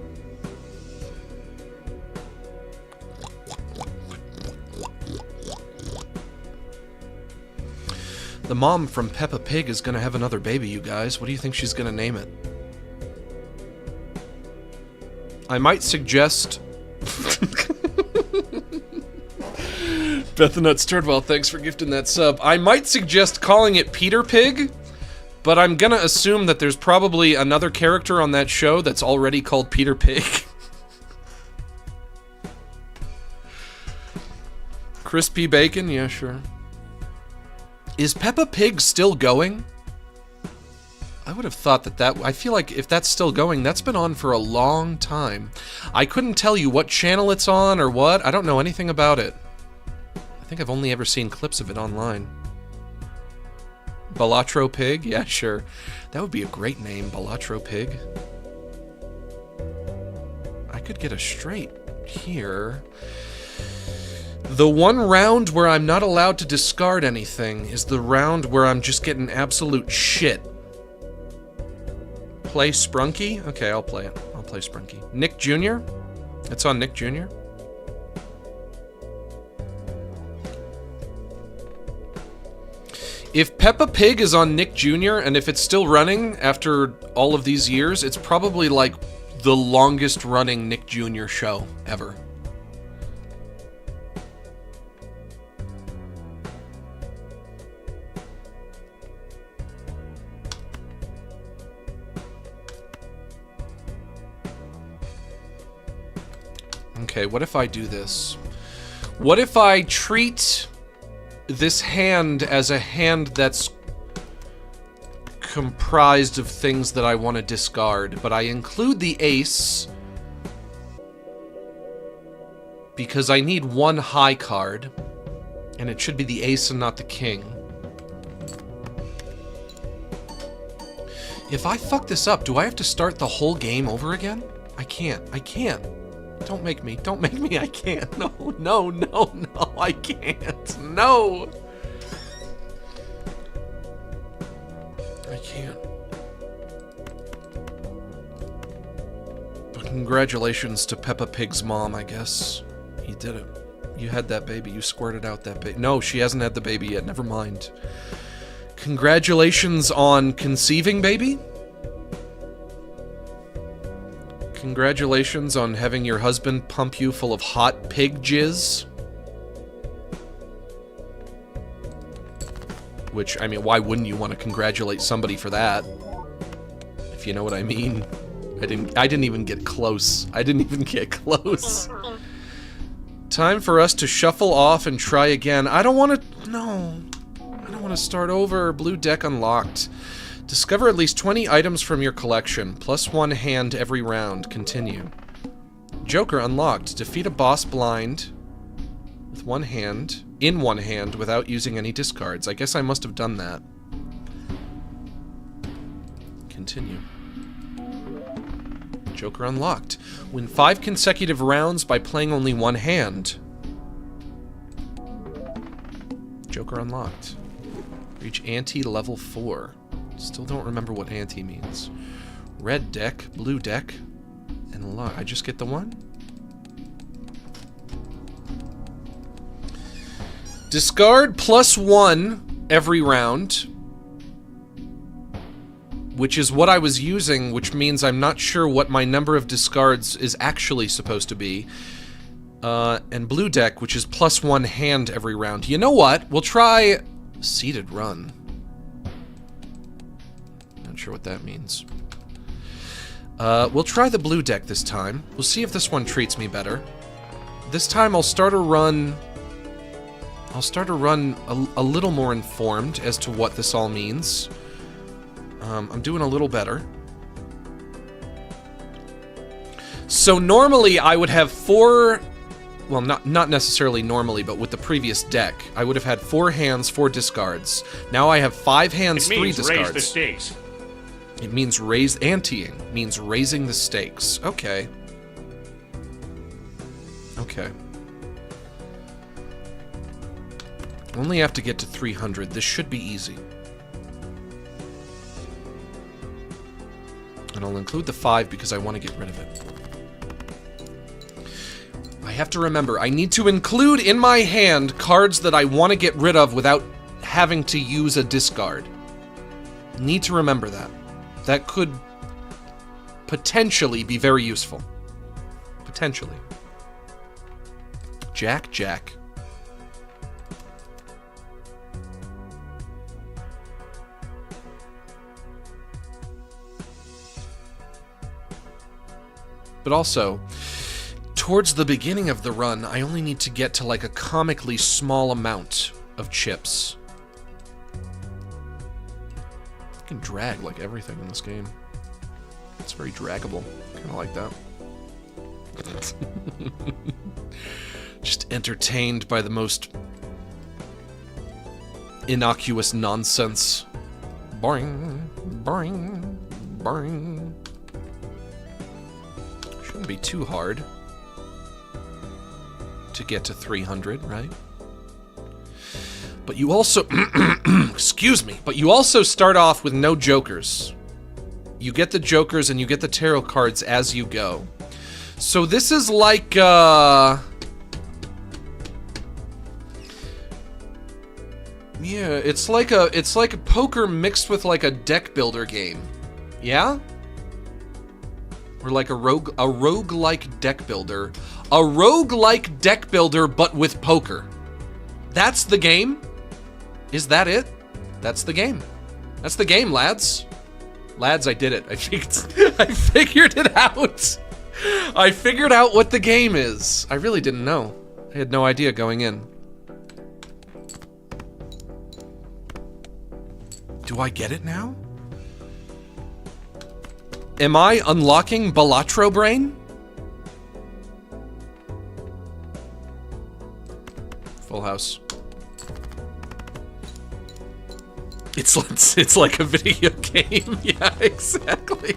The mom from Peppa Pig is gonna have another baby, you guys. What do you think she's gonna name it? I might suggest... Bethanut Sturdwell, thanks for gifting that sub. I might suggest calling it Peter Pig, but I'm gonna assume that there's probably another character on that show that's already called Peter Pig. Crispy bacon? Yeah, sure. Is Peppa Pig still going? I would have thought that I feel like if that's still going, that's been on for a long time. I couldn't tell you what channel it's on or what. I don't know anything about it. I think I've only ever seen clips of it online. Balatro Pig? Yeah, sure. That would be a great name, Balatro Pig. I could get a straight here. The one round where I'm not allowed to discard anything is the round where I'm just getting absolute shit. Play Sprunky? Okay, I'll play it. I'll play Sprunky. Nick Jr.? It's on Nick Jr.? If Peppa Pig is on Nick Jr. and if it's still running after all of these years, it's probably like the longest running Nick Jr. show ever. Okay, what if I do this? What if I treat this hand as a hand that's comprised of things that I want to discard, but I include the ace because I need one high card, and it should be the ace and not the king. If I fuck this up, do I have to start the whole game over again? I can't. I can't. Don't make me. Don't make me. I can't. No, no, no, no. I can't. No. I can't. But congratulations to Peppa Pig's mom, I guess. You did it. You had that baby. You squirted out that baby. No, she hasn't had the baby yet. Never mind. Congratulations on conceiving, baby. Congratulations on having your husband pump you full of hot pig jizz. Which, I mean, why wouldn't you want to congratulate somebody for that? If you know what I mean. I didn't even get close. I didn't even get close. Time for us to shuffle off and try again. I don't want to... No. I don't want to start over. Blue deck unlocked. Discover at least 20 items from your collection. Plus 1 hand every round. Continue. Joker unlocked. Defeat a boss blind with one hand, in one hand, without using any discards. I guess I must have done that. Continue. Joker unlocked. Win 5 consecutive rounds by playing only one hand. Joker unlocked. Reach ante level 4. Still don't remember what ante means. Red deck, blue deck, and unlock. I just get the one? Discard plus 1 every round, which is what I was using, which means I'm not sure what my number of discards is actually supposed to be. And blue deck, which is plus 1 hand every round. You know what? We'll try seated run. Not sure what that means. We'll try the blue deck this time. We'll see if this one treats me better. This time I'll start a run a little more informed as to what this all means. I'm doing a little better. So normally I would have 4... Well, not necessarily normally, but with the previous deck, I would have had 4 hands, 4 discards. Now I have 5 hands, 3 discards. It means raise the stakes. It means anteing. Means raising the stakes. Okay. Okay. Only have to get to 300. This should be easy. And I'll include the 5 because I want to get rid of it. I have to remember, I need to include in my hand cards that I want to get rid of without having to use a discard. Need to remember that. That could potentially be very useful. Potentially. Jack, Jack. But also, towards the beginning of the run, I only need to get to like a comically small amount of chips. I can drag like everything in this game. It's very draggable. Kind of like that. Just entertained by the most innocuous nonsense. Boring, boring, boring. Shouldn't be too hard to get to 300, right? But you also, excuse me, but you also start off with no jokers. You get the jokers and you get the tarot cards as you go. So this is like, yeah, it's like a poker mixed with like a deck builder game. Yeah? Or like a roguelike deck builder. A roguelike deck builder, but with poker. That's the game? Is that it? That's the game. That's the game, lads. Lads, I did it. I figured it out. I figured out what the game is. I really didn't know. I had no idea going in. Do I get it now? Am I unlocking Balatro Brain? Full house. It's like a video game. Yeah, exactly.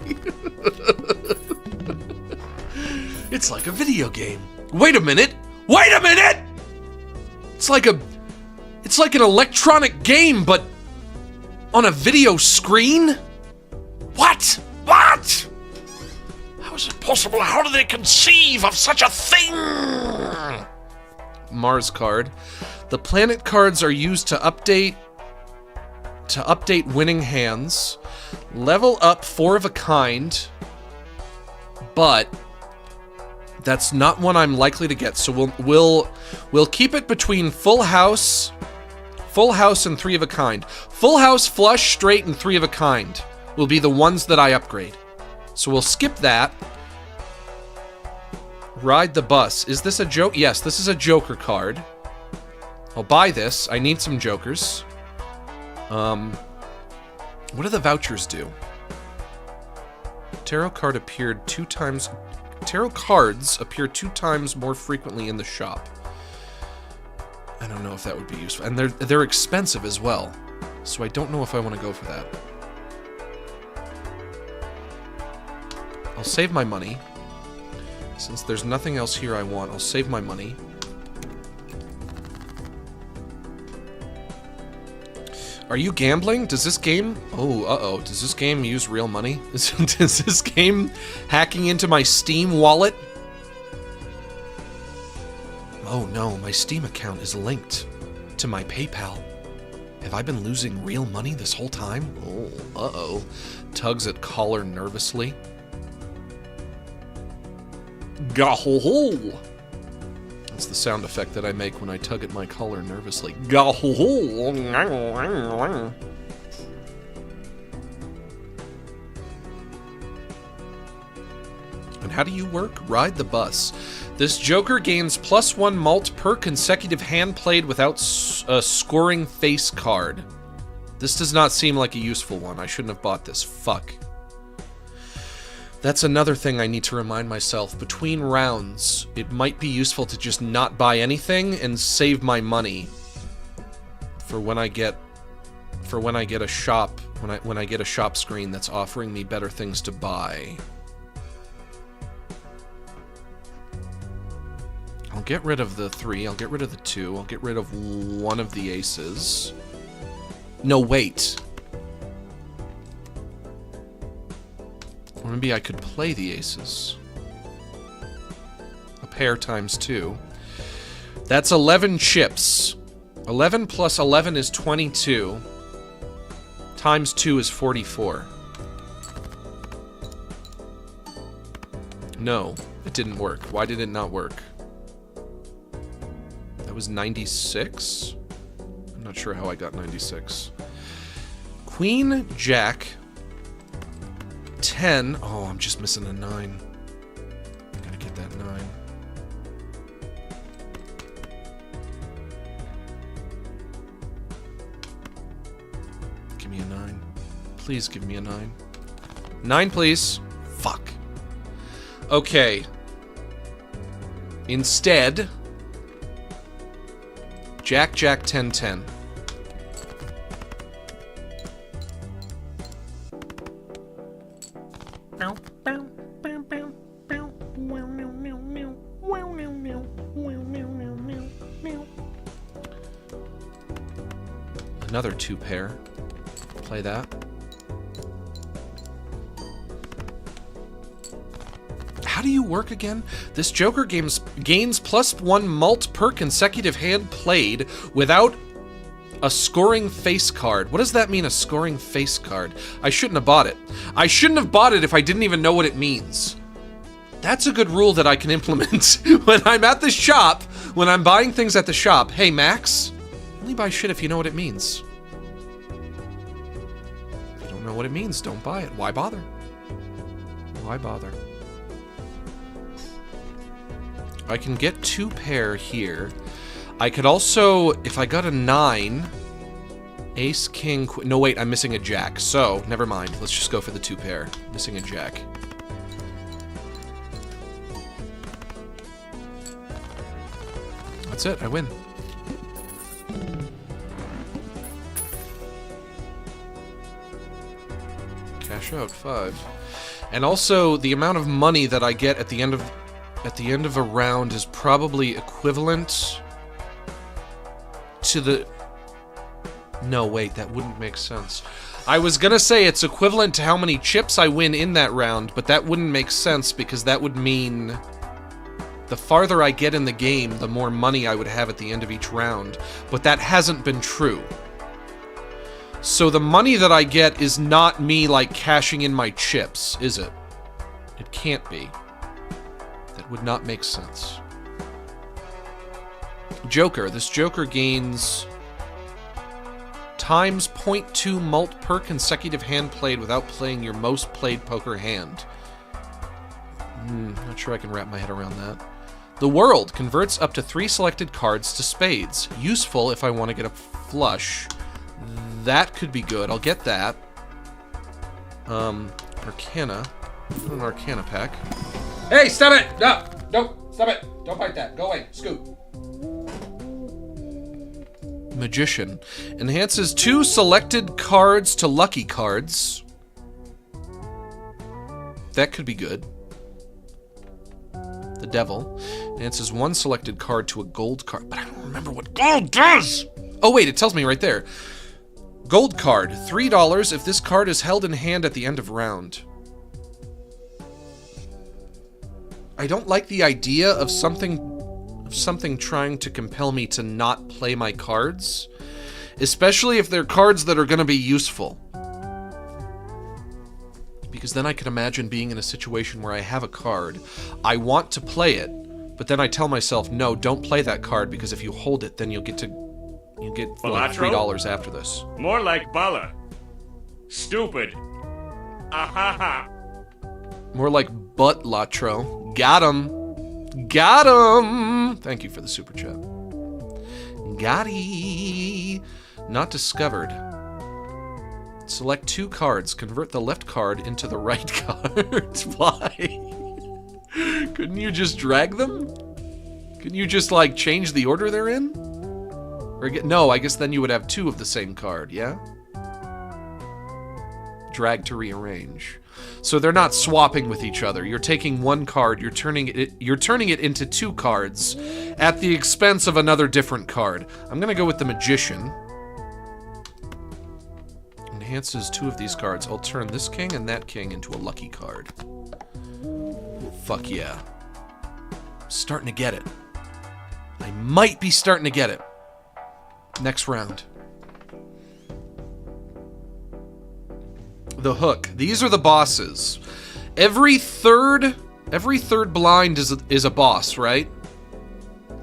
It's like a video game. Wait a minute. Wait a minute. It's like an electronic game, but on a video screen? What? What? How is it possible? How do they conceive of such a thing? Mars card. The planet cards are used to update winning hands. Level up 4 of a kind. But that's not one I'm likely to get. So we'll keep it between full house, and 3 of a kind. Full house, flush, straight, and 3 of a kind will be the ones that I upgrade. So we'll skip that. Ride the bus. Is this a joke? Yes, this is a joker card. I'll buy this. I need some jokers. What do the vouchers do? Tarot cards appear 2 times more frequently in the shop. I don't know if that would be useful. And they're expensive as well. So I don't know if I want to go for that. I'll save my money. Since there's nothing else here I want, I'll save my money. Are you gambling? Does this game... Oh, uh-oh. Does this game use real money? Does this game hacking into my Steam wallet? Oh no, my Steam account is linked to my PayPal. Have I been losing real money this whole time? Oh, uh-oh. Tugs at collar nervously. Gah-ho-ho! That's the sound effect that I make when I tug at my collar nervously. Gah-ho-ho! And how do you work? Ride the bus. This Joker gains +1 malt per consecutive hand played without a scoring face card. This does not seem like a useful one. I shouldn't have bought this. Fuck. That's another thing I need to remind myself. Between rounds, it might be useful to just not buy anything and save my money for when I get a shop when I get a shop screen that's offering me better things to buy. I'll get rid of the 3, I'll get rid of the 2, I'll get rid of one of the aces. No, wait. Or maybe I could play the aces. A pair times 2. That's 11 chips. 11 plus 11 is 22. Times 2 is 44. No, it didn't work. Why did it not work? That was 96? I'm not sure how I got 96. Queen, Jack, 10. Oh, I'm just missing a 9. Gotta get that 9. Give me a 9. Please give me a 9. 9, please. Fuck. Okay. Instead, Jack, Jack, 10, 10. Another 2 pair. Play that. How do you work again? This Joker gains +1 malt per consecutive hand played without a scoring face card. What does that mean, a scoring face card? I shouldn't have bought it. I shouldn't have bought it if I didn't even know what it means. That's a good rule that I can implement when I'm at the shop, when I'm buying things at the shop. Hey, Max, only buy shit if you know what it means. If you don't know what it means, don't buy it. Why bother? Why bother? I can get 2 pair here. I could also, if I got a 9, ace, king, queen. No, wait, I'm missing a jack. So, never mind. Let's just go for the 2 pair. Missing a jack. That's it. I win. Cash out 5. And also, the amount of money that I get at the end of a round is probably equivalent to the... No, wait, that wouldn't make sense. I was gonna say it's equivalent to how many chips I win in that round, but that wouldn't make sense because that would mean the farther I get in the game, the more money I would have at the end of each round. But that hasn't been true. So the money that I get is not me, like, cashing in my chips, is it? It can't be. That would not make sense. Joker. This Joker gains times 0.2 malt per consecutive hand played without playing your most played poker hand. Not sure I can wrap my head around that. The World converts up to 3 selected cards to spades. Useful if I want to get a flush. That could be good. I'll get that. Arcana. Put an Arcana pack. Hey, stop it! No! Don't! Stop it! Don't bite that. Go away. Scoot. Magician. Enhances 2 selected cards to lucky cards. That could be good. The Devil. Enhances 1 selected card to a gold card. But I don't remember what gold does! Oh, wait, it tells me right there. Gold card. $3 if this card is held in hand at the end of round. I don't like the idea of something trying to compel me to not play my cards, especially if they're cards that are going to be useful. Because then I can imagine being in a situation where I have a card, I want to play it, but then I tell myself, no, don't play that card because if you hold it, then you'll get like $3 after this. More like Bala. Stupid. Ahaha. More like Buh-LAH-tro. Got him. Got him. Thank you for the super chat. Got-y. Not discovered. Select 2 cards. Convert the left card into the right card. Why? Couldn't you just drag them? Couldn't you just, like, change the order they're in? Or no, I guess then you would have 2 of the same card, yeah? Drag to rearrange. So they're not swapping with each other. You're taking 1 card, you're turning it into 2 cards at the expense of another different card. I'm gonna go with the Magician. Enhances 2 of these cards. I'll turn this king and that king into a lucky card. Fuck yeah. I'm starting to get it. I might be starting to get it. Next round. The Hook. These are the bosses. Every third blind is a boss, right?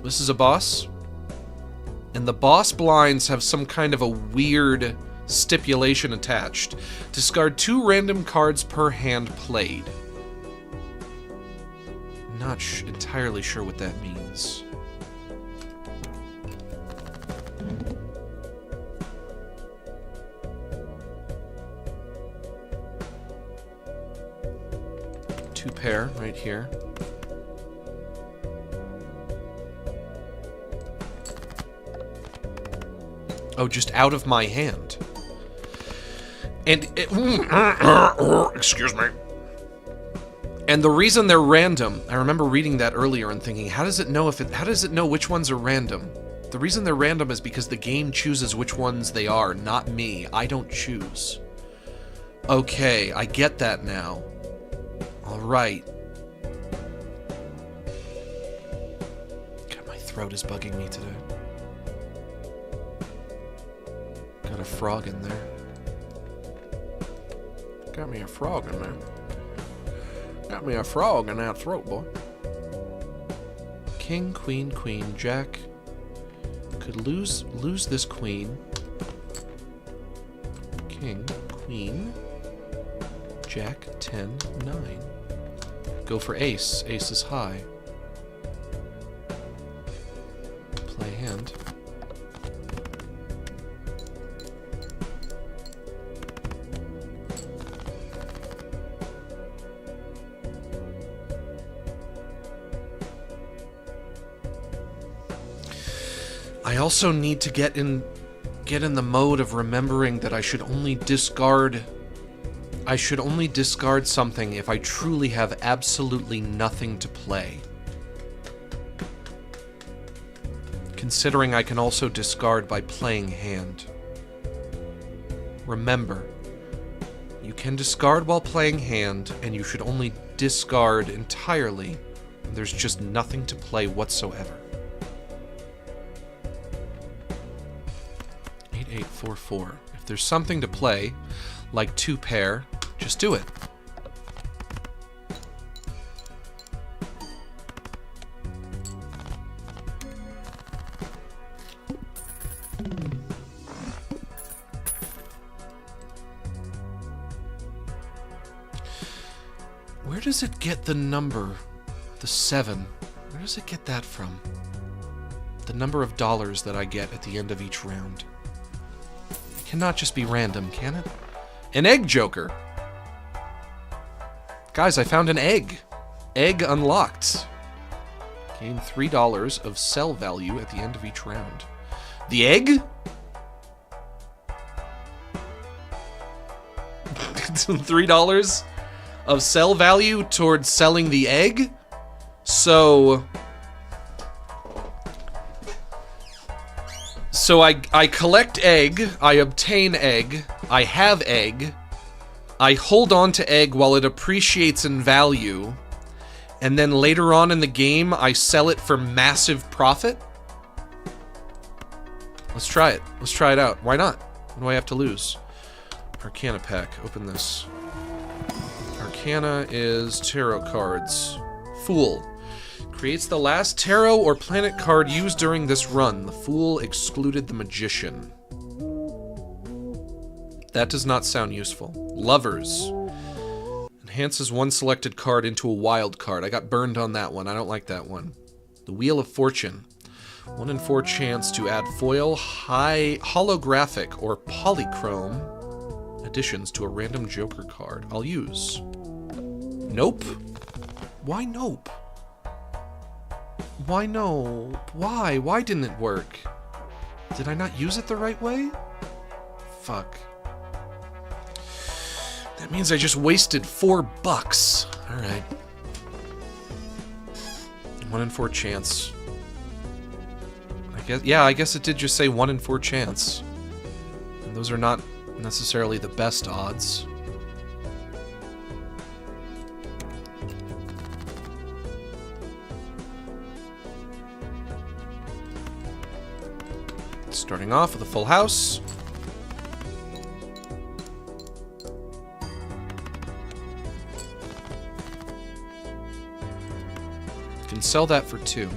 This is a boss. And the boss blinds have some kind of a weird stipulation attached. Discard 2 random cards per hand played. Not entirely sure what that means. Pair right here. Oh, just out of my hand. And excuse me. And the reason they're random, I remember reading that earlier and thinking, how does it know which ones are random? The reason they're random is because the game chooses which ones they are, not me. I don't choose. Okay, I get that now. Alright. God, my throat is bugging me today. Got a frog in there. Got me a frog in there. Got me a frog in that throat, boy. King, queen, queen, jack. Could lose this queen. King, queen, jack, 10, 9. Go for ace. Ace is high. Play hand. I also need to get in the mode of remembering that I should only discard something if I truly have absolutely nothing to play. Considering I can also discard by playing hand. Remember, you can discard while playing hand, and you should only discard entirely when there's just nothing to play whatsoever. 8844. If there's something to play, like 2 pair, just do it. Where does it get the number? The 7. Where does it get that from? The number of dollars that I get at the end of each round. Cannot just be random, can it? An egg joker. Guys, I found an egg. Egg unlocked. Gain $3 of sell value at the end of each round. The egg? $3 of sell value towards selling the egg? So I collect egg, I obtain egg, I have egg, I hold on to egg while it appreciates in value, and then later on in the game, I sell it for massive profit? Let's try it. Let's try it out. Why not? What do I have to lose? Arcana pack. Open this. Arcana is tarot cards. Fool. Creates the last tarot or planet card used during this run. The Fool excluded the Magician. That does not sound useful. Lovers. Enhances one selected card into a wild card. I got burned on that one. I don't like that one. The Wheel of Fortune. 1 in 4 chance to add foil, high, holographic, or polychrome additions to a random Joker card. I'll use. Nope. Why nope? Why no? Why? Why didn't it work? Did I not use it the right way? Fuck. That means I just wasted $4. Alright. 1 in 4 chance. I guess it did just say 1 in 4 chance. And those are not necessarily the best odds. Starting off with a full house. Can sell that for 2.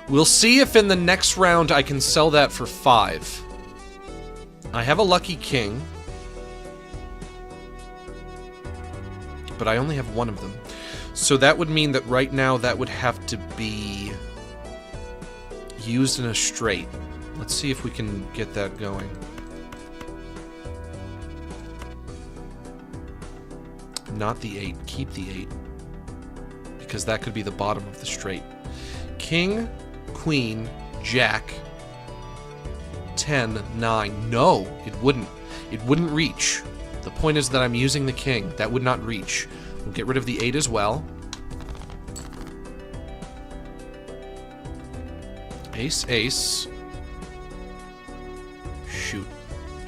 We'll see if in the next round I can sell that for 5. I have a lucky king, but I only have 1 of them. So that would mean that right now that would have to be used in a straight. Let's see if we can get that going. Not the 8. Keep the 8. Because that could be the bottom of the straight. King, Queen, Jack, 10, 9. No, it wouldn't. It wouldn't reach. The point is that I'm using the king. That would not reach. We'll get rid of the 8 as well. Ace, ace. Shoot.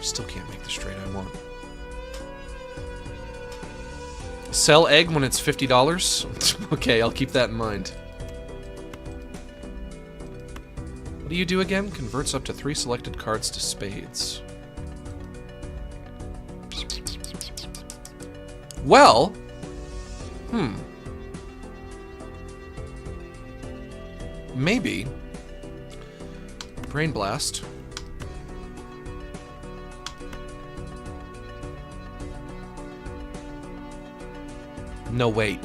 Still can't make the straight I want. Sell egg when it's $50? Okay, I'll keep that in mind. What do you do again? Converts up to 3 selected cards to spades. Well... Maybe. Brain Blast. No, wait.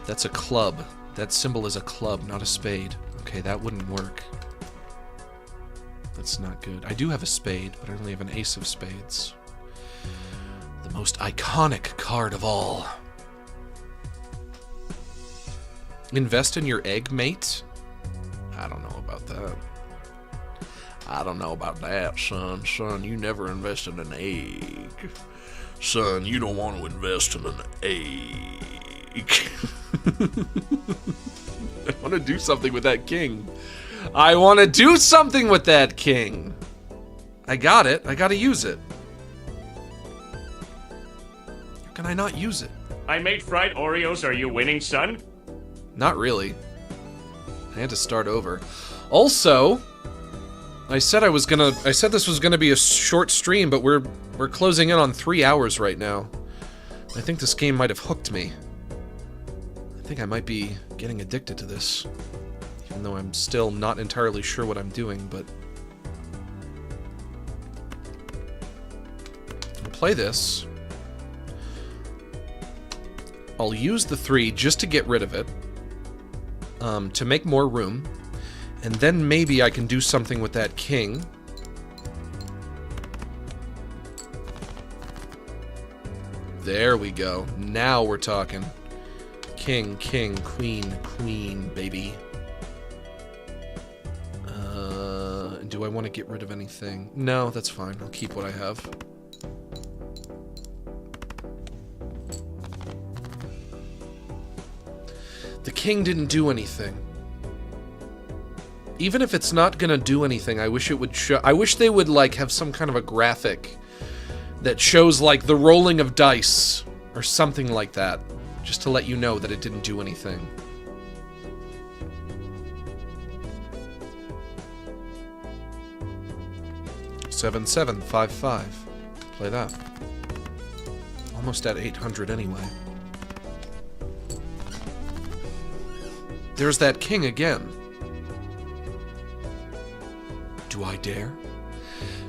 That's a club. That symbol is a club, not a spade. Okay, that wouldn't work. That's not good. I do have a spade, but I only have an ace of spades. The most iconic card of all. Invest in your egg, mate? I don't know about that. I don't know about that, son. Son, you never invest in an egg. Son, you don't want to invest in an egg. I want to do something with that king. I want to do something with that king. I got it. I got to use it. How can I not use it? I made fried Oreos. Are you winning, son? Not really. I had to start over. Also, I said this was gonna be a short stream, but we're closing in on 3 hours right now. I think this game might have hooked me. I think I might be getting addicted to this. Even though I'm still not entirely sure what I'm doing, but... I'll play this. I'll use the 3 just to get rid of it. To make more room. And then maybe I can do something with that king. There we go. Now we're talking. King, king, queen, queen, baby. Do I want to get rid of anything? No, that's fine. I'll keep what I have. The king didn't do anything. Even if it's not gonna do anything, I wish it would show. I wish they would like have some kind of a graphic that shows like the rolling of dice or something like that, just to let you know that it didn't do anything. Seven, 7, 5, 5. Play that. Almost at 800 anyway. There's that king again. Do I dare?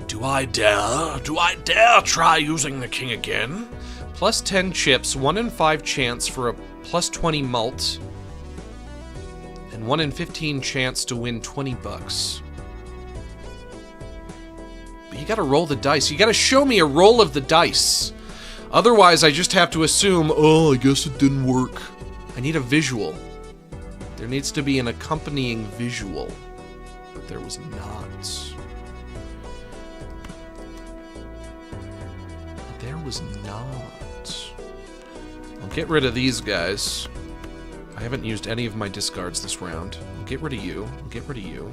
Do I dare? Do I dare try using the king again? Plus 10 chips, 1 in 5 chance for a plus 20 mult, and 1 in 15 chance to win 20 bucks. But you gotta roll the dice. You gotta show me a roll of the dice. Otherwise, I just have to assume, oh, I guess it didn't work. I need a visual. There needs to be an accompanying visual. But there was not. There was not. I'll get rid of these guys. I haven't used any of my discards this round. I'll get rid of you. I'll get rid of you.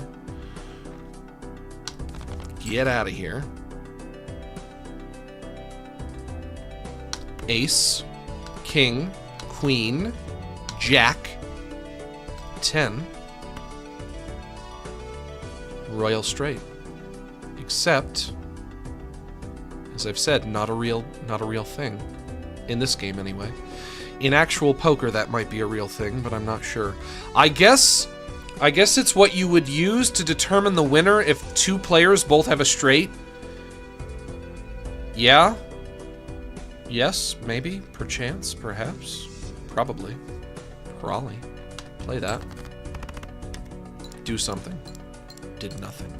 Get out of here. Ace, king, queen, jack, 10, royal straight. Except, as I've said, not a real thing. In this game, anyway. In actual poker, that might be a real thing, but I'm not sure. I guess it's what you would use to determine the winner if 2 players both have a straight. Yeah? Yes, maybe, perchance, perhaps, probably, probably. Play that. Do something. Did nothing.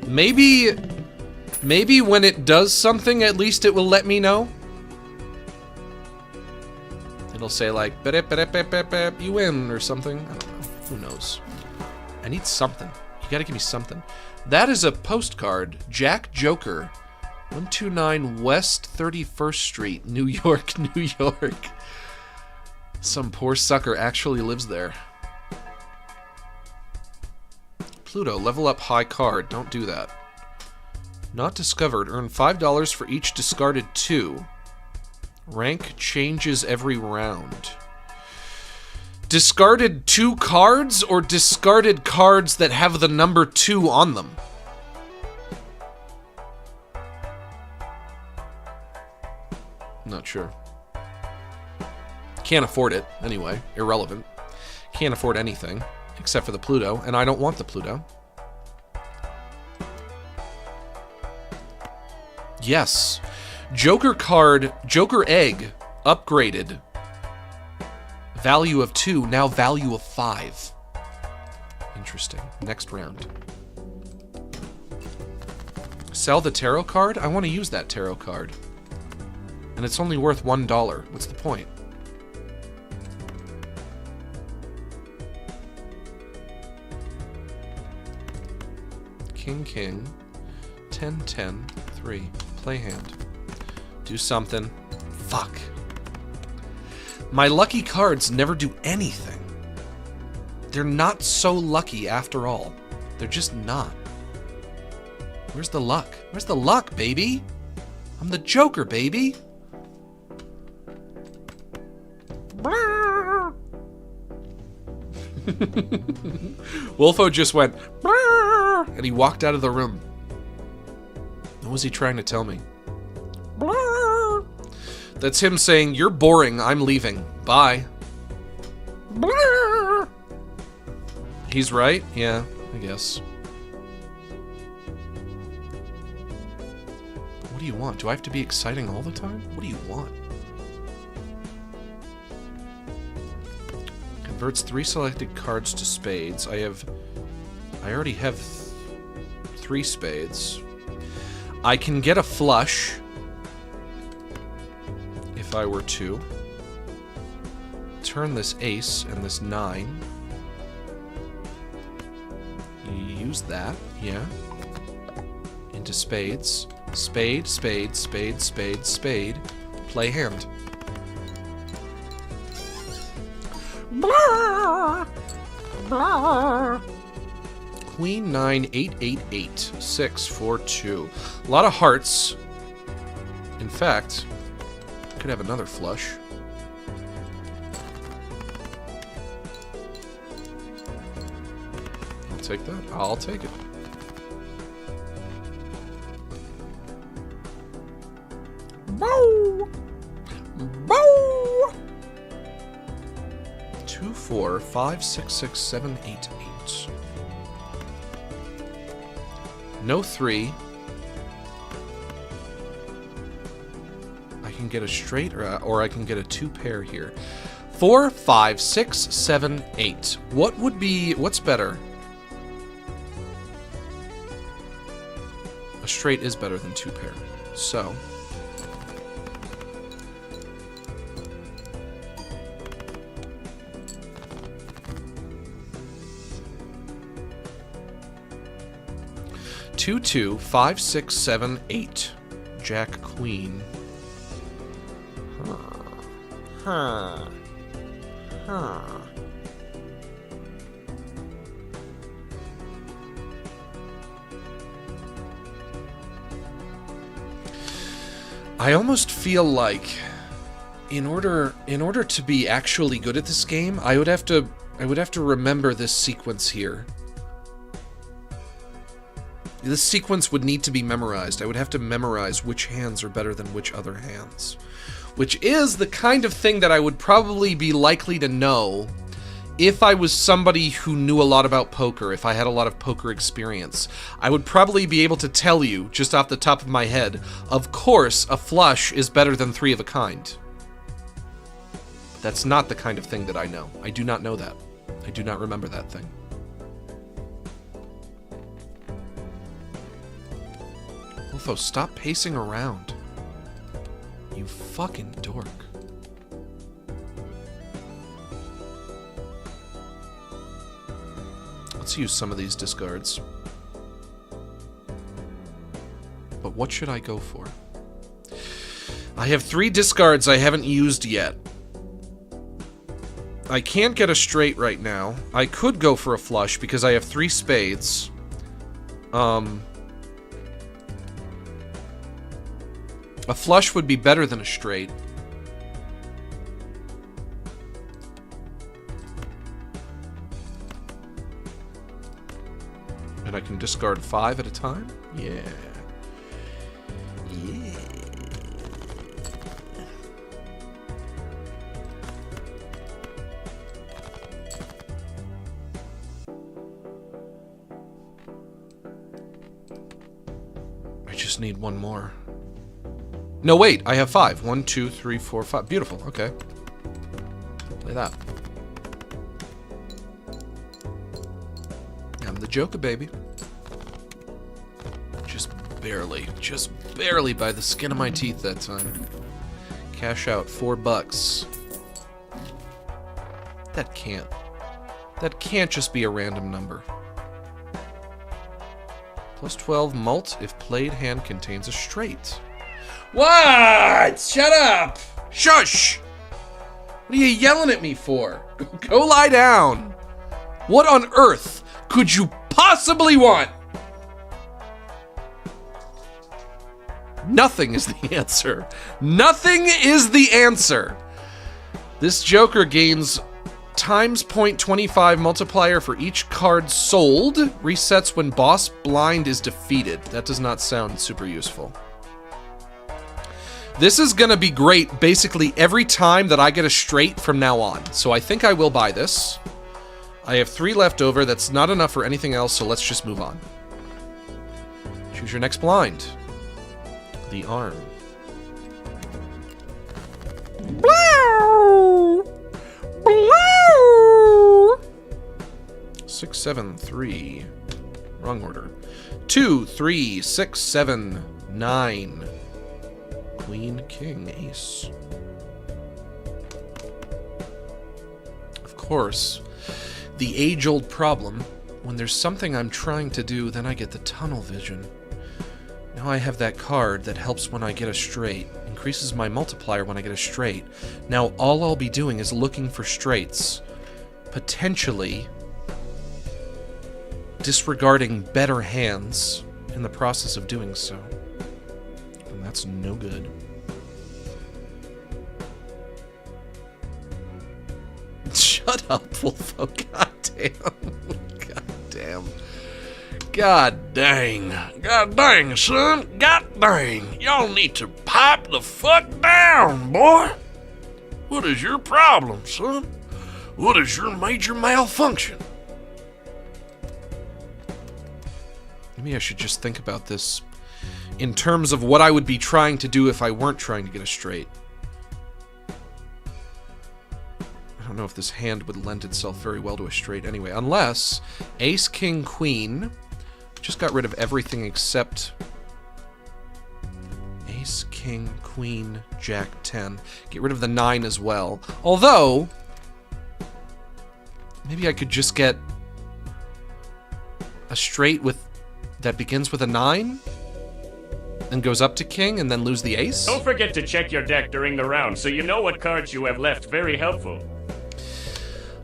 Maybe when it does something, at least it will let me know. It'll say like, you win, or something. I don't know. Who knows? I need something. You gotta give me something. That is a postcard. Jack Joker. 129 West 31st Street, New York, New York. Some poor sucker actually lives there. Pluto, level up high card. Don't do that. Not discovered. Earn $5 for each discarded 2. Rank changes every round. Discarded 2 cards or discarded cards that have the number 2 on them? Not sure. Can't afford it, anyway. Irrelevant. Can't afford anything, except for the Pluto, and I don't want the Pluto. Yes. Joker card, Joker egg, upgraded. Value of 2, now value of 5. Interesting. Next round. Sell the tarot card? I want to use that tarot card. And it's only worth $1. What's the point? King, king. 10, 10, 3. Play hand. Do something. Fuck. My lucky cards never do anything. They're not so lucky after all. They're just not. Where's the luck? Where's the luck, baby? I'm the Joker, baby. Wolfo just went, and he walked out of the room. What was he trying to tell me? That's him saying, you're boring, I'm leaving. Bye. He's right? Yeah, I guess. What do you want? Do I have to be exciting all the time? What do you want? Converts 3 selected cards to spades. I already have 3 spades. I can get a flush if I were to. Turn this ace and this 9. Use that, yeah. Into spades. Spade, spade, spade, spade, spade. Play hand. Blah, blah. Queen 9, 8, 8, 8. 6, 4, 2. A lot of hearts. In fact, could have another flush. I'll take that. I'll take it. Bow! Bow! 2, 4, 5, 6, 6, 7, 8, 8. No 3. I can get a straight, or I can get a 2 pair here. 4, 5, 6, 7, 8. What would be... What's better? A straight is better than 2 pair. So... Two, 2, 5, 6, 7, 8. Jack, Queen. Huh. I almost feel like in order to be actually good at this game, I would have to remember this sequence here. This sequence would need to be memorized. I would have to memorize which hands are better than which other hands. Which is the kind of thing that I would probably be likely to know if I was somebody who knew a lot about poker, if I had a lot of poker experience. I would probably be able to tell you, just off the top of my head, of course, a flush is better than 3 of a kind. That's not the kind of thing that I know. I do not know that. I do not remember that thing. Wolfo, stop pacing around. You fucking dork. Let's use some of these discards. But what should I go for? I have 3 discards I haven't used yet. I can't get a straight right now. I could go for a flush because I have 3 spades. A flush would be better than a straight. And I can discard 5 at a time? Yeah. Yeah. I just need one more. No, wait, I have 5. 1, 2, 3, 4, 5. Beautiful, okay. Play that. I'm the Joker, baby. Just barely by the skin of my teeth that time. Cash out $4. That can't just be a random number. Plus 12 mult if played hand contains a straight. What? Shut up! Shush! What are you yelling at me for? Go lie down. What on earth could you possibly want? Nothing is the answer. Nothing is the answer. This Joker gains times 0.25 multiplier for each card sold. Resets when boss blind is defeated. That does not sound super useful. This is gonna be great basically every time that I get a straight from now on. So I think I will buy this. I have 3 left over. That's not enough for anything else, so let's just move on. Choose your next blind. The arm. Blow! Blow! 6, 7, 3. Wrong order. 2, 3, 6, 7, 9. Queen, king, ace. Of course, the age-old problem. When there's something I'm trying to do, then I get the tunnel vision. Now I have that card that helps when I get a straight. Increases my multiplier when I get a straight. Now all I'll be doing is looking for straights. Potentially disregarding better hands in the process of doing so. And that's no good. Shut up, Wolfo. God damn. God dang. God dang, son. God dang. Y'all need to pipe the fuck down, boy. What is your problem, son? What is your major malfunction? Maybe I should just think about this in terms of what I would be trying to do if I weren't trying to get a straight. I don't know if this hand would lend itself very well to a straight anyway, unless ace, king, queen. Just got rid of everything except ace, king, queen, jack, 10. Get rid of the 9 as well. Although, maybe I could just get a straight with that begins with a 9 and goes up to king and then lose the ace. Don't forget to check your deck during the round so you know what cards you have left. Very helpful.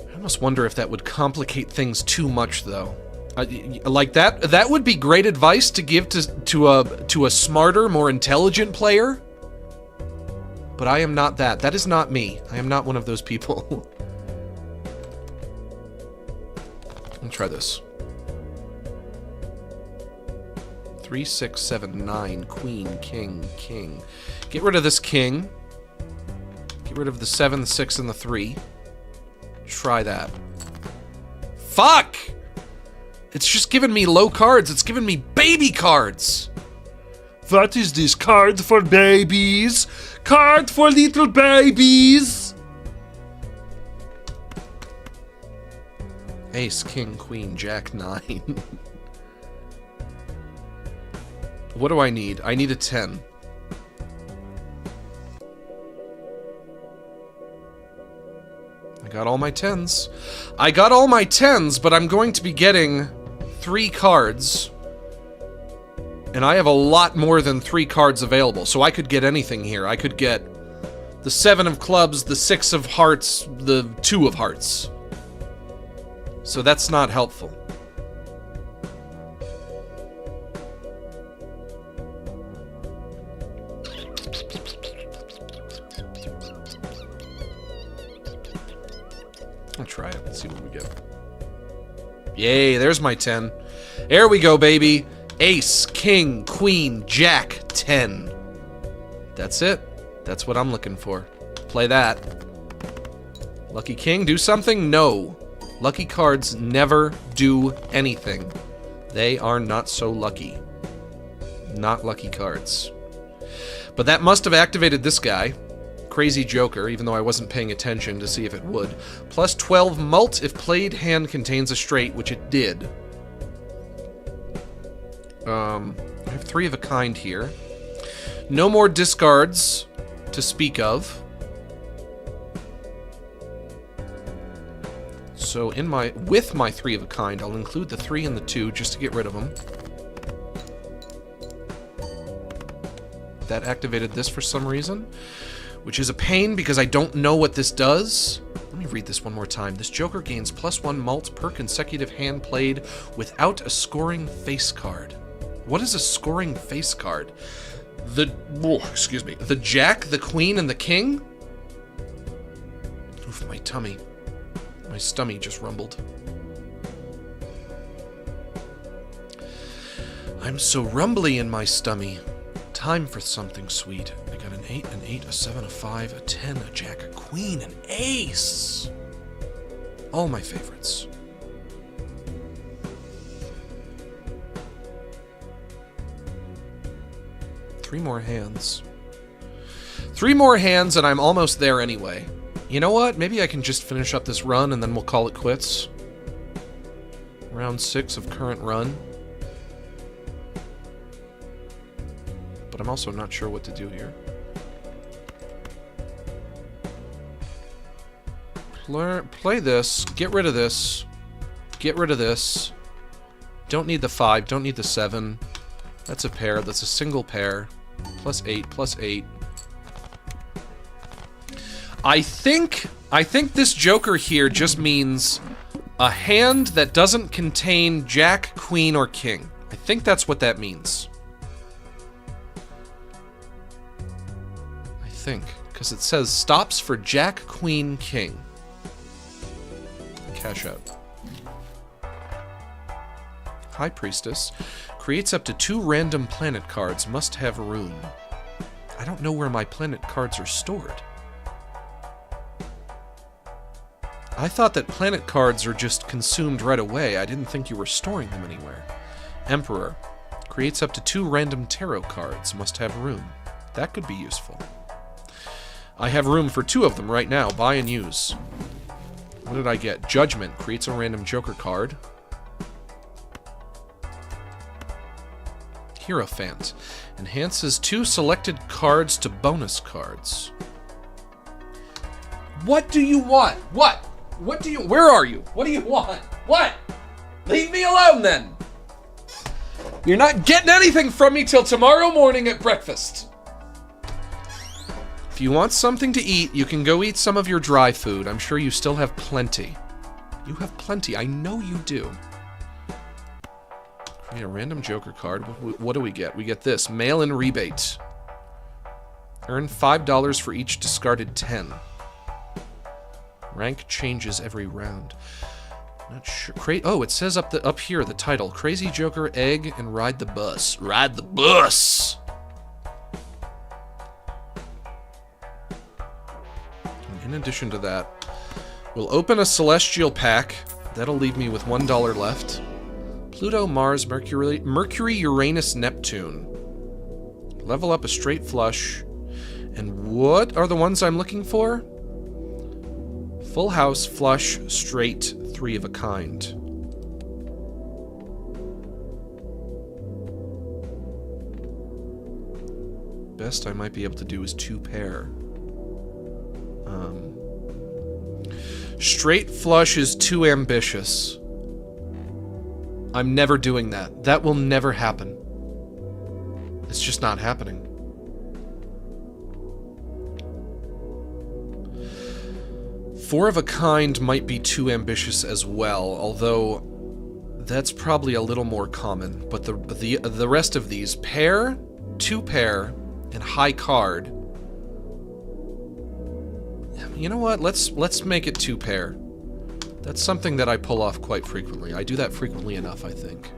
I almost wonder if that would complicate things too much, though. Like that would be great advice to give to a smarter, more intelligent player. But I am not that. That is not me. I am not one of those people. Let me try this. 3, 6, 7, 9. Queen, king, king. Get rid of this king. Get rid of the 7, the 6, and the 3. Try that. Fuck! It's just giving me low cards. It's giving me baby cards. What is this card for babies? Card for little babies. Ace, king, queen, jack, 9. What do I need? I need a 10. I got all my 10s. I got all my 10s, but I'm going to be getting 3 cards. And I have a lot more than 3 cards available, so I could get anything here. I could get the 7 of clubs, the 6 of hearts, the 2 of hearts. So that's not helpful. I'll try it. Let's see what we get. Yay, there's my 10. There we go, baby. Ace, king, queen, jack, 10. That's it. That's what I'm looking for. Play that. Lucky king, do something? No. Lucky cards never do anything. They are not so lucky. Not lucky cards. But that must have activated this guy. Crazy Joker, even though I wasn't paying attention to see if it would. Plus 12 mult if played hand contains a straight, which it did. I have 3 of a kind here. No more discards to speak of. So with my 3 of a kind, I'll include the 3 and the 2 just to get rid of them. That activated this for some reason, which is a pain because I don't know what this does. Let me read this one more time. This Joker gains +1 mult per consecutive hand played without a scoring face card. What is a scoring face card? Excuse me. The Jack, the Queen, and the King? Oof, my tummy. My stomach just rumbled. I'm so rumbly in my stomach. Time for something sweet. I got an 8, an 8, a 7, a 5, a 10, a Jack, a Queen, an Ace. All my favorites. Three more hands. 3 more hands and I'm almost there anyway. You know what? Maybe I can just finish up this run and then we'll call it quits. Round 6 of current run. but I'm also not sure what to do here. Play this. Get rid of this. Get rid of this. Don't need the 5. Don't need the 7. That's a pair. That's a single pair. Plus 8. Plus 8. I think this joker here just means a hand that doesn't contain Jack, Queen, or King. I think that's what that means. I think. Because it says stops for Jack, Queen, King. Cash out. High Priestess. Creates up to 2 random planet cards. Must have room. I don't know where my planet cards are stored. I thought that planet cards are just consumed right away. I didn't think you were storing them anywhere. Emperor. Creates up to 2 random tarot cards. Must have room. That could be useful. I have room for 2 of them right now. Buy and use. What did I get? Judgment. Creates a random joker card. Hierophant. Enhances 2 selected cards to bonus cards. What do you want? What? What do you... Where are you? What do you want? What? Leave me alone, then. You're not getting anything from me till tomorrow morning at breakfast. If you want something to eat, you can go eat some of your dry food. I'm sure you still have plenty. You have plenty. I know you do. Create a random joker card. What do we get? We get this. Mail-in rebate. Earn $5 for each discarded 10. Rank changes every round. Not sure. Oh, it says up here the title: Crazy Joker, Egg, and Ride the Bus. Ride the bus. And in addition to that, we'll open a Celestial pack. That'll leave me with $1 left. Pluto, Mars, Mercury, Uranus, Neptune. Level up a straight flush. And what are the ones I'm looking for? Full house, flush, straight, 3 of a kind. Best I might be able to do is 2 pair. Straight flush is too ambitious. I'm never doing that. That will never happen. It's just not happening. Four of a kind might be too ambitious as well, although that's probably a little more common. But the rest of these, pair, 2 pair, and high card. You know what? Let's make it 2 pair. That's something that I pull off quite frequently. I do that frequently enough, I think.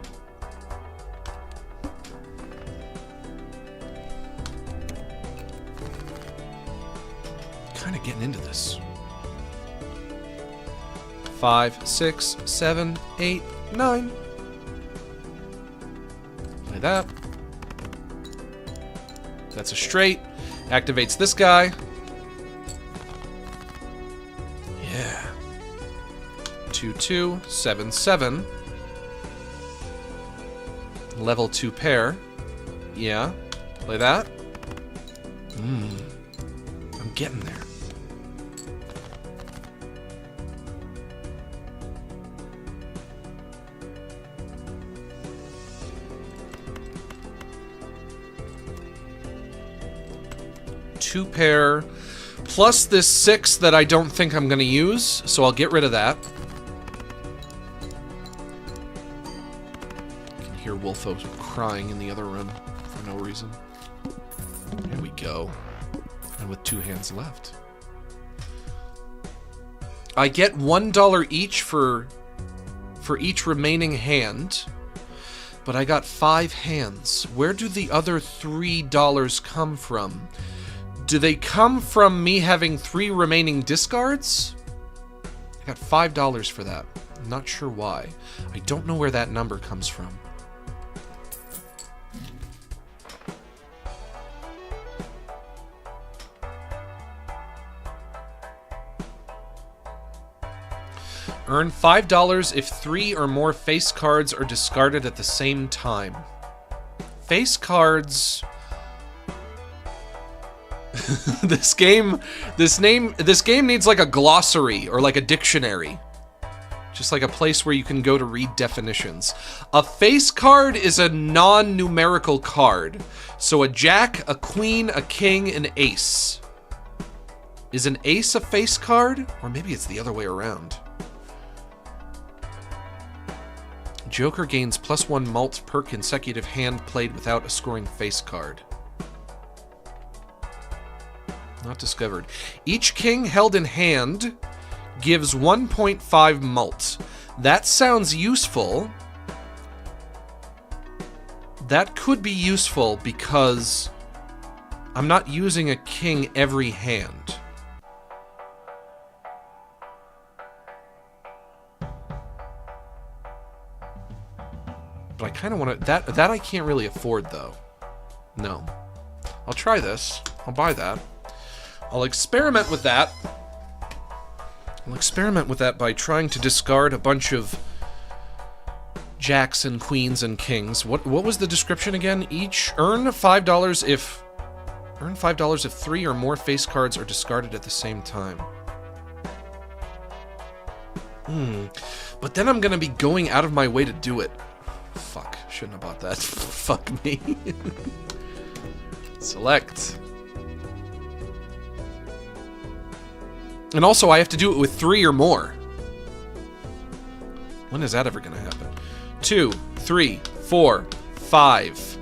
Kind of getting into this. 5, 6, 7, 8, 9. Play that. That's a straight. Activates this guy. Yeah. 2, 2, 7, 7. Level 2 pair. Yeah. Play that. I'm getting there. Two pair, plus this 6 that I don't think I'm going to use, so I'll get rid of that. I can hear Wolfo crying in the other room for no reason. There we go. And with 2 hands left. I get $1 each for each remaining hand, but I got 5 hands. Where do the other $3 come from? Do they come from me having 3 remaining discards? I got $5 for that. I'm not sure why. I don't know where that number comes from. Earn $5 if 3 or more face cards are discarded at the same time. Face cards This game needs like a glossary or like a dictionary. Just like a place where you can go to read definitions. A face card is a non-numerical card. So a jack, a queen, a king, an ace. Is an ace a face card? Or maybe it's the other way around. Joker gains +1 malt per consecutive hand played without a scoring face card. Not discovered. Each king held in hand gives 1.5 malt. That sounds useful. That could be useful because I'm not using a king every hand. But I kind of want to... That I can't really afford, though. No. I'll try this. I'll buy that. I'll experiment with that. I'll experiment with that by trying to discard a bunch of jacks and queens and kings. What was the description again? Each earn $5 if... Earn $5 if 3 or more face cards are discarded at the same time. But then I'm gonna be going out of my way to do it. Fuck. Shouldn't have bought that. Fuck me. Select. And also, I have to do it with 3 or more. When is that ever gonna happen? 2, 3, 4, 5.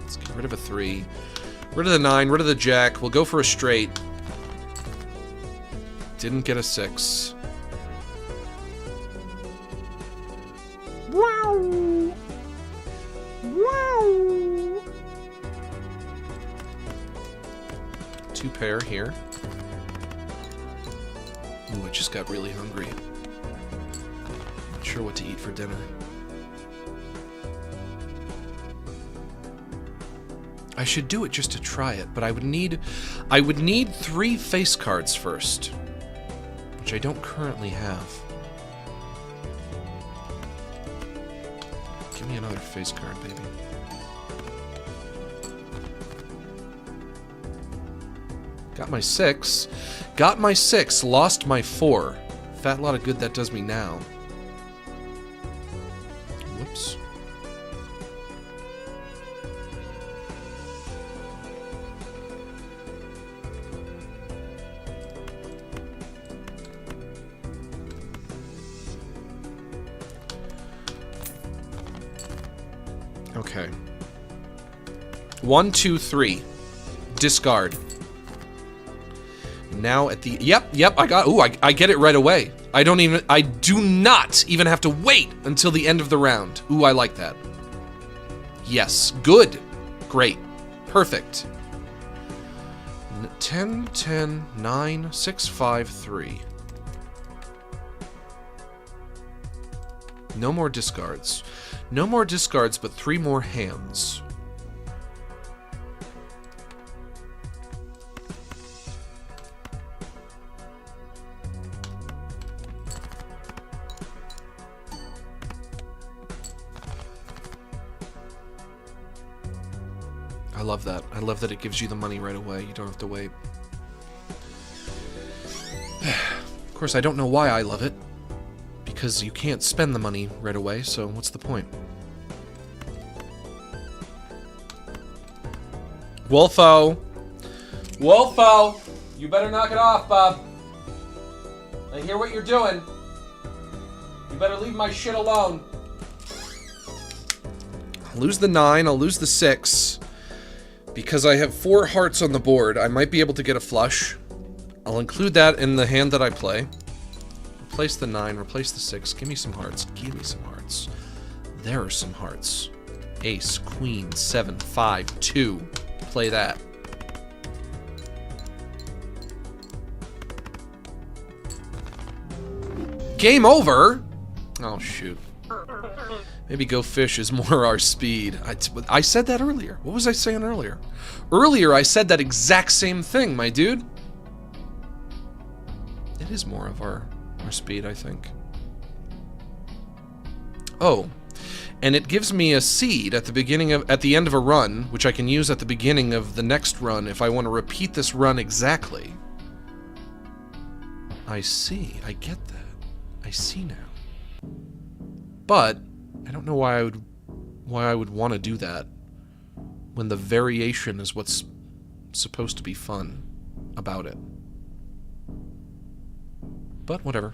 Let's get rid of a 3. Rid of the 9, rid of the jack. We'll go for a straight. Didn't get a 6. Wow! Wow! 2 pair here. Ooh, I just got really hungry. Not sure what to eat for dinner. I should do it just to try it, but I would need 3 face cards first, which I don't currently have. Give me another face card, baby. Got my 6. Got my 6. Lost my 4. Fat lot of good that does me now. Whoops. Okay. 1, 2, 3. Discard. Now at the... Yep, I got... Ooh, I get it right away. I do not even have to wait until the end of the round. Ooh, I like that. Yes, good. Great. Perfect. 10, 10, 9, 6, 5, 3. No more discards. No more discards, but 3 more hands. I love that. I love that it gives you the money right away. You don't have to wait. Of course, I don't know why I love it. Because you can't spend the money right away, so what's the point? Wolfo! Wolfo! You better knock it off, bub. I hear what you're doing. You better leave my shit alone. I'll lose the 9, I'll lose the 6. Because I have 4 hearts on the board, I might be able to get a flush. I'll include that in the hand that I play. Replace the 9, replace the 6. Give me some hearts. Give me some hearts. There are some hearts. Ace, queen, 7, 5, 2. Play that. Game over? Oh, shoot. Maybe go fish is more our speed. I said that earlier. What was I saying earlier? Earlier, I said that exact same thing, my dude. It is more of our speed, I think. Oh. and it gives me a seed at the end of a run, which I can use at the beginning of the next run if I want to repeat this run exactly. I see. I get that. I see now. But I don't know why I would want to do that when the variation is what's supposed to be fun about it. But whatever.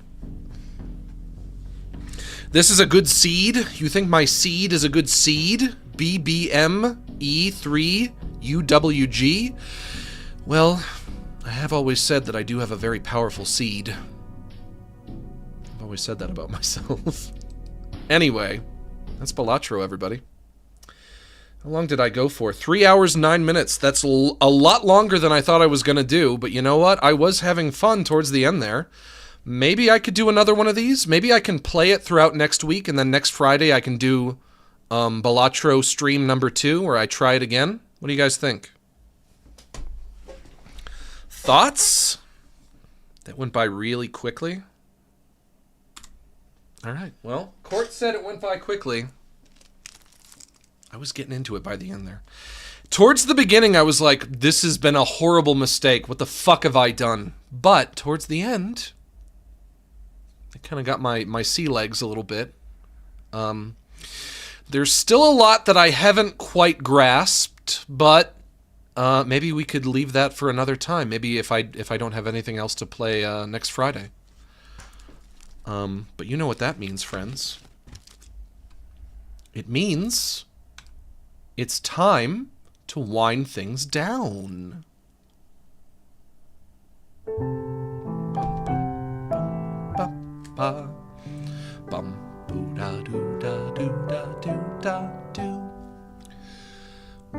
This is a good seed? You think my seed is a good seed? BBME3UWG? Well, I have always said that I do have a very powerful seed. I've always said that about myself. Anyway, that's Balatro, everybody. How long did I go for? 3 hours, 9 minutes. That's a lot longer than I thought I was going to do, but you know what? I was having fun towards the end there. Maybe I could do another one of these. Maybe I can play it throughout next week, and then next Friday I can do Balatro stream number 2, where I try it again. What do you guys think? Thoughts? That went by really quickly. All right. Well, Court said it went by quickly. I was getting into it by the end there. Towards the beginning, I was like, this has been a horrible mistake. What the fuck have I done? But towards the end, I kind of got my sea legs a little bit. There's still a lot that I haven't quite grasped, but maybe we could leave that for another time. Maybe if I don't have anything else to play next Friday. But you know what that means, friends. It means it's time to wind things down.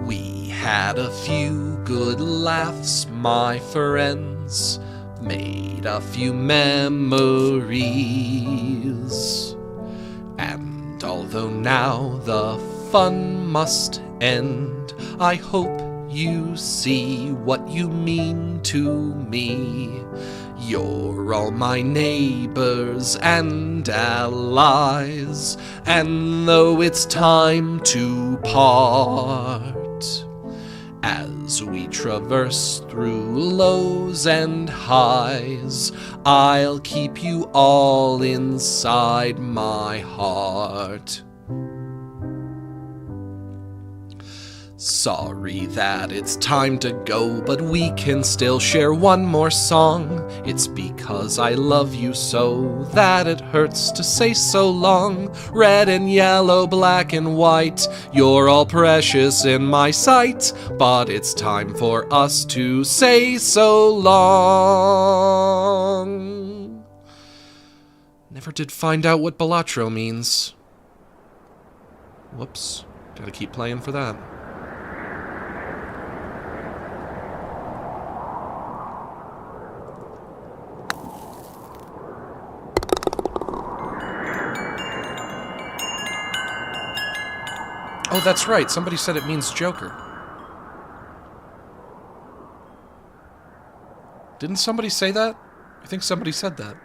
We had a few good laughs, my friends, made a few memories, and although now the fun must end, I hope you see what you mean to me. You're all my neighbors and allies, and though it's time to part, as we traverse through lows and highs, I'll keep you all inside my heart. Sorry that it's time to go, but we can still share one more song. It's because I love you so that it hurts to say so long. Red and yellow, black and white, you're all precious in my sight, but it's time for us to say so long. Never did find out what Balatro means. Whoops, gotta keep playing for that. Oh, that's right. Somebody said it means Joker. Didn't somebody say that? I think somebody said that.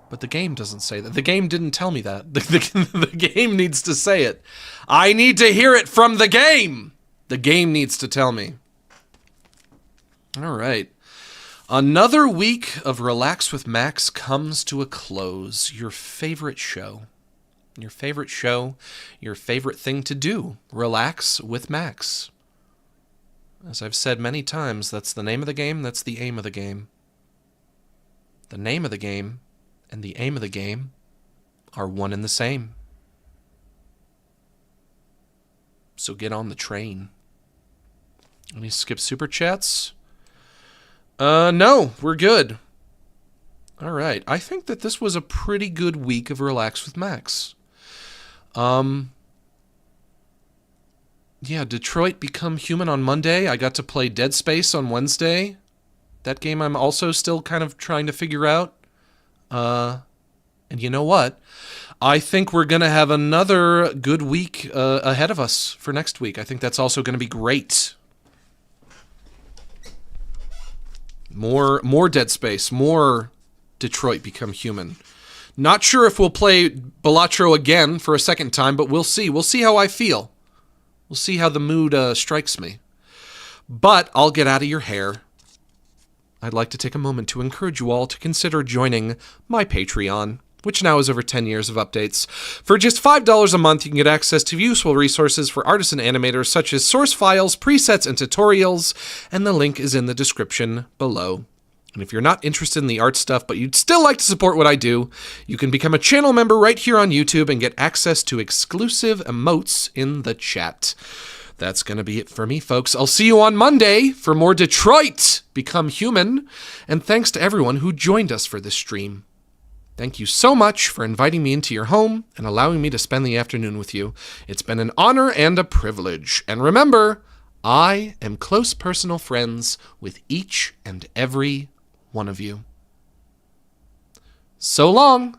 But the game doesn't say that. The game didn't tell me that. The game needs to say it. I need to hear it from the game! The game needs to tell me. All right. Another week of Relax with Max comes to a close. Your favorite show. Your favorite show, your favorite thing to do. Relax with Max. As I've said many times, that's the name of the game, that's the aim of the game. The name of the game and the aim of the game are one and the same. So get on the train. Let me skip super chats. No, we're good. All right. I think that this was a pretty good week of Relax with Max. Yeah, Detroit Become Human on Monday. I got to play Dead Space on Wednesday. That game I'm also still kind of trying to figure out. And you know what? I think we're going to have another good week ahead of us for next week. I think that's also going to be great. More Dead Space, more Detroit Become Human. Not sure if we'll play Balatro again for a second time, but we'll see. We'll see how I feel. We'll see how the mood strikes me. But I'll get out of your hair. I'd like to take a moment to encourage you all to consider joining my Patreon, which now has over 10 years of updates. For just $5 a month, you can get access to useful resources for artists and animators, such as source files, presets, and tutorials, and the link is in the description below. And if you're not interested in the art stuff, but you'd still like to support what I do, you can become a channel member right here on YouTube and get access to exclusive emotes in the chat. That's going to be it for me, folks. I'll see you on Monday for more Detroit Become Human. And thanks to everyone who joined us for this stream. Thank you so much for inviting me into your home and allowing me to spend the afternoon with you. It's been an honor and a privilege. And remember, I am close personal friends with each and every one of you. So long.